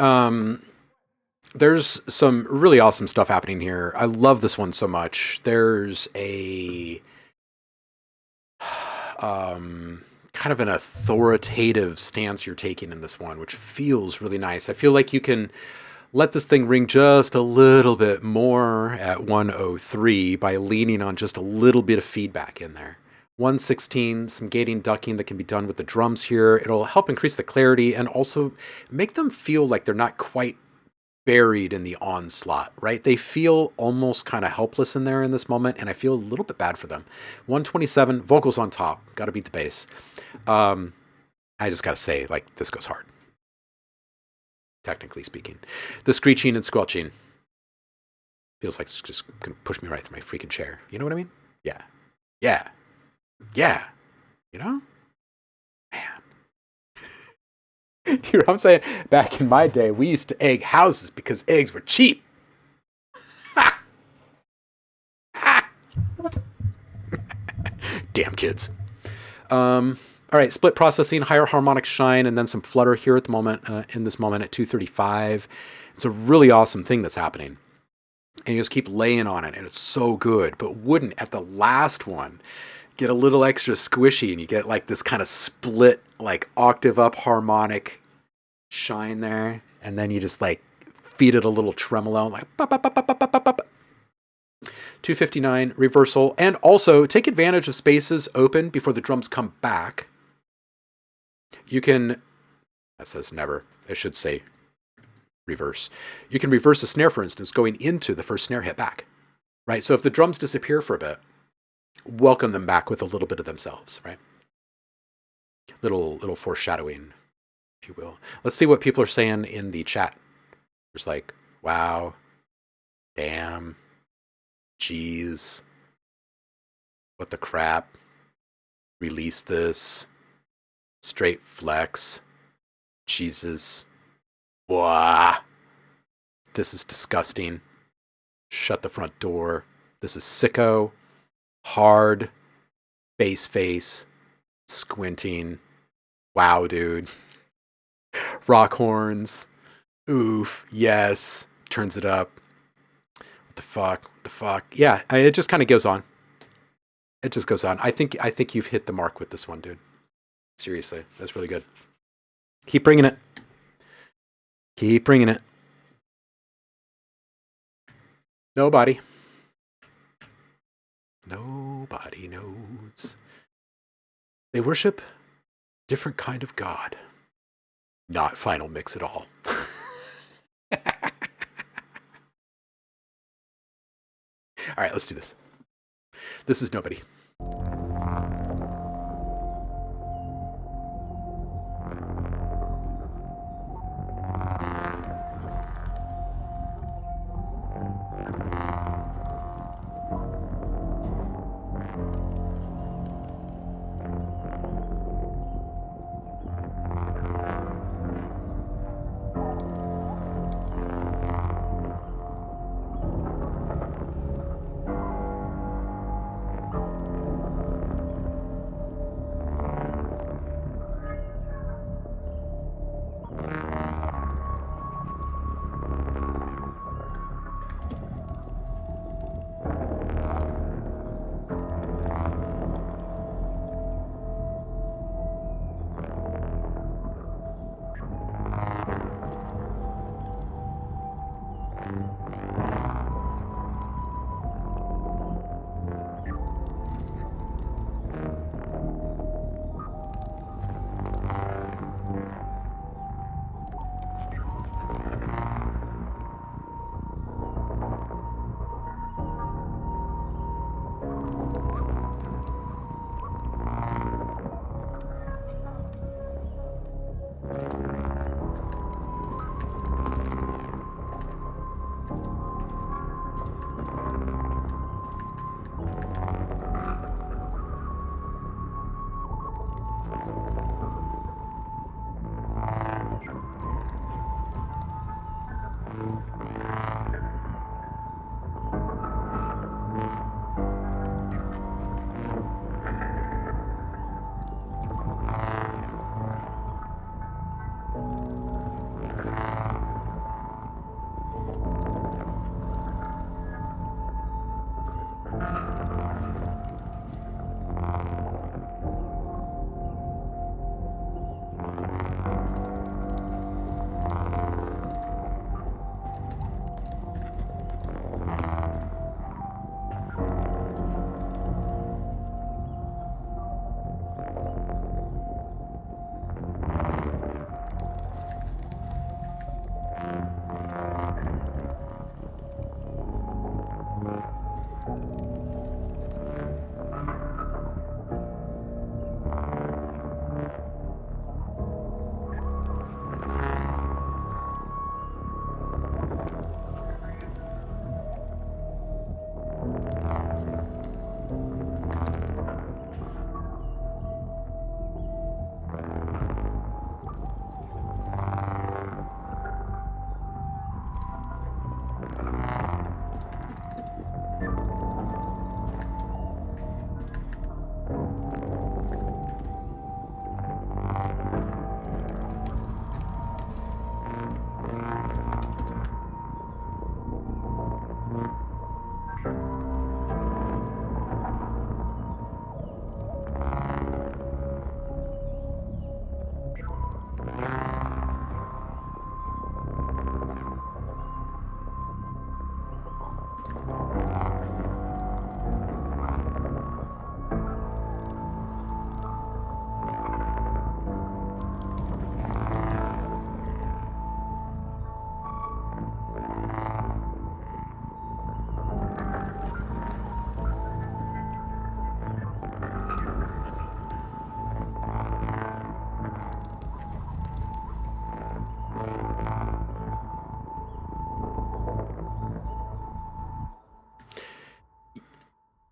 there's some really awesome stuff happening here. I love this one so much. There's a kind of an authoritative stance you're taking in this one, which feels really nice. I feel like you can let this thing ring just a little bit more at 103 by leaning on just a little bit of feedback in there. 116, some gating ducking that can be done with the drums here. It'll help increase the clarity and also make them feel like they're not quite buried in the onslaught, right? They feel almost kind of helpless in there in this moment, and I feel a little bit bad for them. 127, vocals on top. Got to beat the bass. I just got to say, like, this goes hard, technically speaking. The screeching and squelching feels like it's just going to push me right through my freaking chair. You know what I mean? Yeah. Yeah. Yeah. You know? Man. Dude, I'm saying back in my day, we used to egg houses because eggs were cheap. Ha! Ha! Damn kids. All right, split processing, higher harmonic shine, and then some flutter here at the moment, in this moment at 235. It's a really awesome thing that's happening. And you just keep laying on it, and it's so good. But wouldn't, at the last one, get a little extra squishy, and you get like this kind of split, like octave up harmonic shine there, and then you just like feed it a little tremolo, like 259 reversal, and also take advantage of spaces open before the drums come back. You can, that says never, it should say reverse. You can reverse a snare, for instance, going into the first snare hit back, right? So if the drums disappear for a bit, welcome them back with a little bit of themselves, right? Little foreshadowing, if you will. Let's see what people are saying in the chat. There's like, wow, damn, jeez, what the crap, release this, straight flex, Jesus, wah, this is disgusting, shut the front door, this is sicko, hard, bass face, squinting, wow, dude, rock horns, oof, yes, turns it up, what the fuck, yeah, it just kind of goes on. It just goes on. I think you've hit the mark with this one, dude. Seriously, that's really good. Keep bringing it. Keep bringing it. Nobody knows. They worship a different kind of God. Not final mix at all. All right, let's do this. This is Nobody.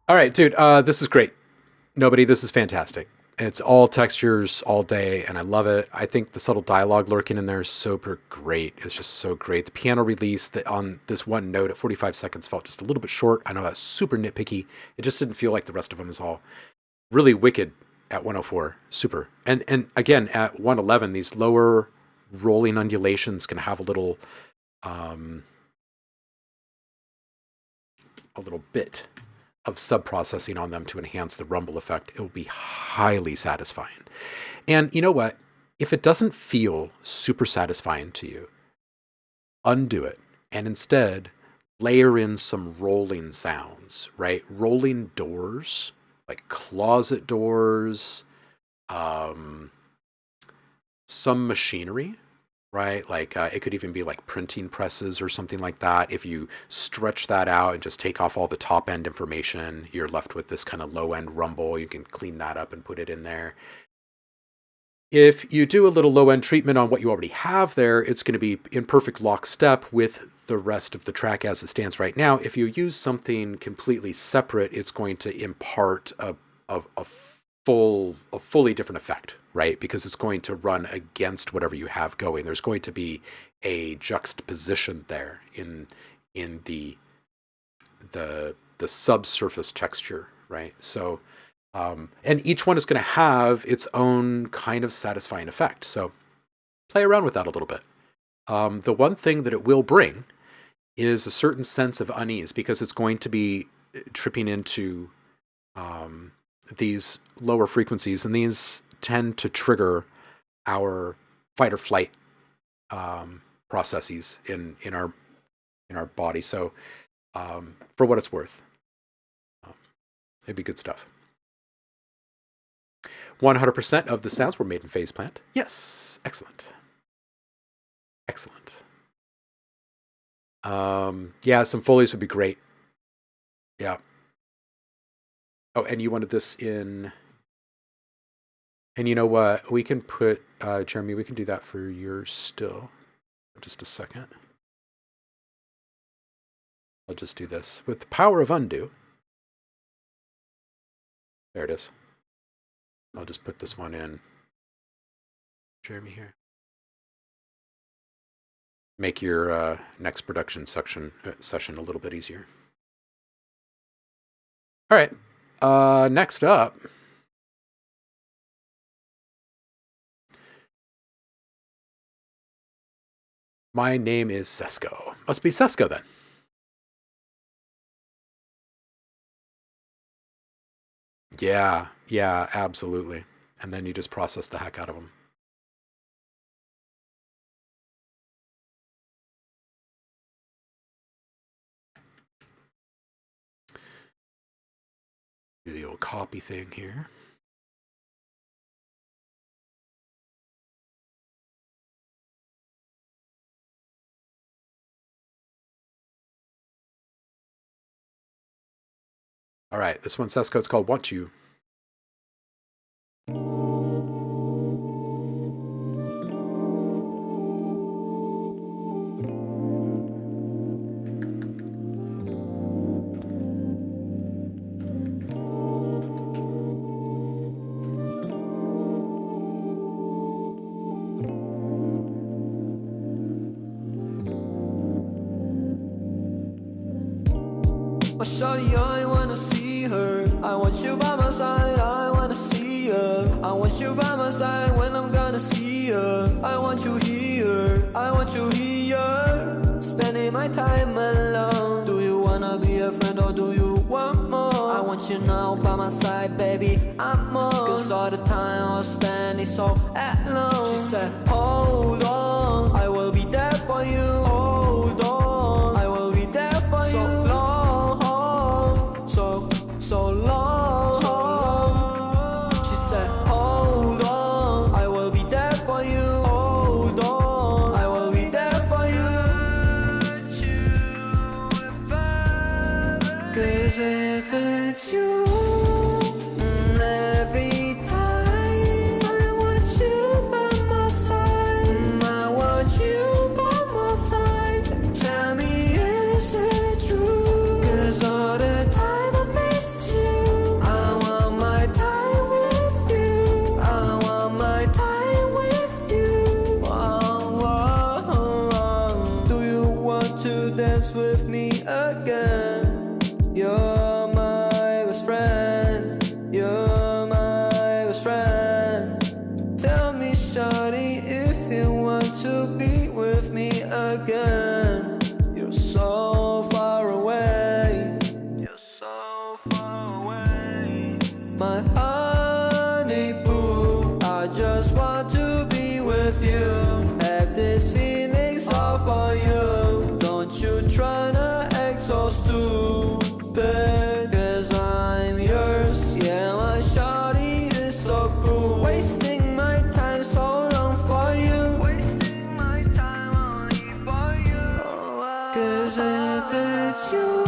All right, dude, this is great. Nobody, this is fantastic. It's all textures all day, and I love it. I think the subtle dialogue lurking in there is super great. It's just so great. The piano release that on this one note at 45 seconds felt just a little bit short. I know that's super nitpicky. It just didn't feel like the rest of them is all really wicked at 104. Super. And again, at 111, these lower rolling undulations can have a little bit of sub-processing on them to enhance the rumble effect. It will be highly satisfying. And you know what? If it doesn't feel super satisfying to you, undo it and instead layer in some rolling sounds, right? Rolling doors, like closet doors, some machinery, right? Like it could even be like printing presses or something like that. If you stretch that out and just take off all the top end information, you're left with this kind of low end rumble. You can clean that up and put it in there. If you do a little low end treatment on what you already have there, it's going to be in perfect lockstep with the rest of the track as it stands right now. If you use something completely separate, it's going to impart a fully different effect, right? Because it's going to run against whatever you have going. There's going to be a juxtaposition there in the subsurface texture, right? So, and each one is going to have its own kind of satisfying effect. So play around with that a little bit. The one thing that it will bring is a certain sense of unease because it's going to be tripping into these lower frequencies, and these tend to trigger our fight or flight processes in our body. So for what it's worth, it'd be good stuff. 100% of the sounds were made in Phase Plant. Yes, excellent. Excellent. Yeah, some Foley's would be great. Yeah. Oh, and you wanted this in... And you know what? We can put... Jeremy, we can do that for yours still. Just a second. I'll just do this. With the power of undo. There it is. I'll just put this one in. Jeremy here. Make your next production session a little bit easier. All right. Next up. My name is Sesko. Must be Sesko then. Yeah, absolutely. And then you just process the heck out of them. Do the old copy thing here. All right, this one, Sesko, it's called Want You. Oh, shawty, I wanna see her. I want you by my side, I wanna see her. I want you by my side when I'm gonna see her. I want you here, I want you here. Spending my time alone. Do you wanna be a friend or do you want more? I want you now by my side, baby, I'm more. Cause all the time I was spending so alone. She said, hold on, I will be there for you. Hold on, I will be there for you. So long. She said, hold on, I will be there for you. Hold on, I will be there for you. Cause if it's you, every time I want you by my side. I dance with me again. You're my best friend. You're my best friend. Tell me, shawty, if you want to be with me again. You're so far away. You're so far away. My honey boo, I just want to be with you. Have these feelings all for you. Don't you try to act so stupid, 'cause I'm yours. Yeah, my shawty is so cool. Wasting my time so long for you. Wasting my time only for you. 'Cause if it's you,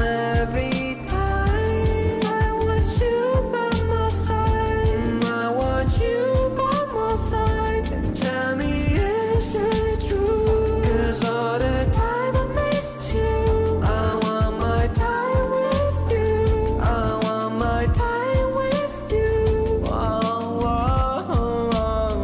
every time I want you by my side. I want you by my side. And tell me, is it true? 'Cause all the time I missed you. I want my time with you. I want my time with you. Oh, oh, oh.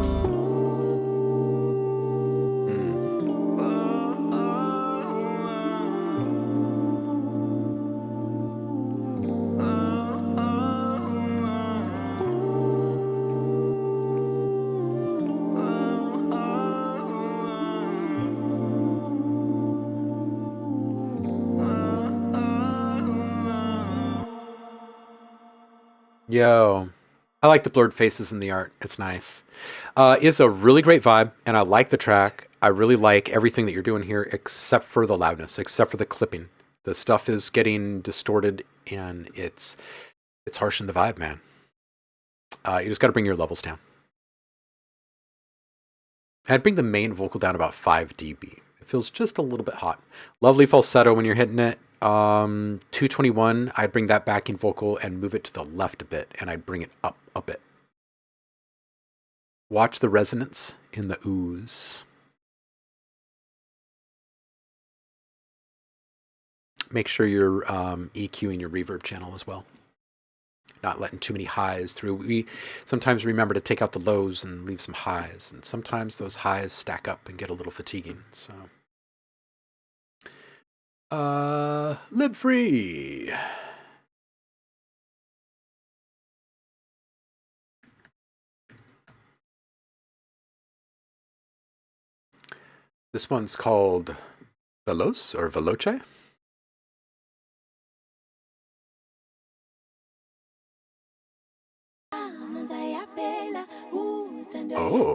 Yo, I like the blurred faces in the art. It's nice. It's a really great vibe, and I like the track. I really like everything that you're doing here, except for the loudness, except for the clipping. The stuff is getting distorted, and it's harshing the vibe, man. You just got to bring your levels down. I'd bring the main vocal down about 5 dB. It feels just a little bit hot. Lovely falsetto when you're hitting it. 221, I'd bring that backing vocal and move it to the left a bit, and I'd bring it up a bit. Watch the resonance in the ooze. Make sure you're EQing your reverb channel as well. Not letting too many highs through. We sometimes remember to take out the lows and leave some highs, and sometimes those highs stack up and get a little fatiguing. So, live free. This one's called Veloce or Veloce. Oh.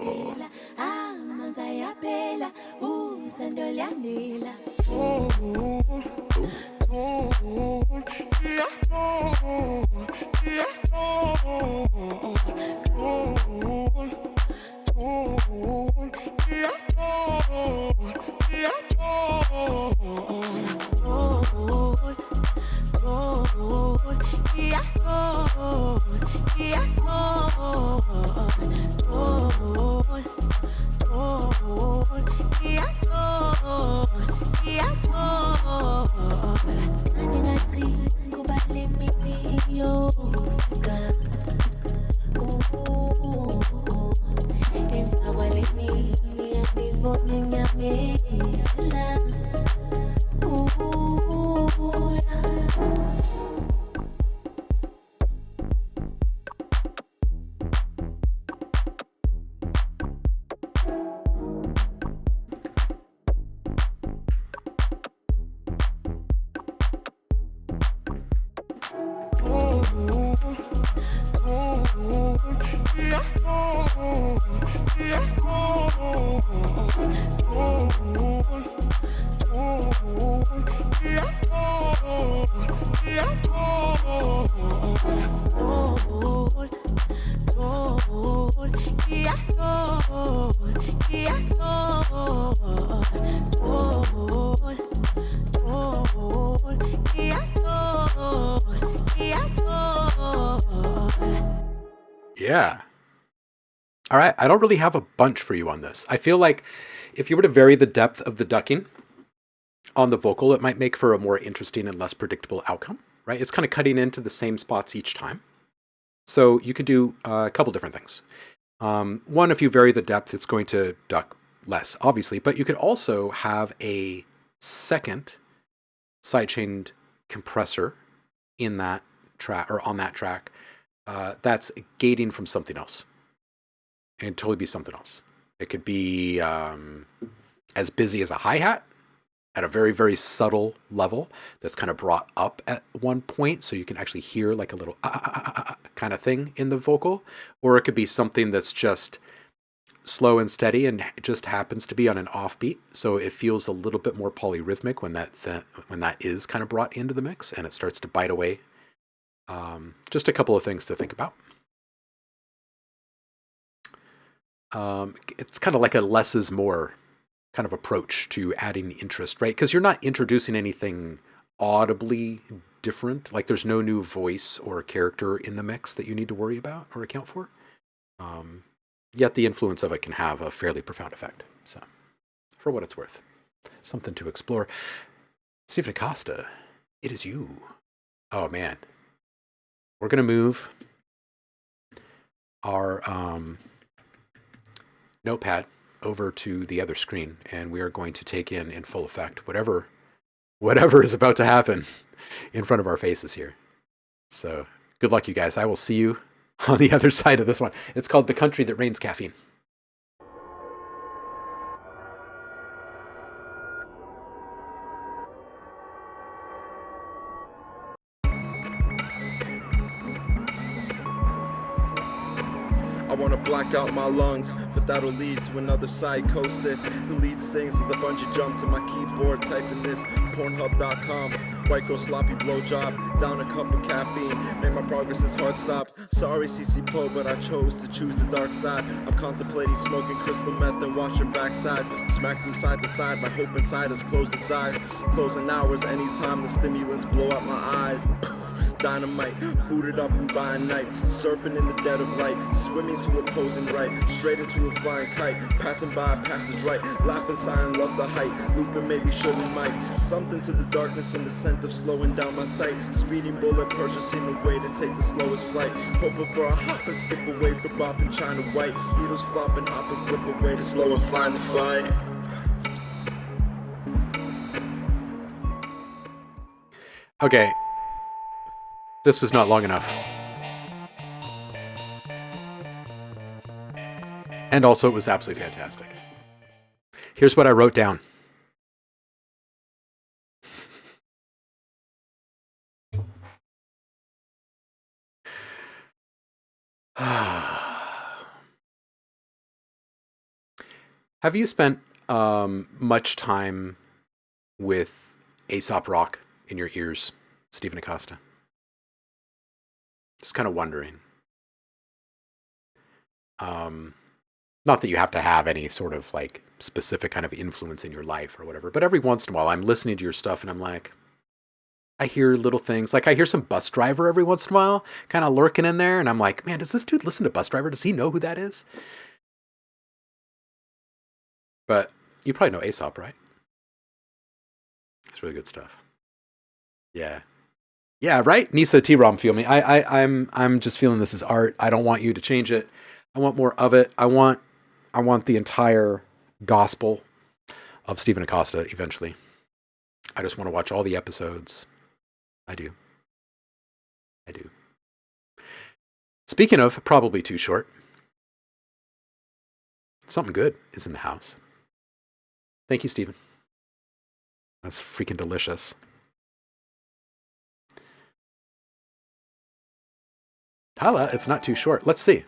Yeah. All right. I don't really have a bunch for you on this. I feel like if you were to vary the depth of the ducking on the vocal, it might make for a more interesting and less predictable outcome, right? It's kind of cutting into the same spots each time. So you could do a couple different things. One, if you vary the depth, it's going to duck less, obviously, but you could also have a second sidechained compressor in that track or on that track that's gating from something else. It can totally be something else. It could be as busy as a hi-hat at a very, very subtle level that's kind of brought up at one point so you can actually hear like a little kind of thing in the vocal. Or it could be something that's just slow and steady and just happens to be on an offbeat, so it feels a little bit more polyrhythmic when that is kind of brought into the mix and it starts to bite away. Just a couple of things to think about. It's kind of like a less is more kind of approach to adding interest, right? Because you're not introducing anything audibly different. Like there's no new voice or character in the mix that you need to worry about or account for. Yet the influence of it can have a fairly profound effect. So, for what it's worth, something to explore. Stephen Acosta, it is you. Oh man, we're gonna move our notepad over to the other screen, and we are going to take in full effect whatever is about to happen in front of our faces here. So, good luck, you guys. I will see you on the other side of this one. It's called The Country That Rains Caffeine. I wanna black out my lungs, but that'll lead to another psychosis. The lead sings as a bungee jump to my keyboard, typing this, Pornhub.com. White girl sloppy blowjob, down a cup of caffeine, make my progress as hard stops. Sorry CC Poe, but I chose to choose the dark side. I'm contemplating smoking crystal meth and watching backsides. Smack from side to side, my hope inside has closed its eyes. Closing hours anytime the stimulants blow out my eyes. Dynamite, booted up and by night, surfing in the dead of light, swimming to opposing right, straight into a flying kite, passing by passage right, laughing, sighing, love the height, looping maybe shouldn't might, something to the darkness and the scent of slowing down my sight, speeding bullet purchasing a way to take the slowest flight, hoping for a hop and skip away the bop and China white, needles flopping, hop and slip away to slow and flying the fight. Okay. This was not long enough. And also, it was absolutely fantastic. Here's what I wrote down. Have you spent much time with Aesop Rock in your ears, Stephen Acosta? Just kind of wondering. Not that you have to have any sort of like specific kind of influence in your life or whatever, but every once in a while I'm listening to your stuff and I'm like, I hear little things. Like I hear some Bus Driver every once in a while kind of lurking in there, and I'm like, man, does this dude listen to Bus Driver? Does he know who that is? But you probably know Aesop, right? It's really good stuff. Yeah. Yeah, right? Nisa T-Rom, feel me. I'm just feeling this is art. I don't want you to change it. I want more of it. I want the entire gospel of Stephen Acosta eventually. I just want to watch all the episodes. I do. Speaking of probably too short, something good is in the house. Thank you, Stephen. That's freaking delicious. Hala, it's not too short. Let's see.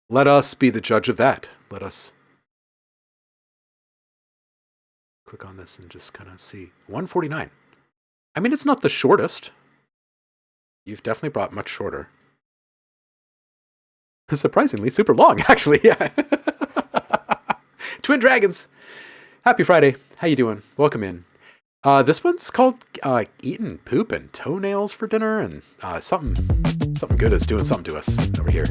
Let us be the judge of that. Let us click on this and just kind of see. 149. I mean, it's not the shortest. You've definitely brought much shorter. Surprisingly, super long, actually. Yeah. Twin Dragons. Happy Friday. How you doing? Welcome in. This one's called Eating Poop and Toenails for Dinner, and something good is doing something to us over here.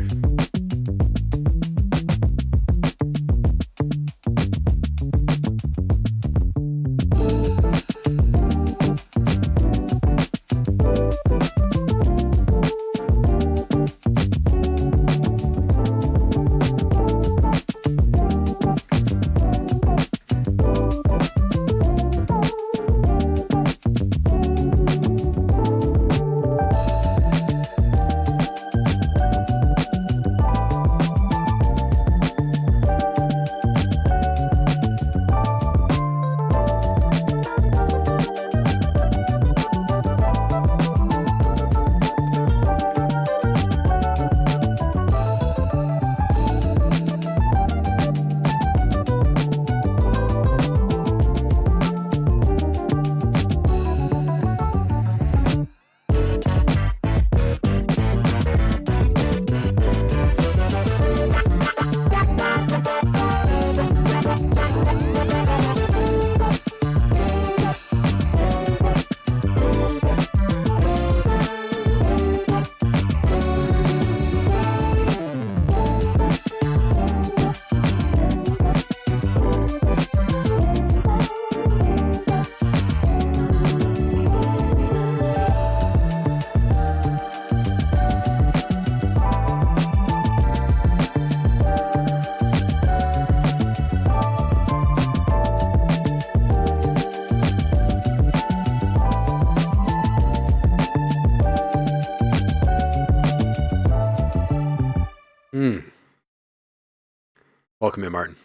Welcome in, Martin.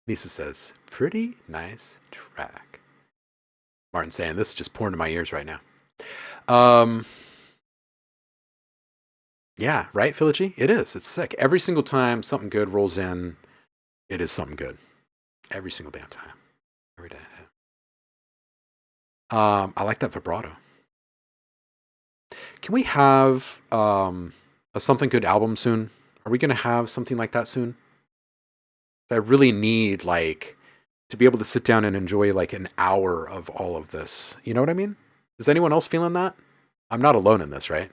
Lisa says, pretty nice track. Martin saying, this is just pouring to my ears right now. Yeah, right, Philigy? It is. It's sick. Every single time something good rolls in, it is something good. Every single damn time. Every day. I like that vibrato. Can we have a something good album soon? Are we going to have something like that soon? I really need like to be able to sit down and enjoy like an hour of all of this. You know what I mean? Is anyone else feeling that? I'm not alone in this, right?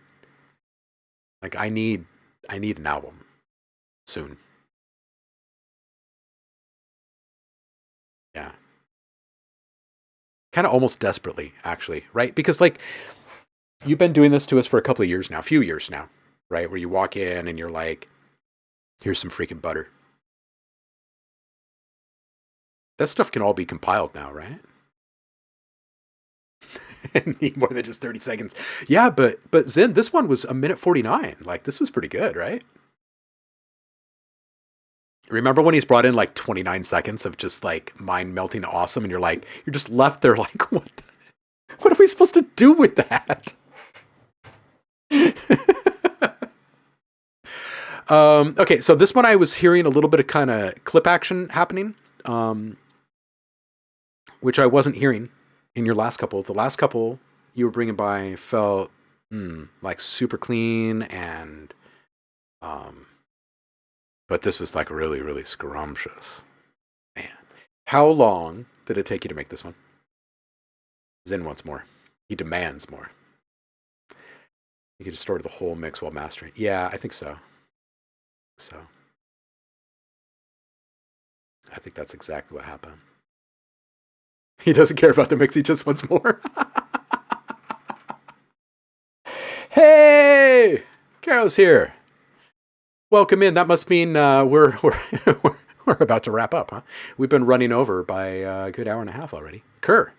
Like I need an album soon. Yeah. Kind of almost desperately, actually, right? Because like you've been doing this to us for a couple of years now, a few years now, right? Where you walk in and you're like, here's some freaking butter. That stuff can all be compiled now, right? Need more than just 30 seconds. Yeah, but Zen, this one was 1:49. Like this was pretty good, right? Remember when he's brought in like 29 seconds of just like mind melting awesome, and you're just left there like, what are we supposed to do with that? Okay, so this one I was hearing a little bit of kind of clip action happening, which I wasn't hearing in your last couple. The last couple you were bringing by felt like super clean and but this was like really, really scrumptious. Man, how long did it take you to make this one? Zen wants more. He demands more. You could distort the whole mix while mastering. Yeah, I think so. I think that's exactly what happened. He doesn't care about the mix. He just wants more. Hey, Caro's here. Welcome in. That must mean we're about to wrap up, huh? We've been running over by a good hour and a half already. Kerr,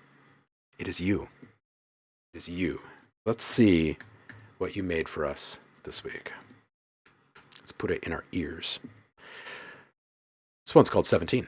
it is you. It is you. Let's see what you made for us this week. Let's put it in our ears. This one's called 17.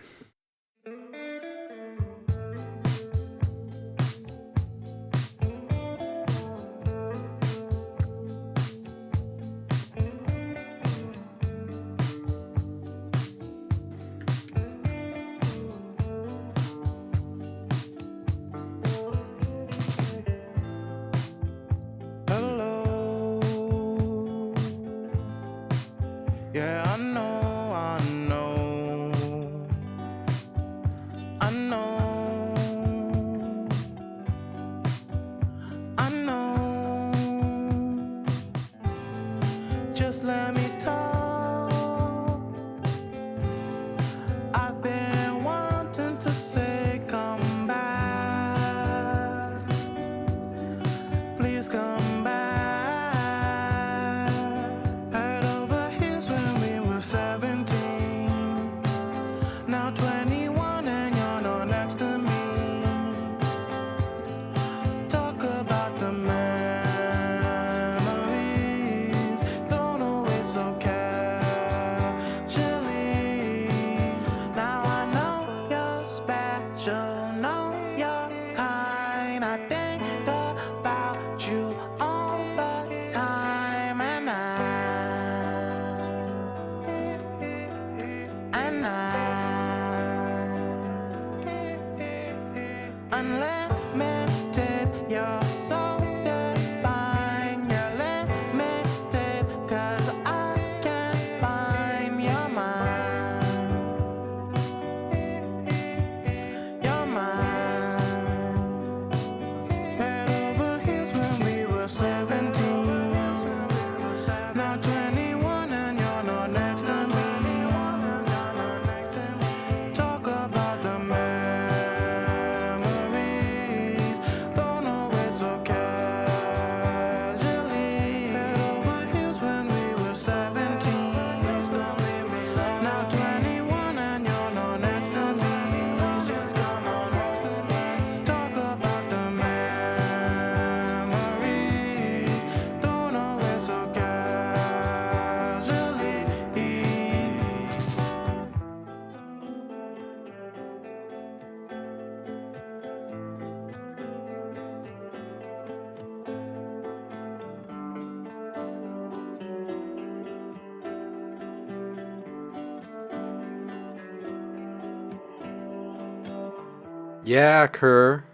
Yeah, Kerr.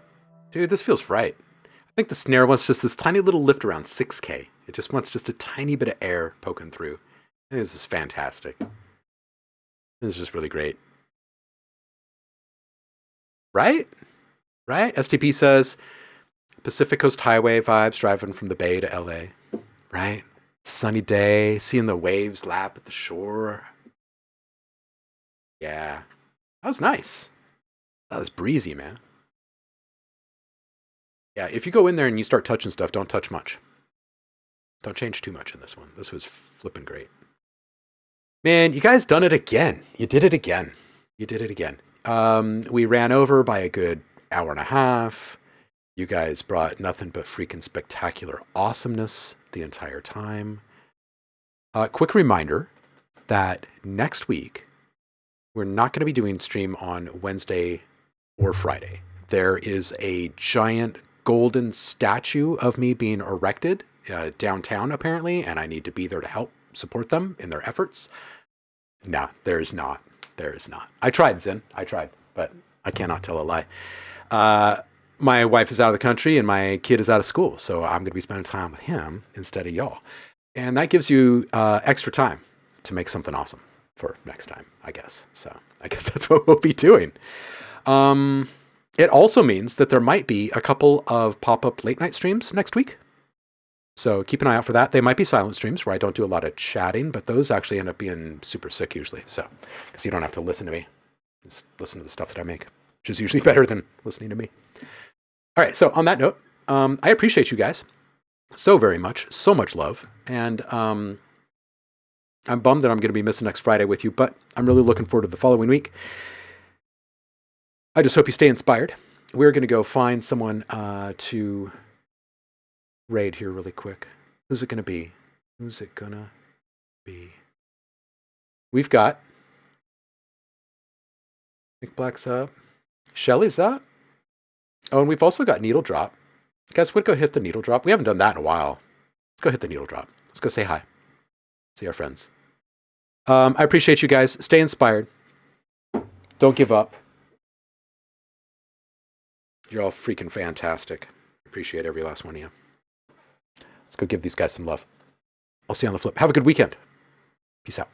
Dude, this feels right. I think the snare wants just this tiny little lift around 6K. It just wants just a tiny bit of air poking through. And this is fantastic. This is just really great. Right? Right? STP says Pacific Coast Highway vibes driving from the Bay to LA. Right? Sunny day, seeing the waves lap at the shore. Yeah. That was nice. That was breezy, man. Yeah, if you go in there and you start touching stuff, don't touch much. Don't change too much in this one. This was flipping great. Man, you guys done it again. You did it again. You did it again. We ran over by a good hour and a half. You guys brought nothing but freaking spectacular awesomeness the entire time. Quick reminder that next week, we're not going to be doing stream on Wednesday or Friday. There is a giant golden statue of me being erected downtown, apparently, and I need to be there to help support them in their efforts. No, there is not. There is not. I tried, Zen. I tried, but I cannot tell a lie. My wife is out of the country and my kid is out of school, so I'm going to be spending time with him instead of y'all. And that gives you extra time to make something awesome for next time, I guess. So I guess that's what we'll be doing. It also means that there might be a couple of pop-up late night streams next week. So keep an eye out for that. They might be silent streams where I don't do a lot of chatting, but those actually end up being super sick usually. So, because you don't have to listen to me. Just listen to the stuff that I make, which is usually better than listening to me. All right. So on that note, I appreciate you guys so very much. So much love. And I'm bummed that I'm going to be missing next Friday with you, but I'm really looking forward to the following week. I just hope you stay inspired. We're going to go find someone to raid here really quick. Who's it going to be? Who's it going to be? We've got Nick Black's up. Shelly's up. Oh, and we've also got Needle Drop. Guys, we'd go hit the Needle Drop. We haven't done that in a while. Let's go hit the Needle Drop. Let's go say hi. See our friends. I appreciate you guys. Stay inspired. Don't give up. You're all freaking fantastic. Appreciate every last one of you. Let's go give these guys some love. I'll see you on the flip. Have a good weekend. Peace out.